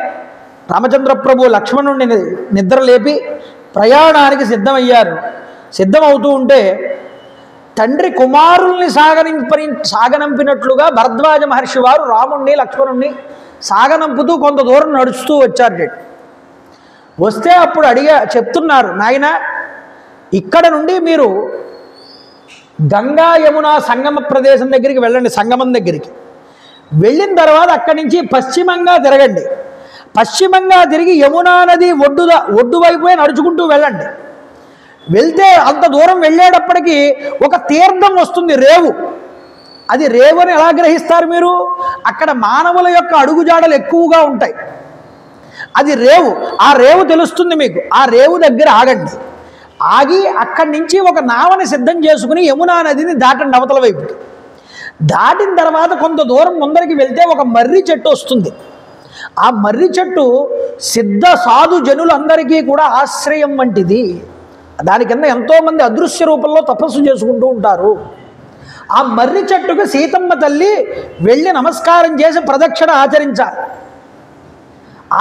A: రామచంద్ర ప్రభు లక్ష్మణుడిని నిద్ర లేపి ప్రయాణానికి సిద్ధమయ్యారు. సిద్ధమవుతూ ఉంటే తండ్రి కుమారుల్ని సాగనంపినట్లుగా భరద్వాజ మహర్షి వారు రాముణ్ణి లక్ష్మణుణ్ణి సాగనంపుతూ కొంత దూరం నడుస్తూ వచ్చారు. వస్తే అప్పుడు చెప్తున్నారు, నాయన, ఇక్కడ నుండి మీరు గంగా యమున సంగమ ప్రదేశం దగ్గరికి వెళ్ళండి, సంగమం దగ్గరికి. వెళ్ళిన తర్వాత అక్కడి నుంచి పశ్చిమంగా తిరగండి. పశ్చిమంగా తిరిగి యమునా నది ఒడ్డు వైపునే నడుచుకుంటూ వెళ్ళండి. వెళ్తే అంత దూరం వెళ్ళేటప్పటికీ ఒక తీర్థం వస్తుంది, రేవు. అది రేవు అని ఎలా గ్రహిస్తారు మీరు? అక్కడ మానవుల యొక్క అడుగుజాడలు ఎక్కువగా ఉంటాయి. అది రేవు. ఆ రేవు తెలుస్తుంది మీకు. ఆ రేవు దగ్గర ఆగండి. ఆగి అక్కడి నుంచి ఒక నావని సిద్ధం చేసుకుని యమునా నదిని దాటండి అవతల వైపుకి. దాటిన తర్వాత కొంత దూరం ముందరికి వెళ్తే ఒక మర్రి చెట్టు వస్తుంది. ఆ మర్రి చెట్టు సిద్ధ సాధు జనులందరికీ కూడా ఆశ్రయం వంటిది. దాని కింద ఎంతోమంది అదృశ్య రూపంలో తపస్సు చేసుకుంటూ ఉంటారు. ఆ మర్రి చెట్టుకు సీతమ్మ తల్లి వెళ్ళి నమస్కారం చేసి ప్రదక్షిణ ఆచరించాలి.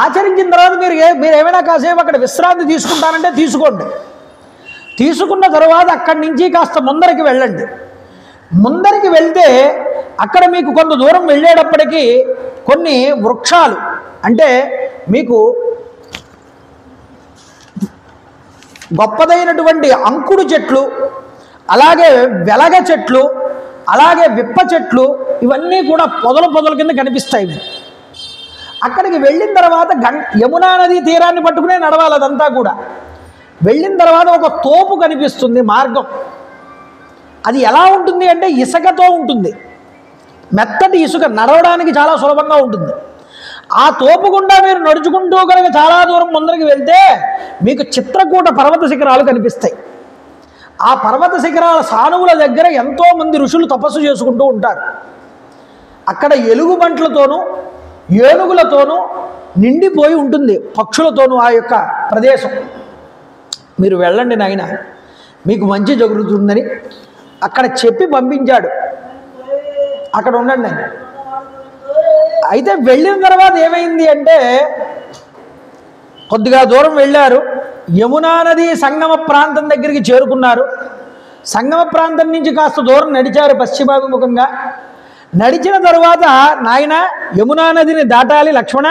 A: ఆచరించిన తర్వాత మీరు ఏమైనా కాసేపు అక్కడ విశ్రాంతి తీసుకుంటానంటే తీసుకోండి. తీసుకున్న తర్వాత అక్కడి నుంచి కాస్త ముందరికి వెళ్ళండి. ముందరికి వెళ్తే అక్కడ మీకు కొంత దూరం వెళ్ళేటప్పటికీ కొన్ని వృక్షాలు, అంటే మీకు గొప్పదైనటువంటి అంకుడు చెట్లు, అలాగే వెలగ చెట్లు, అలాగే విప్ప చెట్లు, ఇవన్నీ కూడా పొదల కింద కనిపిస్తాయి. అక్కడికి వెళ్ళిన తర్వాత యమునా నది తీరాన్ని పట్టుకునే నడవాలి. అదంతా కూడా వెళ్ళిన తర్వాత ఒక తోపు కనిపిస్తుంది మార్గం. అది ఎలా ఉంటుంది అంటే ఇసుకతో ఉంటుంది, మెత్తటి ఇసుక, నడవడానికి చాలా సులభంగా ఉంటుంది. ఆ తోపు గుండా మీరు నడుచుకుంటూ కనుక చాలా దూరం ముందరికి వెళ్తే మీకు చిత్రకూట పర్వత శిఖరాలు కనిపిస్తాయి. ఆ పర్వత శిఖరాల సానువుల దగ్గర ఎంతోమంది ఋషులు తపస్సు చేసుకుంటూ ఉంటారు. అక్కడ ఎలుగుబంట్లతోనూ ఏనుగులతోనూ నిండిపోయి ఉంటుంది, పక్షులతోనూ ఆ యొక్క ప్రదేశం. మీరు వెళ్ళండి నాయన, మీకు మంచి జరుగుతుందని అక్కడ చెప్పి పంపించాడు. అక్కడ ఉండండి అని. అయితే వెళ్ళిన తర్వాత ఏమైంది అంటే కొద్దిగా దూరం వెళ్ళారు. యమునా నది సంగమ ప్రాంతం దగ్గరికి చేరుకున్నారు. సంగమ ప్రాంతం నుంచి కాస్త దూరం నడిచారు పశ్చిమాభిముఖంగా. నడిచిన తరువాత నాయన యమునా నదిని దాటాలి లక్ష్మణ,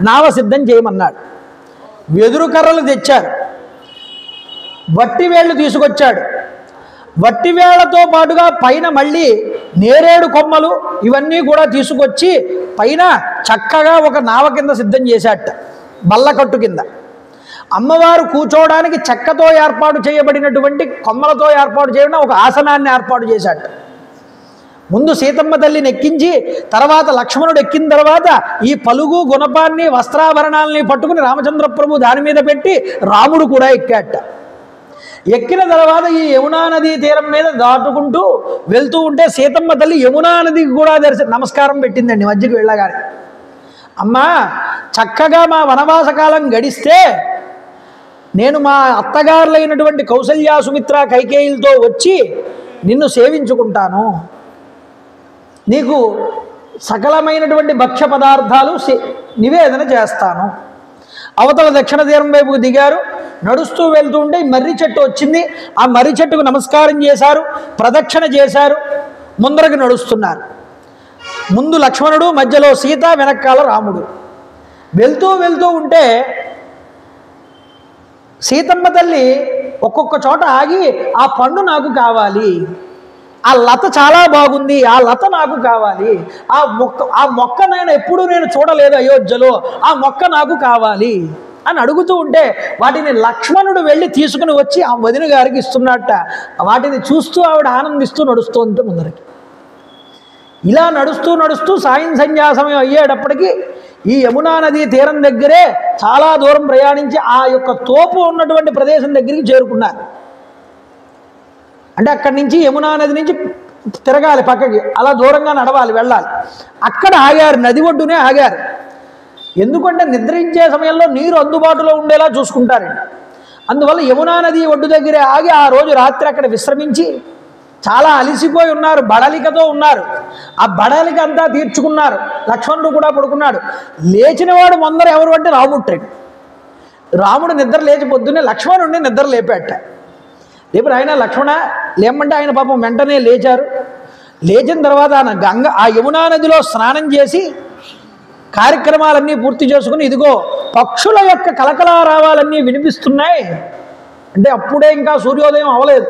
A: నావ సిద్ధం చేయమన్నాడు. వెదురు కర్రలు తెచ్చారు, వట్టి వేళ్ళు తీసుకొచ్చాడు. వట్టి వేళ్లతో పాటుగా పైన మళ్ళీ నేరేడు కొమ్మలు ఇవన్నీ కూడా తీసుకొచ్చి పైన చక్కగా ఒక నావ కింద సిద్ధం చేశాట, బల్లకట్టు కింద. అమ్మవారు కూర్చోవడానికి చెక్కతో ఏర్పాటు చేయబడినటువంటి కొమ్మలతో ఏర్పాటు చేయడం ఒక ఆసనాన్ని ఏర్పాటు చేశాట. ముందు సీతమ్మ తల్లిని ఎక్కించి తర్వాత లక్ష్మణుడు ఎక్కిన తర్వాత ఈ పలుగు గుణపాన్ని వస్త్రాభరణాలని పట్టుకుని రామచంద్ర ప్రభు దాని మీద పెట్టి రాముడు కూడా ఎక్కాట. ఎక్కిన తర్వాత ఈ యమునా నది తీరం మీద దాటుకుంటూ వెళ్తూ ఉంటే సీతమ్మ తల్లి యమునా నదికి కూడా నమస్కారం పెట్టిందండి మధ్యకి వెళ్ళగానే. అమ్మా, చక్కగా మా వనవాస కాలం గడిస్తే నేను మా అత్తగారులైనటువంటి కౌసల్యా సుమిత్ర కైకేయులతో వచ్చి నిన్ను సేవించుకుంటాను, నీకు సకలమైనటువంటి భక్ష్య పదార్థాలు నివేదన చేస్తాను. అవతల దక్షిణ తీరం వైపుకు దిగారు. నడుస్తూ వెళ్తూ ఉంటే మర్రి చెట్టు వచ్చింది. ఆ మర్రి చెట్టుకు నమస్కారం చేశారు, ప్రదక్షిణ చేశారు, ముందరకు నడుస్తున్నారు. ముందు లక్ష్మణుడు, మధ్యలో సీత, వెనకాల రాముడు. వెళ్తూ వెళ్తూ ఉంటే సీతమ్మ తల్లి ఒక్కొక్క చోట ఆగి ఆ పండు నాకు కావాలి, ఆ లత చాలా బాగుంది, ఆ లత నాకు కావాలి, ఆ మొక్క ఎప్పుడు నేను చూడలేదు అయోధ్యలో, ఆ మొక్క నాకు కావాలి అని అడుగుతూ ఉంటే వాటిని లక్ష్మణుడు వెళ్ళి తీసుకుని వచ్చి ఆ వదిన గారికి ఇస్తున్నట్ట. వాటిని చూస్తూ ఆవిడ ఆనందిస్తూ నడుస్తూ ఉంటే ముందరికి. ఇలా నడుస్తూ నడుస్తూ సాయం సంధ్యా సమయం అయ్యేటప్పటికి ఈ యమునా నది తీరం దగ్గరే చాలా దూరం ప్రయాణించి ఆ యొక్క తోపు ఉన్నటువంటి ప్రదేశం దగ్గరికి చేరుకున్నారు. అంటే అక్కడి నుంచి యమునా నది నుంచి తిరగాలి పక్కకి, అలా దూరంగా నడవాలి, వెళ్ళాలి. అక్కడ ఆగారు, నది ఒడ్డునే ఆగారు. ఎందుకంటే నిద్రించే సమయంలో నీరు అందుబాటులో ఉండేలా చూసుకుంటారండి. అందువల్ల యమునా నది ఒడ్డు దగ్గరే ఆగి ఆ రోజు రాత్రి అక్కడ విశ్రమించి చాలా అలిసిపోయి ఉన్నారు, బడలికతో ఉన్నారు. ఆ బడలిక అంతా తీర్చుకున్నారు. లక్ష్మణుడు కూడా పడుకున్నాడు. లేచినవాడు ముందర ఎవరు అంటే రాముడు. రాముడు నిద్ర లేచి పొద్దున్నే లక్ష్మణుడిని నిద్ర లేపాట. లేపు ఆయన లక్ష్మణ లేమంటే ఆయన పాపం వెంటనే లేచారు. లేచిన తర్వాత ఆయన ఆ యమునా నదిలో స్నానం చేసి కార్యక్రమాలన్నీ పూర్తి చేసుకుని ఇదిగో పక్షుల యొక్క కలకలారావాలన్నీ వినిపిస్తున్నాయి. అంటే అప్పుడే ఇంకా సూర్యోదయం అవలేదు.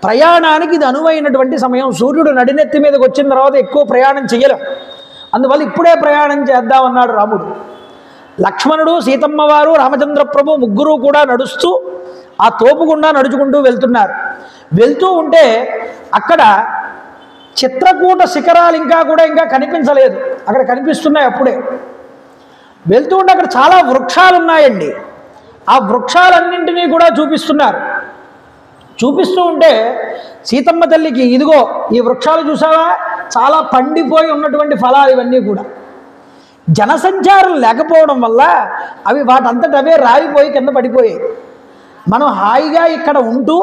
A: ప్రయాణానికి ఇది అనువైనటువంటి సమయం. సూర్యుడు నడినెత్తి మీదకి వచ్చిన తర్వాత ఎక్కువ ప్రయాణం చేయలేం. అందువల్ల ఇప్పుడే ప్రయాణం చేద్దామన్నాడు రాముడు. లక్ష్మణుడు, సీతమ్మవారు, రామచంద్ర ప్రభు ముగ్గురు కూడా నడుస్తూ ఆ తోపు గుండా నడుచుకుంటూ వెళ్తున్నారు. వెళ్తూ ఉంటే అక్కడ చిత్రకూట శిఖరాలు ఇంకా కనిపించలేదు, అక్కడ కనిపిస్తున్నాయి అప్పుడే. వెళ్తూ ఉంటే అక్కడ చాలా వృక్షాలు ఉన్నాయండి. ఆ వృక్షాలన్నింటినీ కూడా చూపిస్తున్నారు. చూపిస్తూ ఉంటే సీతమ్మ తల్లికి, ఇదిగో ఈ వృక్షాలు చూసావా, చాలా పండిపోయి ఉన్నటువంటి ఫలాలు ఇవన్నీ కూడా. జనసంచారం లేకపోవడం వల్ల అవి వాటంతట అవే రాలిపోయి కింద పడిపోయాయి. మనం హాయిగా ఇక్కడ ఉంటూ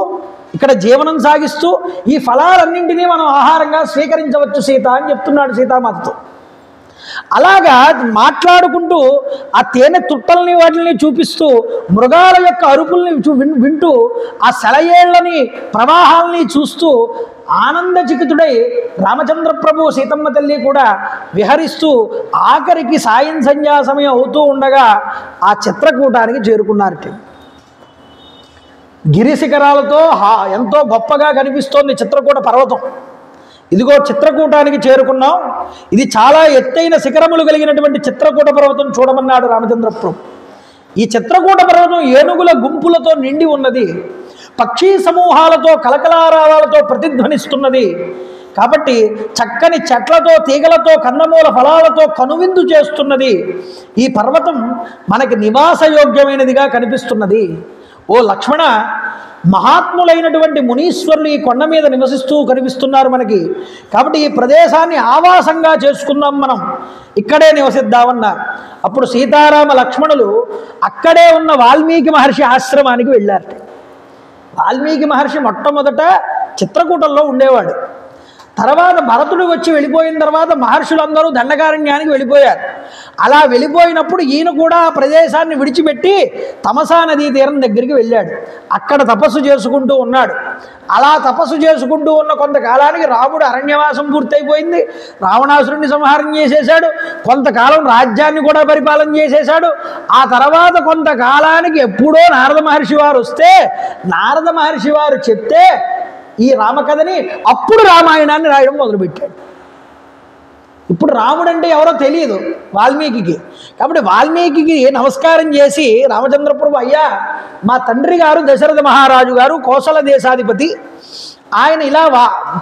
A: ఇక్కడ జీవనం సాగిస్తూ ఈ ఫలాలన్నింటినీ మనం ఆహారంగా స్వీకరించవచ్చు సీత అని చెప్తున్నాడు సీతామాతతో. అలాగా మాట్లాడుకుంటూ ఆ తేనె తుట్టల్ని వాటిని చూపిస్తూ మృగాల యొక్క అరుపుల్ని వింటూ ఆ సెలయేళ్లని ప్రవాహాలని చూస్తూ ఆనందచికితుడై రామచంద్ర ప్రభు సీతమ్మ తల్లి కూడా విహరిస్తూ ఆఖరికి సాయం సంధ్యా సమయం అవుతూ ఉండగా ఆ చిత్రకూటానికి చేరుకున్నారట. గిరిశిఖరాలతో ఎంతో గొప్పగా కనిపిస్తోంది చిత్రకూట పర్వతం. ఇదిగో చిత్రకూటానికి చేరుకున్నాం, ఇది చాలా ఎత్తైన శిఖరములు కలిగినటువంటి చిత్రకూట పర్వతం చూడమన్నాడు రామచంద్ర ప్రభు. ఈ చిత్రకూట పర్వతం ఏనుగుల గుంపులతో నిండి ఉన్నది, పక్షీ సమూహాలతో కలకలారావాలతో ప్రతిధ్వనిస్తున్నది. కాబట్టి చక్కని చెట్లతో తీగలతో కందమూల ఫలాలతో కనువిందు చేస్తున్నది. ఈ పర్వతం మనకి నివాసయోగ్యమైనదిగా కనిపిస్తున్నది. ఓ లక్ష్మణ, మహాత్ములైనటువంటి మునీశ్వరులు ఈ కొండ మీద నివసిస్తూ కనిపిస్తున్నారు మనకి. కాబట్టి ఈ ప్రదేశాన్ని ఆవాసంగా చేసుకుందాం, మనం ఇక్కడే నివసిద్దామన్నారు. అప్పుడు సీతారామ లక్ష్మణులు అక్కడే ఉన్న వాల్మీకి మహర్షి ఆశ్రమానికి వెళ్ళారు. వాల్మీకి మహర్షి మొట్టమొదట చిత్రకూటంలో ఉండేవాడు. తర్వాత భరతుడు వచ్చి వెళ్ళిపోయిన తర్వాత మహర్షులందరూ దండకారణ్యానికి వెళ్ళిపోయారు. అలా వెళ్ళిపోయినప్పుడు ఈయన కూడా ఆ ప్రదేశాన్ని విడిచిపెట్టి తమసా నదీ తీరం దగ్గరికి వెళ్ళాడు. అక్కడ తపస్సు చేసుకుంటూ ఉన్నాడు. అలా తపస్సు చేసుకుంటూ ఉన్న కొంతకాలానికి రాముడు అరణ్యవాసం పూర్తయిపోయింది. రావణాసురుణ్ణి సంహారం చేసేశాడు. కొంతకాలం రాజ్యాన్ని కూడా పరిపాలన చేసేశాడు. ఆ తర్వాత కొంతకాలానికి ఎప్పుడో నారద మహర్షి వారు వస్తే నారద మహర్షి వారు చెప్తే ఈ రామకథని అప్పుడు రామాయణాన్ని రాయడం మొదలుపెట్టాడు. ఇప్పుడు రాముడు అంటే ఎవరో తెలియదు వాల్మీకి. కాబట్టి వాల్మీకి నమస్కారం చేసి రామచంద్ర ప్రభు, అయ్యా మా తండ్రి గారు దశరథ మహారాజు గారు కోసల దేశాధిపతి, ఆయన ఇలా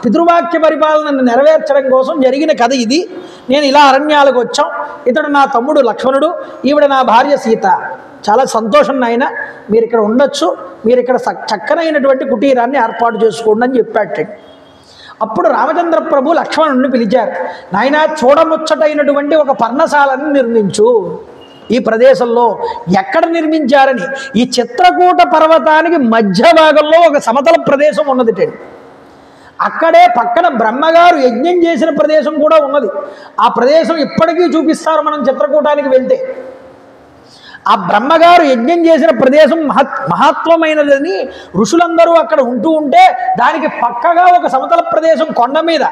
A: పితృవాక్య పరిపాలనను నెరవేర్చడం కోసం జరిగిన కథ ఇది. నేను ఇలా అరణ్యాలకు వచ్చాం, ఇతడు నా తమ్ముడు లక్ష్మణుడు, ఈవిడ నా భార్య సీత. చాలా సంతోషం నాయన, మీరు ఇక్కడ ఉండొచ్చు, మీరు ఇక్కడ చక్కనైనటువంటి కుటీరాన్ని ఏర్పాటు చేసుకోండి అని చెప్పాడు. అప్పుడు రామచంద్ర ప్రభు లక్ష్మణుడిని పిలిచారు. నాయన, చూడముచ్చటైనటువంటి ఒక పర్ణశాలను నిర్మించు ఈ ప్రదేశంలో. ఎక్కడ నిర్మించారని, ఈ చిత్రకూట పర్వతానికి మధ్య భాగంలో ఒక సమతల ప్రదేశం ఉన్నది. అక్కడే పక్కన బ్రహ్మగారు యజ్ఞం చేసిన ప్రదేశం కూడా ఉన్నది. ఆ ప్రదేశం ఇప్పటికీ చూపిస్తారు మనం చిత్రకూటానికి వెళ్తే. ఆ బ్రహ్మగారు యజ్ఞం చేసిన ప్రదేశం మహత్వమైనదని ఋషులందరూ అక్కడ ఉంటూ ఉంటే దానికి పక్కగా ఒక సమతల ప్రదేశం, కొండ మీద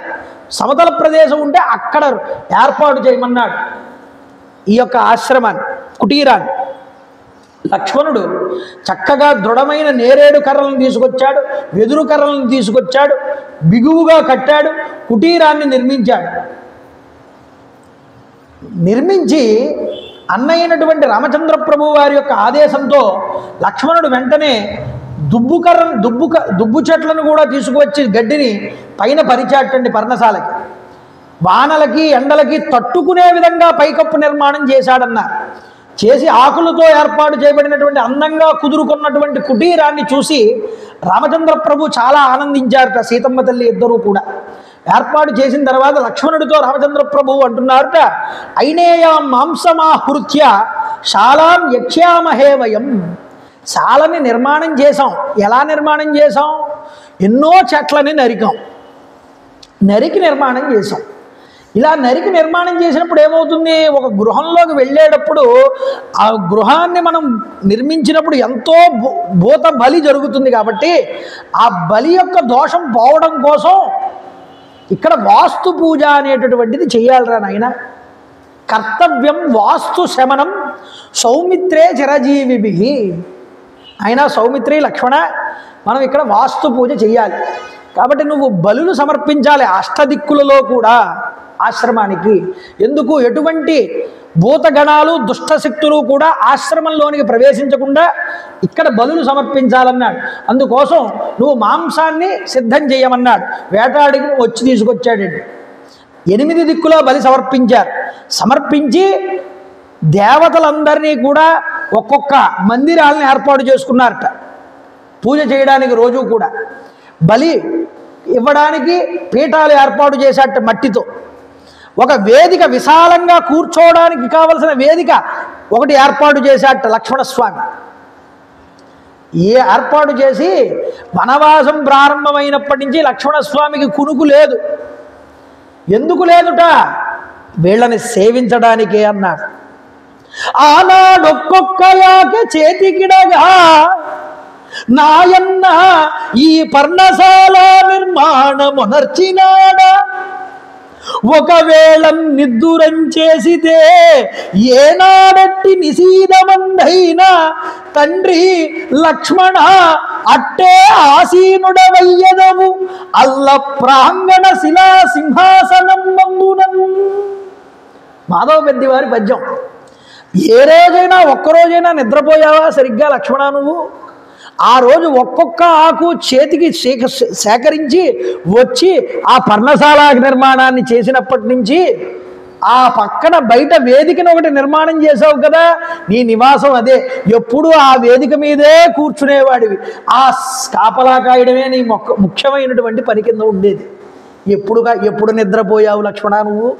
A: సమతల ప్రదేశం ఉంటే అక్కడ ఏర్పాటు చేయమన్నాడు ఈ యొక్క ఆశ్రమాన్ని, కుటీరాన్ని. లక్ష్మణుడు చక్కగా దృఢమైన నేరేడు కర్రలను తీసుకొచ్చాడు, వెదురు కర్రలను తీసుకొచ్చాడు, బిగువుగా కట్టాడు, కుటీరాన్ని నిర్మించాడు. నిర్మించి అన్నయ్యనటువంటి రామచంద్ర ప్రభు వారి యొక్క ఆదేశంతో లక్ష్మణుడు వెంటనే దుబ్బు చెట్లను కూడా తీసుకువచ్చి గడ్డిని పైన పరిచాటండి పర్ణశాలకి. వానలకి ఎండలకి తట్టుకునే విధంగా పైకప్పు నిర్మాణం చేశాడన్నారు. చేసి ఆకులతో ఏర్పాటు చేయబడినటువంటి అందంగా కుదురుకున్నటువంటి కుటీరాన్ని చూసి రామచంద్ర ప్రభు చాలా ఆనందించారట, సీతమ్మ తల్లి ఇద్దరూ కూడా. ఏర్పాటు చేసిన తర్వాత లక్ష్మణుడితో రామచంద్ర ప్రభు అంటున్నారట, ఐనేయాం మాంసమాహృత్య శాలాం యక్ష్యామహే వయం. శాలని నిర్మాణం చేసాం. ఎలా నిర్మాణం చేసాం? ఎన్నో చెట్లని నరికి నిర్మాణం చేసాం. ఇలా నరికి నిర్మాణం చేసినప్పుడు ఏమవుతుంది, ఒక గృహంలోకి వెళ్ళేటప్పుడు ఆ గృహాన్ని మనం నిర్మించినప్పుడు ఎంతో భూత బలి జరుగుతుంది. కాబట్టి ఆ బలి యొక్క దోషం పోవడం కోసం ఇక్కడ వాస్తు పూజ అనేటటువంటిది చెయ్యాలిరా నాయన. కర్తవ్యం వాస్తు శమనం సౌమిత్రే చిరజీవిభి. అయినా సౌమిత్రి, లక్ష్మణ, మనం ఇక్కడ వాస్తు పూజ చెయ్యాలి. కాబట్టి నువ్వు బలులు సమర్పించాలి. అష్టదిక్కులలో కూడా ఆశ్రమానికి. ఎందుకు? ఎటువంటి భూతగణాలు దుష్టశక్తులు కూడా ఆశ్రమంలోనికి ప్రవేశించకుండా ఇక్కడ బలులు సమర్పించాలన్నాడు. అందుకోసం నువ్వు మాంసాన్ని సిద్ధం చేయమన్నాడు. వేటాడికి వచ్చి తీసుకొచ్చాడండి. 8 దిక్కులో బలి సమర్పించారు. సమర్పించి దేవతలందరినీ కూడా ఒక్కొక్క మందిరాలను ఏర్పాటు చేసుకున్నారట పూజ చేయడానికి. రోజు కూడా బలి ఇవ్వడానికి పీఠాలు ఏర్పాటు చేశాట మట్టితో. ఒక వేదిక, విశాలంగా కూర్చోవడానికి కావలసిన వేదిక ఒకటి ఏర్పాటు చేశాట లక్ష్మణస్వామి. ఏర్పాటు చేసి వనవాసం ప్రారంభమైనప్పటి నుంచి లక్ష్మణస్వామికి కునుకు లేదు. ఎందుకు లేదుట? వీళ్ళని సేవించడానికే అన్నాడు. ఆనాడొక్కొక్క యాక చేతికిడగా నాయన్న ఈ పర్ణశాల నిర్మాణమునర్చినాడ. ఒకవేళ నిద్దురం చేసితే ఏనాడట్టి నిశీదమందైనా తండ్రి లక్ష్మణ అట్టే ఆసీనుడవయ్యదవు అల్ల ప్రాంగణ శిలా సింహాసనం మందునం. మాధవ పెద్దివారి పద్యం. ఏ రోజైనా ఒక్కరోజైనా నిద్రపోయావా సరిగ్గా లక్ష్మణ నువ్వు? ఆ రోజు ఒక్కొక్క ఆకు చేతికి సేకరించి వచ్చి ఆ పర్ణశాల నిర్మాణాన్ని చేసినప్పటి నుంచి ఆ పక్కన బయట వేదికను ఒకటి నిర్మాణం చేసావు కదా, నీ నివాసం అదే. ఎప్పుడు ఆ వేదిక మీదే కూర్చునేవాడివి. ఆ కాపలా కాయడమే నీ ముఖ్యమైనటువంటి పని కింద ఉండేది. ఎప్పుడు నిద్రపోయావు లక్ష్మణ నువ్వు?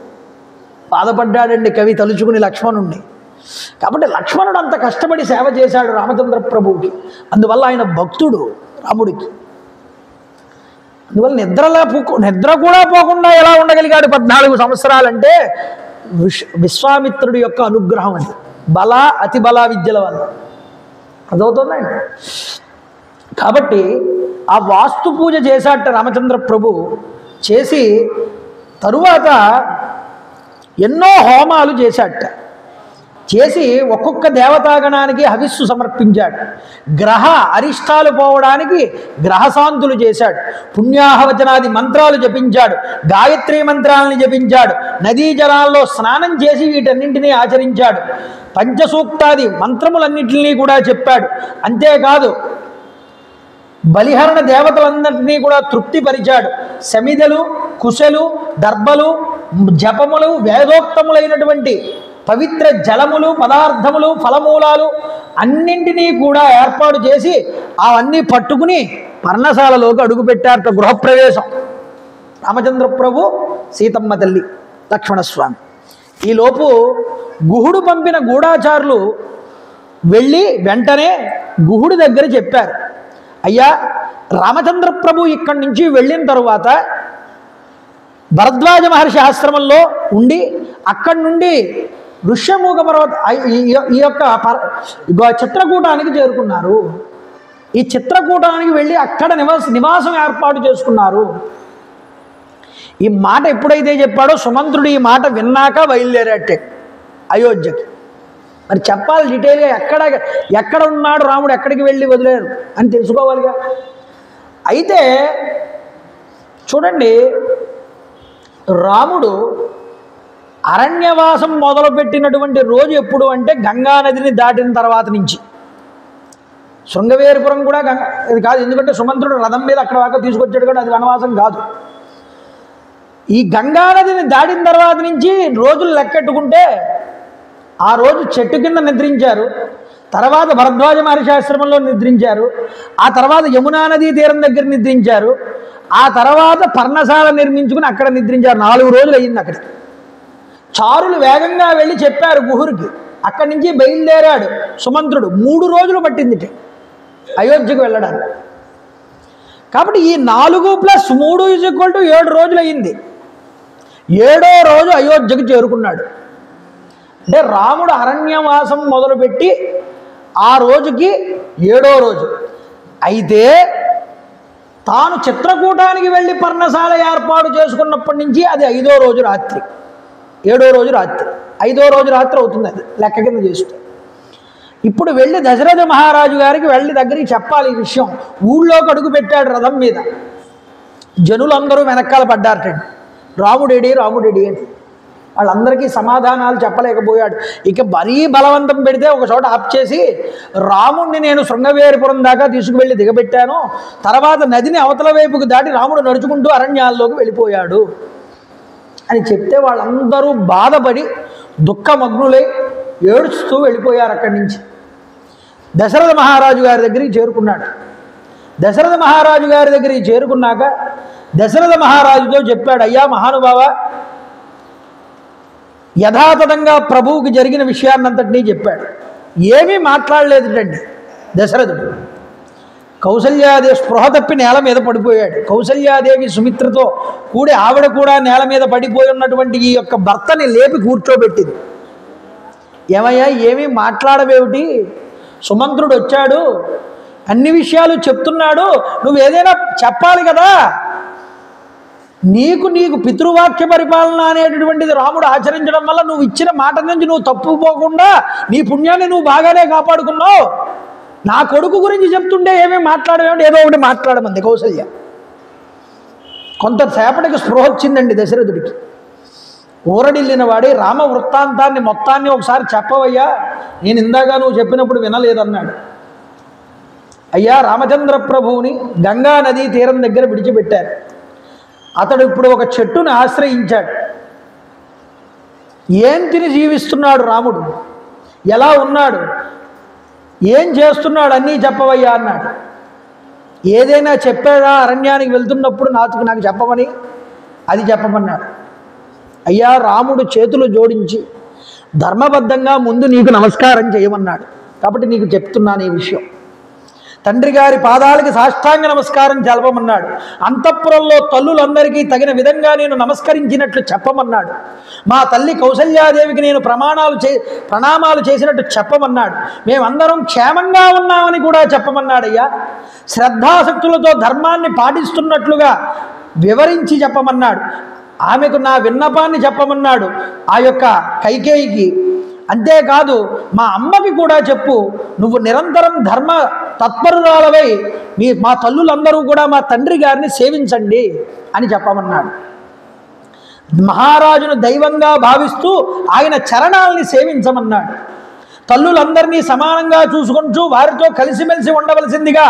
A: బాధపడ్డాడండి కవి తలుచుకుని లక్ష్మణుణ్ణి. కాబట్టి లక్ష్మణుడు అంత కష్టపడి సేవ చేశాడు రామచంద్ర ప్రభువుకి. అందువల్ల ఆయన భక్తుడు రాముడికి. అందువల్ల నిద్ర కూడా పోకుండా ఎలా ఉండగలిగాడు 14 సంవత్సరాలంటే విశ్వామిత్రుడి యొక్క అనుగ్రహం. అది బల అతి బల విద్యల వల్ల అదవుతుందండి. కాబట్టి ఆ వాస్తు పూజ చేశాట రామచంద్ర ప్రభు. చేసి తరువాత ఎన్నో హోమాలు చేశాట. చేసి ఒక్కొక్క దేవతాగణానికి హవిస్సు సమర్పించాడు. గ్రహ అరిష్టాలు పోవడానికి గ్రహశాంతులు చేశాడు. పుణ్యాహవచనాది మంత్రాలు జపించాడు. గాయత్రీ మంత్రాలను జపించాడు. నదీ జలాల్లో స్నానం చేసి వీటన్నింటినీ ఆచరించాడు. పంచసూక్తాది మంత్రములన్నింటినీ కూడా చెప్పాడు. అంతేకాదు బలిహరణ దేవతలందరినీ కూడా తృప్తిపరిచాడు. సమిదలు, కుశలు, దర్భలు, జపములు, వేదోక్తములైనటువంటి పవిత్ర జలములు, పదార్థములు, ఫలమూలాలు అన్నింటినీ కూడా ఏర్పాటు చేసి అవన్నీ పట్టుకుని పర్ణశాలలోకి అడుగుపెట్టారట. గృహప్రవేశం రామచంద్ర ప్రభు, సీతమ్మ తల్లి, లక్ష్మణస్వామి. ఈలోపు గుహుడు పంపిన గూఢాచారులు వెళ్ళి వెంటనే గుహుడి దగ్గర చెప్పారు, అయ్యా రామచంద్ర ప్రభు ఇక్కడి నుంచి వెళ్ళిన తరువాత భరద్వాజ మహర్షి ఆశ్రమంలో ఉండి అక్కడి నుండి ఋష్యమూక పర్వత ఈ యొక్క చిత్రకూటానికి చేరుకున్నారు. ఈ చిత్రకూటానికి వెళ్ళి అక్కడ నివాసం ఏర్పాటు చేసుకున్నారు. ఈ మాట ఎప్పుడైతే చెప్పాడో సుమంత్రుడు ఈ మాట విన్నాక బయలుదేరాటే అయోధ్యకి. మరి చెప్పాలి డీటెయిల్గా ఎక్కడ ఉన్నాడు రాముడు, ఎక్కడికి వెళ్ళి వదిలేరు అని తెలుసుకోవాలిగా. అయితే చూడండి, రాముడు అరణ్యవాసం మొదలుపెట్టినటువంటి రోజు ఎప్పుడు అంటే గంగానదిని దాటిన తర్వాత నుంచి. శృంగవేరుపురం కూడా ఇది కాదు, ఎందుకంటే సుమంత్రుడు రథం మీద అక్కడ దాకా తీసుకొచ్చాడు కూడా, అది వనవాసం కాదు. ఈ గంగానదిని దాటిన తర్వాత నుంచి రోజులు లెక్కెట్టుకుంటే ఆ రోజు చెట్టు కింద నిద్రించారు, తర్వాత భరద్వాజ మహర్షి ఆశ్రమంలో నిద్రించారు, ఆ తర్వాత యమునా నదీ తీరం దగ్గర నిద్రించారు, ఆ తర్వాత పర్ణశాల నిర్మించుకుని అక్కడ నిద్రించారు. 4 రోజులు అయ్యింది అక్కడ. చారులు వేగంగా వెళ్ళి చెప్పారు గుహుడికి. అక్కడి నుంచి బయలుదేరాడు సుమంత్రుడు. 3 రోజులు పట్టింది అయోధ్యకు వెళ్ళడానికి. కాబట్టి ఈ 4 + 3 = 7 రోజులు అయ్యింది. 7వ రోజు అయోధ్యకు చేరుకున్నాడు. అంటే రాముడు అరణ్యవాసం మొదలుపెట్టి ఆ రోజుకి 7వ రోజు. అయితే తాను చిత్రకూటానికి వెళ్ళి పర్ణశాల ఏర్పాటు చేసుకున్నప్పటి నుంచి అది 5వ రోజు రాత్రి. 7వ రోజు రాత్రి, 5వ రోజు రాత్రి అవుతుంది. అది లెక్క కింద చేస్తే ఇప్పుడు వెళ్ళి దశరథ మహారాజు గారికి వెళ్ళి దగ్గరికి చెప్పాలి ఈ విషయం. ఊళ్ళోకి అడుగు పెట్టాడు రథం మీద. జనులందరూ వెనకాల పడ్డారటండి. రాముడేడి రాముడేడి అని. వాళ్ళందరికీ సమాధానాలు చెప్పలేకపోయాడు. ఇక మరీ బలవంతం పెడితే ఒక చోట ఆప్ చేసి, రాముణ్ణి నేను శృంగవేరిపురం దాకా తీసుకువెళ్ళి దిగబెట్టాను, తర్వాత నదిని అవతల వైపుకు దాటి రాముడు నడుచుకుంటూ అరణ్యాల్లోకి వెళ్ళిపోయాడు అని చెప్తే వాళ్ళందరూ బాధపడి దుఃఖమగ్నులై ఏడుస్తూ వెళ్ళిపోయారు అక్కడి నుంచి. దశరథ మహారాజు గారి దగ్గరికి చేరుకున్నాడు. దశరథ మహారాజు గారి దగ్గరికి చేరుకున్నాక దశరథ మహారాజుతో చెప్పాడు, అయ్యా మహానుభావ, యథాతథంగా ప్రభువుకి జరిగిన విషయాన్నంతటినీ చెప్పాడు. ఏమీ మాట్లాడలేదుటండి దశరథుడు. కౌసల్యాదేవి స్పృహ తప్పి నేల మీద పడిపోయాడు. కౌసల్యాదేవి సుమిత్రతో కూడి ఆవిడ కూడా నేల మీద పడిపోయి ఉన్నటువంటి ఈ యొక్క భర్తని లేపి కూర్చోబెట్టింది. ఏమయ్యా, ఏమీ మాట్లాడవేమిటి? సుమంత్రుడు వచ్చాడు, అన్ని విషయాలు చెప్తున్నాడు, నువ్వు ఏదైనా చెప్పాలి కదా. నీకు పితృవాక్య పరిపాలన అనేటటువంటిది రాముడు ఆచరించడం వల్ల నువ్వు ఇచ్చిన మాట నుంచి నువ్వు తప్పుపోకుండా నీ పుణ్యాన్ని నువ్వు బాగానే కాపాడుకున్నావు. నా కొడుకు గురించి చెప్తుంటే ఏమేమి మాట్లాడేమంటే ఏదో ఒకటి మాట్లాడమంది కౌసల్య. కొంతసేపటికి స్పృహ వచ్చిందండి దశరథుడికి. ఊరడిల్లిన వాడి రామ వృత్తాంతాన్ని మొత్తాన్ని ఒకసారి చెప్పవయ్యా, నేను ఇందాక నువ్వు చెప్పినప్పుడు వినలేదన్నాడు. అయ్యా, రామచంద్ర ప్రభువుని గంగా నదీ తీరం దగ్గర విడిచిపెట్టారు. అతడు ఇప్పుడు ఒక చెట్టుని ఆశ్రయించాడు. ఏం తిని జీవిస్తున్నాడు రాముడు, ఎలా ఉన్నాడు, ఏం చేస్తున్నాడు అన్నీ చెప్పవయ్యా అన్నాడు. ఏదైనా చెప్పాడా అరణ్యానికి వెళ్తున్నప్పుడు నాకు చెప్పమని? అది చెప్పమన్నాడు. అయ్యా, రాముడు చేతులు జోడించి ధర్మబద్ధంగా ముందు నీకు నమస్కారం చేయమన్నాడు. కాబట్టి నీకు చెప్తున్నాను ఈ విషయం. తండ్రి గారి పాదాలకి సాష్టాంగ నమస్కారం జలపమన్నాడు. అంతఃపురంలో తల్లులందరికీ తగిన విధంగా నేను నమస్కరించినట్లు చెప్పమన్నాడు. మా తల్లి కౌసల్యాదేవికి నేను ప్రణామాలు చేసినట్టు చెప్పమన్నాడు. మేమందరం క్షేమంగా ఉన్నామని కూడా చెప్పమన్నాడయ్యా. శ్రద్ధాసక్తులతో ధర్మాన్ని పాటిస్తున్నట్లుగా వివరించి చెప్పమన్నాడు. ఆమెకు నా విన్నపాన్ని చెప్పమన్నాడు ఆ యొక్క కైకేయికి. అంతేకాదు మా అమ్మకి కూడా చెప్పు, నువ్వు నిరంతరం ధర్మ తత్పరురాలవై మా తల్లులందరూ కూడా మా తండ్రి గారిని సేవించండి అని చెప్పమన్నాడు. మహారాజును దైవంగా భావిస్తూ ఆయన చరణాలని సేవించమన్నాడు. తల్లులందరినీ సమానంగా చూసుకుంటూ వారితో కలిసిమెలిసి ఉండవలసిందిగా,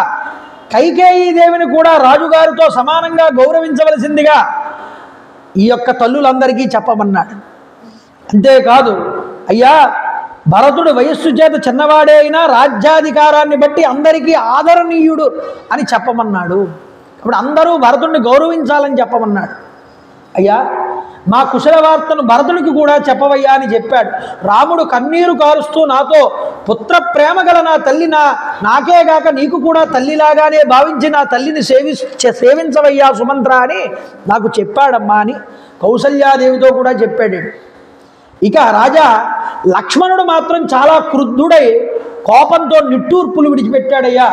A: కైకేయీ దేవిని కూడా రాజుగారితో సమానంగా గౌరవించవలసిందిగా ఈ యొక్క తల్లులందరికీ చెప్పమన్నాడు. అంతేకాదు, అయ్యా, భరతుడు వయస్సు చేత చిన్నవాడే అయినా రాజ్యాధికారాన్ని బట్టి అందరికీ ఆదరణీయుడు అని చెప్పమన్నాడు. ఇప్పుడు అందరూ భరతుడిని గౌరవించాలని చెప్పమన్నాడు. అయ్యా, మా కుశల వార్తను భరతుడికి కూడా చెప్పవయ్యా అని చెప్పాడు. రాముడు కన్నీరు కారుస్తూ నాతో, పుత్ర ప్రేమ గల నా తల్లి నాకేగాక నీకు కూడా తల్లిలాగానే భావించి నా తల్లిని సేవించవయ్యా సుమంత్ర అని నాకు చెప్పాడమ్మా అని కౌసల్యాదేవితో కూడా చెప్పాడు. ఇక రాజా లక్ష్మణుడు మాత్రం చాలా క్రుద్ధుడై కోపంతో నిట్టూర్పులు విడిచిపెట్టాడయ్యా.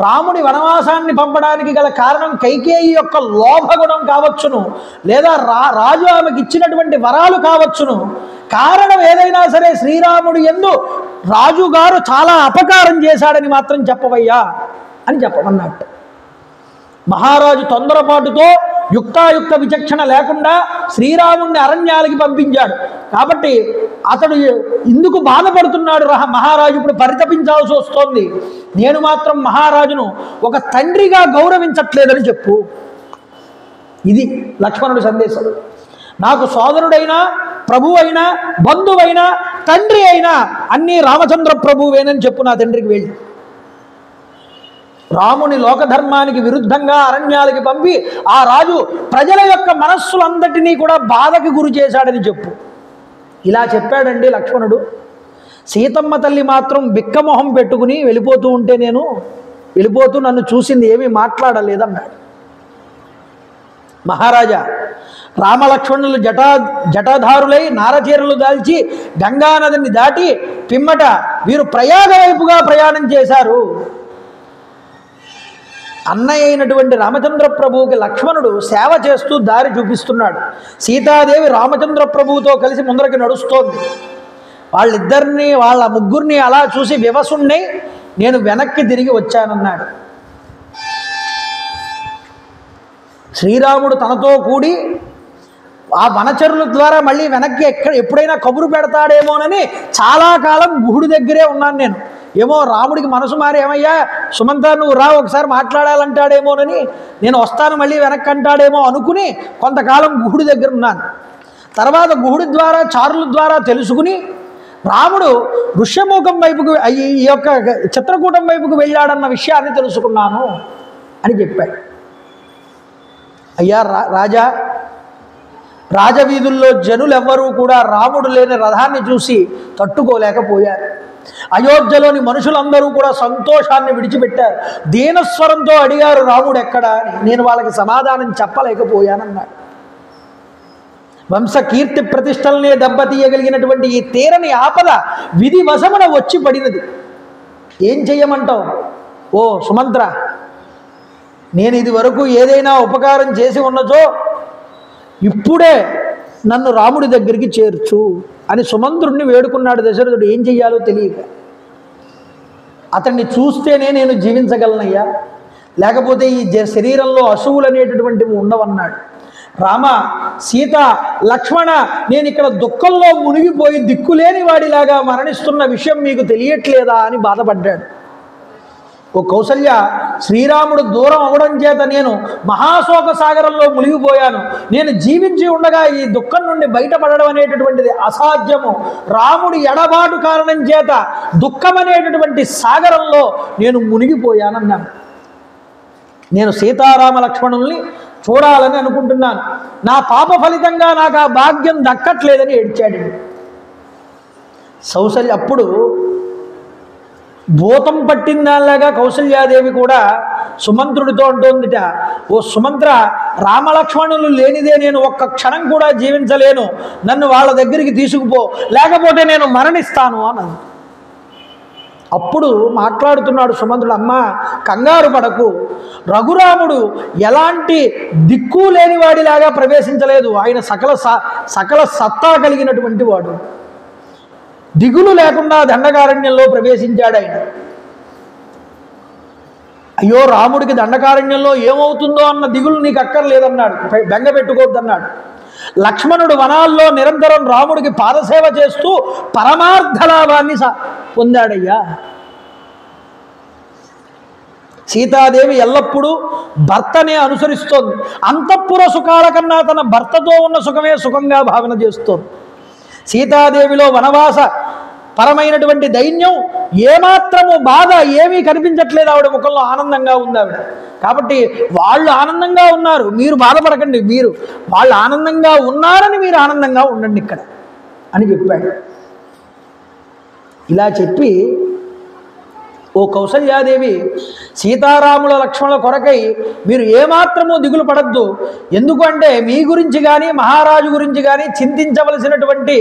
A: రాముడి వనవాసాన్ని పంపడానికి గల కారణం కైకేయి యొక్క లోభగుణం కావచ్చును, లేదా రాజు ఆమెకి ఇచ్చినటువంటి వరాలు కావచ్చును. కారణం ఏదైనా సరే శ్రీరాముడు యందు రాజుగారు చాలా అపకారం చేశాడని మాత్రం చెప్పవయ్యా అని చెప్పమన్నట్టు. మహారాజు తొందరపాటుతో యుక్తాయుక్త విచక్షణ లేకుండా శ్రీరాముడిని అరణ్యాలకి పంపించాడు. కాబట్టి అతడు ఇందుకు బాధపడుతున్నాడు. మహారాజు ఇప్పుడు పరితపించాల్సి వస్తోంది. నేను మాత్రం మహారాజును ఒక తండ్రిగా గౌరవించట్లేదని చెప్పు. ఇది లక్ష్మణుడి సందేశం. నాకు సోదరుడైనా, ప్రభువు అయినా, బంధువైనా, తండ్రి అయినా అన్నీ రామచంద్ర ప్రభువేనని చెప్పు నా తండ్రికి వెళ్ళి. రాముని లోకధర్మానికి విరుద్ధంగా అరణ్యాలకి పంపి ఆ రాజు ప్రజల యొక్క మనస్సులందటినీ కూడా బాధకి గురి చేశాడని చెప్పు. ఇలా చెప్పాడండి లక్ష్మణుడు. సీతమ్మ తల్లి మాత్రం బిక్కమొహం పెట్టుకుని వెళ్ళిపోతూ ఉంటే వెళ్ళిపోతూ నన్ను చూసింది, ఏమీ మాట్లాడలేదన్నాడు. మహారాజా, రామలక్ష్మణులు జటాధారులై నారచీరలు దాల్చి గంగానదిని దాటి పిమ్మట వీరు ప్రయాగ వైపుగా ప్రయాణం చేశారు. అన్నయ్య అయినటువంటి రామచంద్ర ప్రభువుకి లక్ష్మణుడు సేవ చేస్తూ దారి చూపిస్తున్నాడు. సీతాదేవి రామచంద్ర ప్రభువుతో కలిసి ముందరికి నడుస్తోంది. వాళ్ళ ముగ్గురిని అలా చూసి వివసుణ్ణి నేను వెనక్కి తిరిగి వచ్చానన్నాడు. శ్రీరాముడు తనతో కూడి ఆ వనచరుల ద్వారా మళ్ళీ వెనక్కి ఎప్పుడైనా కబురు పెడతాడేమోనని చాలా కాలం గుహుడి దగ్గరే ఉన్నాను నేను. ఏమో రాముడికి మనసు మారి ఏమయ్యా సుమంత నువ్వు రా ఒకసారి మాట్లాడాలంటాడేమోనని, నేను వస్తాను మళ్ళీ వెనక్కి అంటాడేమో అనుకుని కొంతకాలం గుహుడి దగ్గర ఉన్నాను. తర్వాత గుహుడి ద్వారా చారుల ద్వారా తెలుసుకుని రాముడు ఋష్యమూకం వైపుకు ఈ యొక్క చిత్రకూటం వైపుకు వెళ్ళాడన్న విషయాన్ని తెలుసుకున్నాను అని చెప్పాడు. అయ్యా రాజా, రాజవీధుల్లో జనులెవ్వరూ కూడా రాముడు లేని రథాన్ని చూసి తట్టుకోలేకపోయారు. అయోధ్యలోని మనుషులందరూ కూడా సంతోషాన్ని విడిచిపెట్టారు. దీనస్వరంతో అడిగారు రాముడు ఎక్కడా అని. నేను వాళ్ళకి సమాధానం చెప్పలేకపోయానన్నాడు. వంశ కీర్తి ప్రతిష్టలనే దెబ్బతీయగలిగినటువంటి ఈ తీరని ఆపద విధి వశమున వచ్చి పడినది. ఏం చెయ్యమంటావు? ఓ సుమంత్ర, నేను ఇది వరకు ఏదైనా ఉపకారం చేసి ఉన్నచో ఇప్పుడే నన్ను రాముడి దగ్గరికి చేర్చు అని సుమంత్రుడిని వేడుకున్నాడు దశరథుడు. ఏం చెయ్యాలో తెలియక, అతన్ని చూస్తేనే నేను జీవించగలనయ్యా, లేకపోతే ఈ శరీరంలో అశువులు అనేటటువంటివి ఉండవన్నాడు. రామ, సీత, లక్ష్మణ, నేను ఇక్కడ దుఃఖంలో మునిగిపోయి దిక్కులేని వాడిలాగా మరణిస్తున్న విషయం మీకు తెలియట్లేదా అని బాధపడ్డాడు. ఓ కౌసల్య, శ్రీరాముడు దూరం అవడం చేత నేను మహాశోక సాగరంలో మునిగిపోయాను. నేను జీవించి ఉండగా ఈ దుఃఖం నుండి బయటపడడం అనేటటువంటిది అసాధ్యము. రాముడి ఎడబాటు కారణం చేత దుఃఖం అనేటటువంటి సాగరంలో నేను మునిగిపోయానన్నాను. నేను సీతారామ లక్ష్మణుల్ని చూడాలని అనుకుంటున్నాను. నా పాప ఫలితంగా నాకు ఆ భాగ్యం దక్కట్లేదని ఏడ్చాడు. అప్పుడు భూతం పట్టిందాలాగా కౌసల్యాదేవి కూడా సుమంత్రుడితో అంటోందిట, ఓ సుమంత్ర, రామలక్ష్మణులు లేనిదే నేను ఒక్క క్షణం కూడా జీవించలేను. నన్ను వాళ్ళ దగ్గరికి తీసుకుపో, లేకపోతే నేను మరణిస్తాను అన్నది. అప్పుడు మాట్లాడుతున్నాడు సుమంత్రుడు, అమ్మ కంగారు పడకు, రఘురాముడు ఎలాంటి దిక్కు లేని వాడిలాగా ప్రవేశించలేదు. ఆయన సకల సత్తా కలిగినటువంటి వాడు. దిగులు లేకుండా దండకారణ్యంలో ప్రవేశించాడు ఆయన. అయ్యో రాముడికి దండకారణ్యంలో ఏమవుతుందో అన్న దిగులు నీకు అక్కర్లేదన్నాడు, బెంగ పెట్టుకోవద్దన్నాడు. లక్ష్మణుడు వనాల్లో నిరంతరం రాముడికి పాదసేవ చేస్తూ పరమార్థ లాభాన్ని పొందాడయ్యా. సీతాదేవి ఎల్లప్పుడూ భర్తనే అనుసరిస్తోంది. అంతఃపుర సుఖాల కన్నా తన భర్తతో ఉన్న సుఖమే సుఖంగా భావన చేస్తోంది. సీతాదేవిలో వనవాస పరమైనటువంటి దైన్యం ఏమాత్రము బాధ ఏమీ కనిపించట్లేదు. ఆవిడ ముఖంలో ఆనందంగా ఉంది ఆవిడ. కాబట్టి వాళ్ళు ఆనందంగా ఉన్నారు, మీరు బాధపడకండి, వాళ్ళు ఆనందంగా ఉన్నారని మీరు ఆనందంగా ఉండండి ఇక్కడ అని చెప్పాడు. ఇలా చెప్పి, ఓ కౌసల్యాదేవి, సీతారాముల లక్ష్మణుల కొరకై మీరు ఏమాత్రమూ దిగులు పడద్దు. ఎందుకంటే మీ గురించి కానీ మహారాజు గురించి కానీ చింతించవలసినటువంటి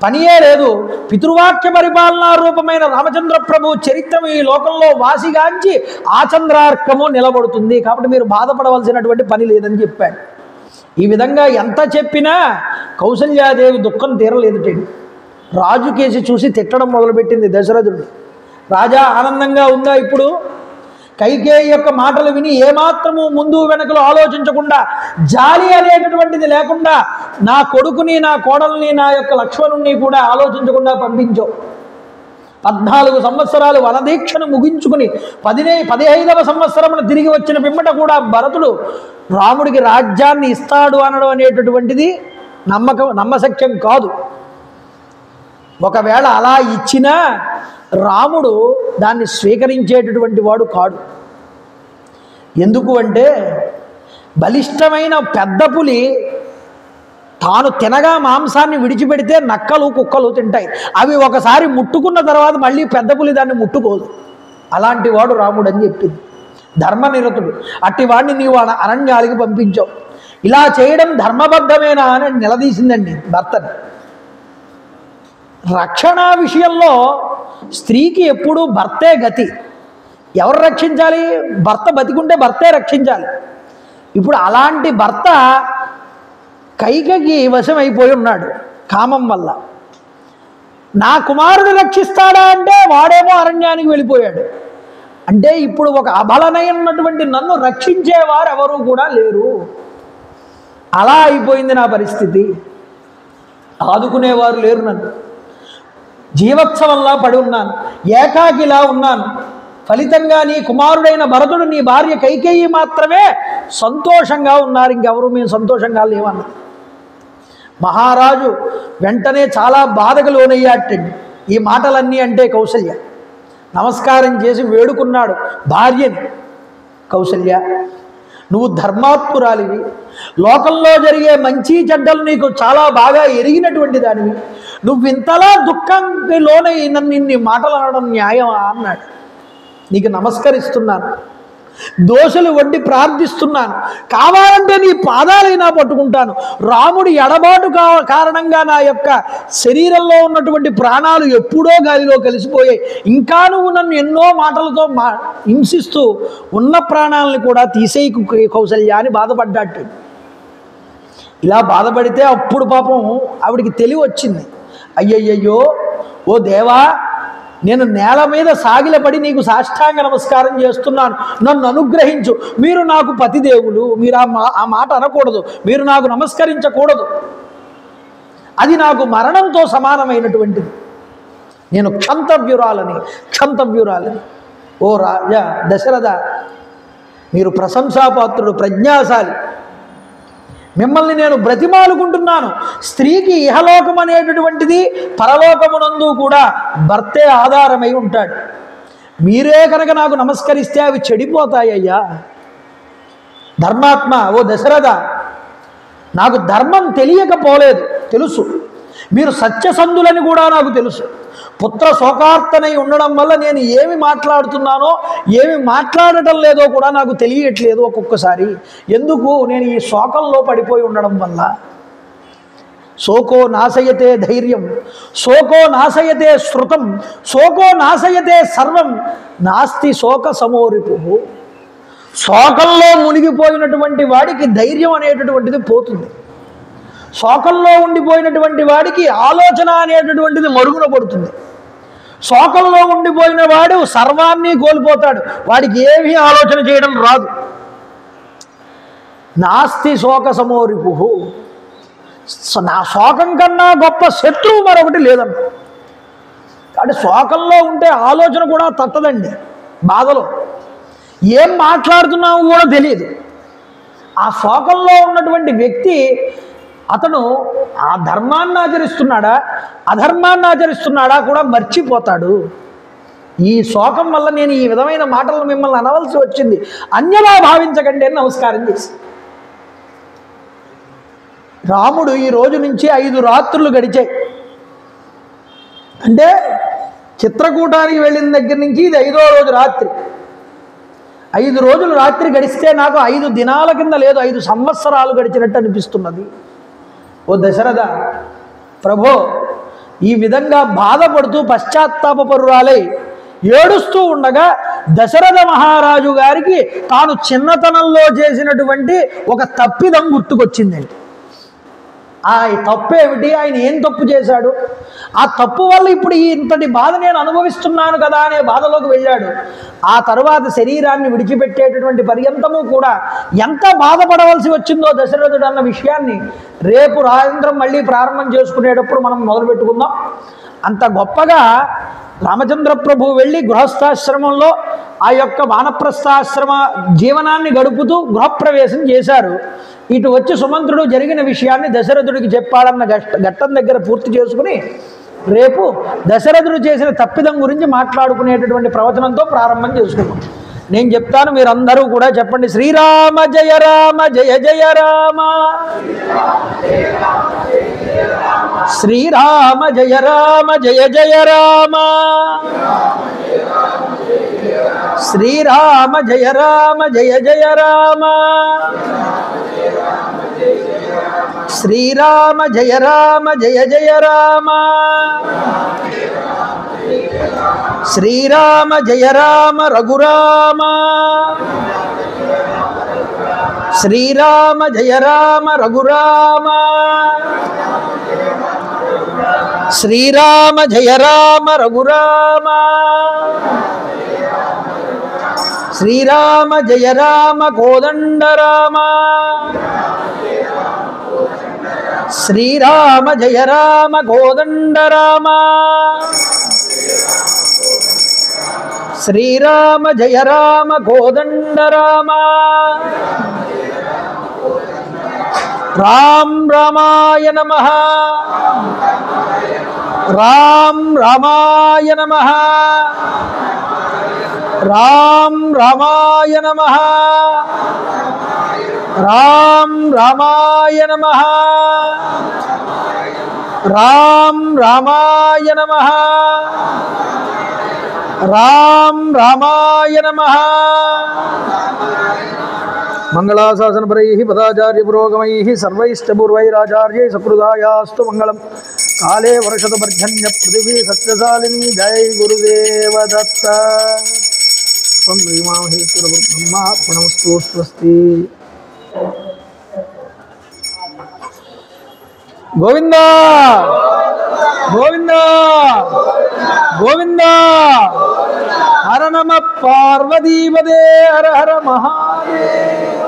A: పనియే లేదు. పితృవాక్య పరిపాలనా రూపమైన రామచంద్ర ప్రభు చరిత్రము ఈ లోకంలో వాసిగాంచి ఆచంద్రార్కము నిలబడుతుంది. కాబట్టి మీరు బాధపడవలసినటువంటి పని లేదని చెప్పాడు. ఈ విధంగా ఎంత చెప్పినా కౌసల్యాదేవి దుఃఖం తీరలేదుటండి. రాజు కేసి చూసి తిట్టడం మొదలుపెట్టింది దశరథుడు. రాజా ఆనందంగా ఉందా ఇప్పుడు? కైకేయి యొక్క మాటలు విని ఏమాత్రము ముందు వెనకలు ఆలోచించకుండా, జాలి అనేటటువంటిది లేకుండా నా కొడుకుని, నా కోడల్ని, నా యొక్క లక్ష్మణుణ్ణి కూడా ఆలోచించకుండా పంపించావు. 14 సంవత్సరాలు వనదీక్షను ముగించుకుని 15వ సంవత్సరమున తిరిగి వచ్చిన పిమ్మట కూడా భరతుడు రాముడికి రాజ్యాన్ని ఇస్తాడు అనడం అనేటటువంటిది నమ్మశక్యం కాదు. ఒకవేళ అలా ఇచ్చినా రాముడు దాన్ని స్వీకరించేటటువంటి వాడు కాడు. ఎందుకు అంటే, బలిష్టమైన పెద్ద పులి తాను తినగా మాంసాన్ని విడిచిపెడితే నక్కలు కుక్కలు తింటాయి. అవి ఒకసారి ముట్టుకున్న తర్వాత మళ్ళీ పెద్ద పులి దాన్ని ముట్టుకోదు. అలాంటి వాడు రాముడు అని చెప్పింది. ధర్మనిరతుడు. అట్టి వాడిని నీవు అరణ్యాలకి పంపించావు. ఇలా చేయడం ధర్మబద్ధమేనా అని నిలదీసిందండి భర్తని. రక్షణ విషయంలో స్త్రీకి ఎప్పుడూ భర్తే గతి. ఎవరు రక్షించాలి? భర్త బతికుంటే భర్తే రక్షించాలి. ఇప్పుడు అలాంటి భర్త కైకకి వశమైపోయి ఉన్నాడు కామం వల్ల. నా కుమారుడు రక్షిస్తాడా అంటే వాడేమో అరణ్యానికి వెళ్ళిపోయాడు. అంటే ఇప్పుడు ఒక అబలనైనటువంటి నన్ను రక్షించేవారు ఎవరు కూడా లేరు అలా అయిపోయింది నా పరిస్థితి. ఆదుకునేవారు లేరు, నన్ను జీవోత్సవంలా పడి ఉన్నాను, ఏకాకిలా ఉన్నాను. ఫలితంగా నీ కుమారుడైన భరతుడు, నీ భార్య కైకేయి మాత్రమే సంతోషంగా ఉన్నారు, ఇంకెవరు మేము సంతోషంగా లేవన్నారు. మహారాజు వెంటనే చాలా బాధకు లోనయ్యాటండి. ఈ మాటలన్నీ అంటే కౌసల్య నమస్కారం చేసి వేడుకున్నాడు భార్యని. కౌసల్య, నువ్వు ధర్మాత్మురాలివి, లోకంలో జరిగే మంచి చెడ్డలు నీకు చాలా బాగా ఎరిగినటువంటి దానివి, నువ్వు ఇంతలా దుఃఖంకి లోనై నన్ను ఇన్ని మాటలు అనడం న్యాయమా అన్నాడు. నీకు నమస్కరిస్తున్నాను, దోషలు వడ్డి ప్రార్థిస్తున్నాను, కావాలంటే నీ పాదాలైనా పట్టుకుంటాను. రాముడి ఎడబాటు కారణంగా నా యొక్క శరీరంలో ఉన్నటువంటి ప్రాణాలు ఎప్పుడో గాలిలో కలిసిపోయాయి, ఇంకా నువ్వు నన్ను ఎన్నో మాటలతో హింసిస్తూ ఉన్న ప్రాణాలను కూడా తీసేయకు కౌసల్య అని బాధపడ్డాడు. ఇలా బాధపడితే అప్పుడు పాపం ఆవిడికి తెలివి వచ్చింది. అయ్యయ్యో, ఓ దేవా, నేను నేల మీద సాగిలపడి నీకు సాష్టాంగ నమస్కారం చేస్తున్నాను, నన్ను అనుగ్రహించు. మీరు నాకు పతిదేవులు, మీరు ఆ మాట అనకూడదు, మీరు నాకు నమస్కరించకూడదు, అది నాకు మరణంతో సమానమైనటువంటిది. నేను క్షంతవ్యురాలని. ఓ రాజా దశరథ, మీరు ప్రశంసాపాత్రుడు, ప్రజ్ఞాశాలి, మిమ్మల్ని నేను బ్రతిమాలుకుంటున్నాను. స్త్రీకి ఇహలోకం అనేటటువంటిది పరలోకమునందు కూడా భర్తే ఆధారమై ఉంటాడు. మీరే కనుక నాకు నమస్కరిస్తే అవి చెడిపోతాయ్యా. ధర్మాత్మ, ఓ దశరథ, నాకు ధర్మం తెలియకపోలేదు, తెలుసు. మీరు సత్యసంధులని కూడా నాకు తెలుసు. పుత్ర శోకార్తనై ఉండడం వల్ల నేను ఏమి మాట్లాడుతున్నానో ఏమి మాట్లాడటం లేదో కూడా నాకు తెలియట్లేదు ఒక్కొక్కసారి. ఎందుకు? నేను ఈ శోకంలో పడిపోయి ఉండడం వల్ల. శోకో నాశయతే ధైర్యం, శోకో నాశయతే శృతం, శోకో నాశయతే సర్వం, నాస్తి శోక సమోరిపు. శోకంలో మునిగిపోయినటువంటి వాడికి ధైర్యం అనేటటువంటిది పోతుంది. శోకంలో ఉండిపోయినటువంటి వాడికి ఆలోచన అనేటటువంటిది మరుగున పడుతుంది. శోకంలో ఉండిపోయిన వాడు సర్వాన్ని కోల్పోతాడు, వాడికి ఏమీ ఆలోచన చేయడం రాదు. నాస్తి శోక సమోరిపు. నా శోకం కన్నా గొప్ప శత్రువు మరొకటి లేదన్న. అంటే శోకంలో ఉంటే ఆలోచన కూడా తట్టదండి. బాధలో ఏం మాట్లాడుతున్నావు కూడా తెలియదు. ఆ శోకంలో ఉన్నటువంటి వ్యక్తి అతను ఆ ధర్మాన్ని ఆచరిస్తున్నాడా అధర్మాన్ని ఆచరిస్తున్నాడా కూడా మర్చిపోతాడు. ఈ శోకం వల్ల నేను ఈ విధమైన మాటలను మిమ్మల్ని అనవలసి వచ్చింది, అన్యలా భావించకండి అని నమస్కారం చేసి. రాముడు ఈ రోజు నుంచి 5 రాత్రులు గడిచాయి. అంటే చిత్రకూటానికి వెళ్ళిన దగ్గర నుంచి ఇది 5వ రోజు రాత్రి. 5 రోజులు రాత్రి గడిస్తే నాకు 5 దినాల కింద లేదు, 5 సంవత్సరాలు గడిచినట్టు అనిపిస్తున్నది. ఓ దశరథ ప్రభో, ఈ విధంగా బాధపడుతూ పశ్చాత్తాపరురాలై ఏడుస్తూ ఉండగా దశరథ మహారాజు గారికి తాను చిన్నతనంలో చేసినటువంటి ఒక తప్పిదం గుర్తుకొచ్చిందండి. ఆ తప్పు ఏమిటి? ఆయన ఏం తప్పు చేశాడు? ఆ తప్పు వల్ల ఇప్పుడు ఇంతటి బాధ నేను అనుభవిస్తున్నాను కదా అనే బాధలోకి వెళ్ళాడు. ఆ తరువాత శరీరాన్ని విడిచిపెట్టేటటువంటి పర్యంతము కూడా ఎంత బాధపడవలసి వచ్చిందో దశరథుడు అన్న విషయాన్ని రేపు రాయంత్రం మళ్ళీ ప్రారంభం చేసుకునేటప్పుడు మనం మొదలు పెట్టుకుందాం. అంత గొప్పగా రామచంద్ర ప్రభు వెళ్ళి గృహస్థాశ్రమంలో ఆ యొక్క వానప్రస్థాశ్రమ జీవనాన్ని గడుపుతూ గృహప్రవేశం చేశారు. ఇటు వచ్చి సుమంత్రుడు జరిగిన విషయాన్ని దశరథుడికి చెప్పాడన్న ఘట్టం దగ్గర పూర్తి చేసుకుని రేపు దశరథుడు చేసిన తప్పిదం గురించి మాట్లాడుకునేటటువంటి ప్రవచనంతో ప్రారంభం చేసుకుందాం. నేను చెప్తాను, మీరందరూ కూడా చెప్పండి. శ్రీరామ జయ రామ జయ జయ రామ, శ్రీరామ జయ రామ జయ జయ రామ, శ్రీరామ జయ రామ జయ జయ రామ, శ్రీరామ జయ రామ జయ జయ రామ, శ్రీరామ జయ రామ రఘురామ, శ్రీరామ జయ రామ రఘురామ, శ్రీరామ జయ రామ రఘురామ, శ్రీరామ జయ రామ కోదండ రామ, శ్రీరామ జయ రామ కోదండ రామ శ్రీరామ జయ రామ కోదండ రామ రామ్ రామాయ నమః రామ్ రామాయ నమః రామ్ రామాయ నమః రామ్ రామాయ నమః రామ్ రామాయ నమః రామ్ రామాయ నమః మంగళాశాసనపరైః పదాచార్య పురోగమైః సర్వైష్టపూర్వైరాచార్యై సకృదాయాస్తు మంగళం కాలే వర్షతు పర్జన్య పృథివీ సత్యశాలిని జై గురుదేవ దత్త త్వం శ్రీమామహేశ్వరబ్రహ్మాత్మనమస్తు స్వస్తి. గోవింద గోవింద గోవింద. హర నమ పార్వతీపదే హర హర మహాదేవ.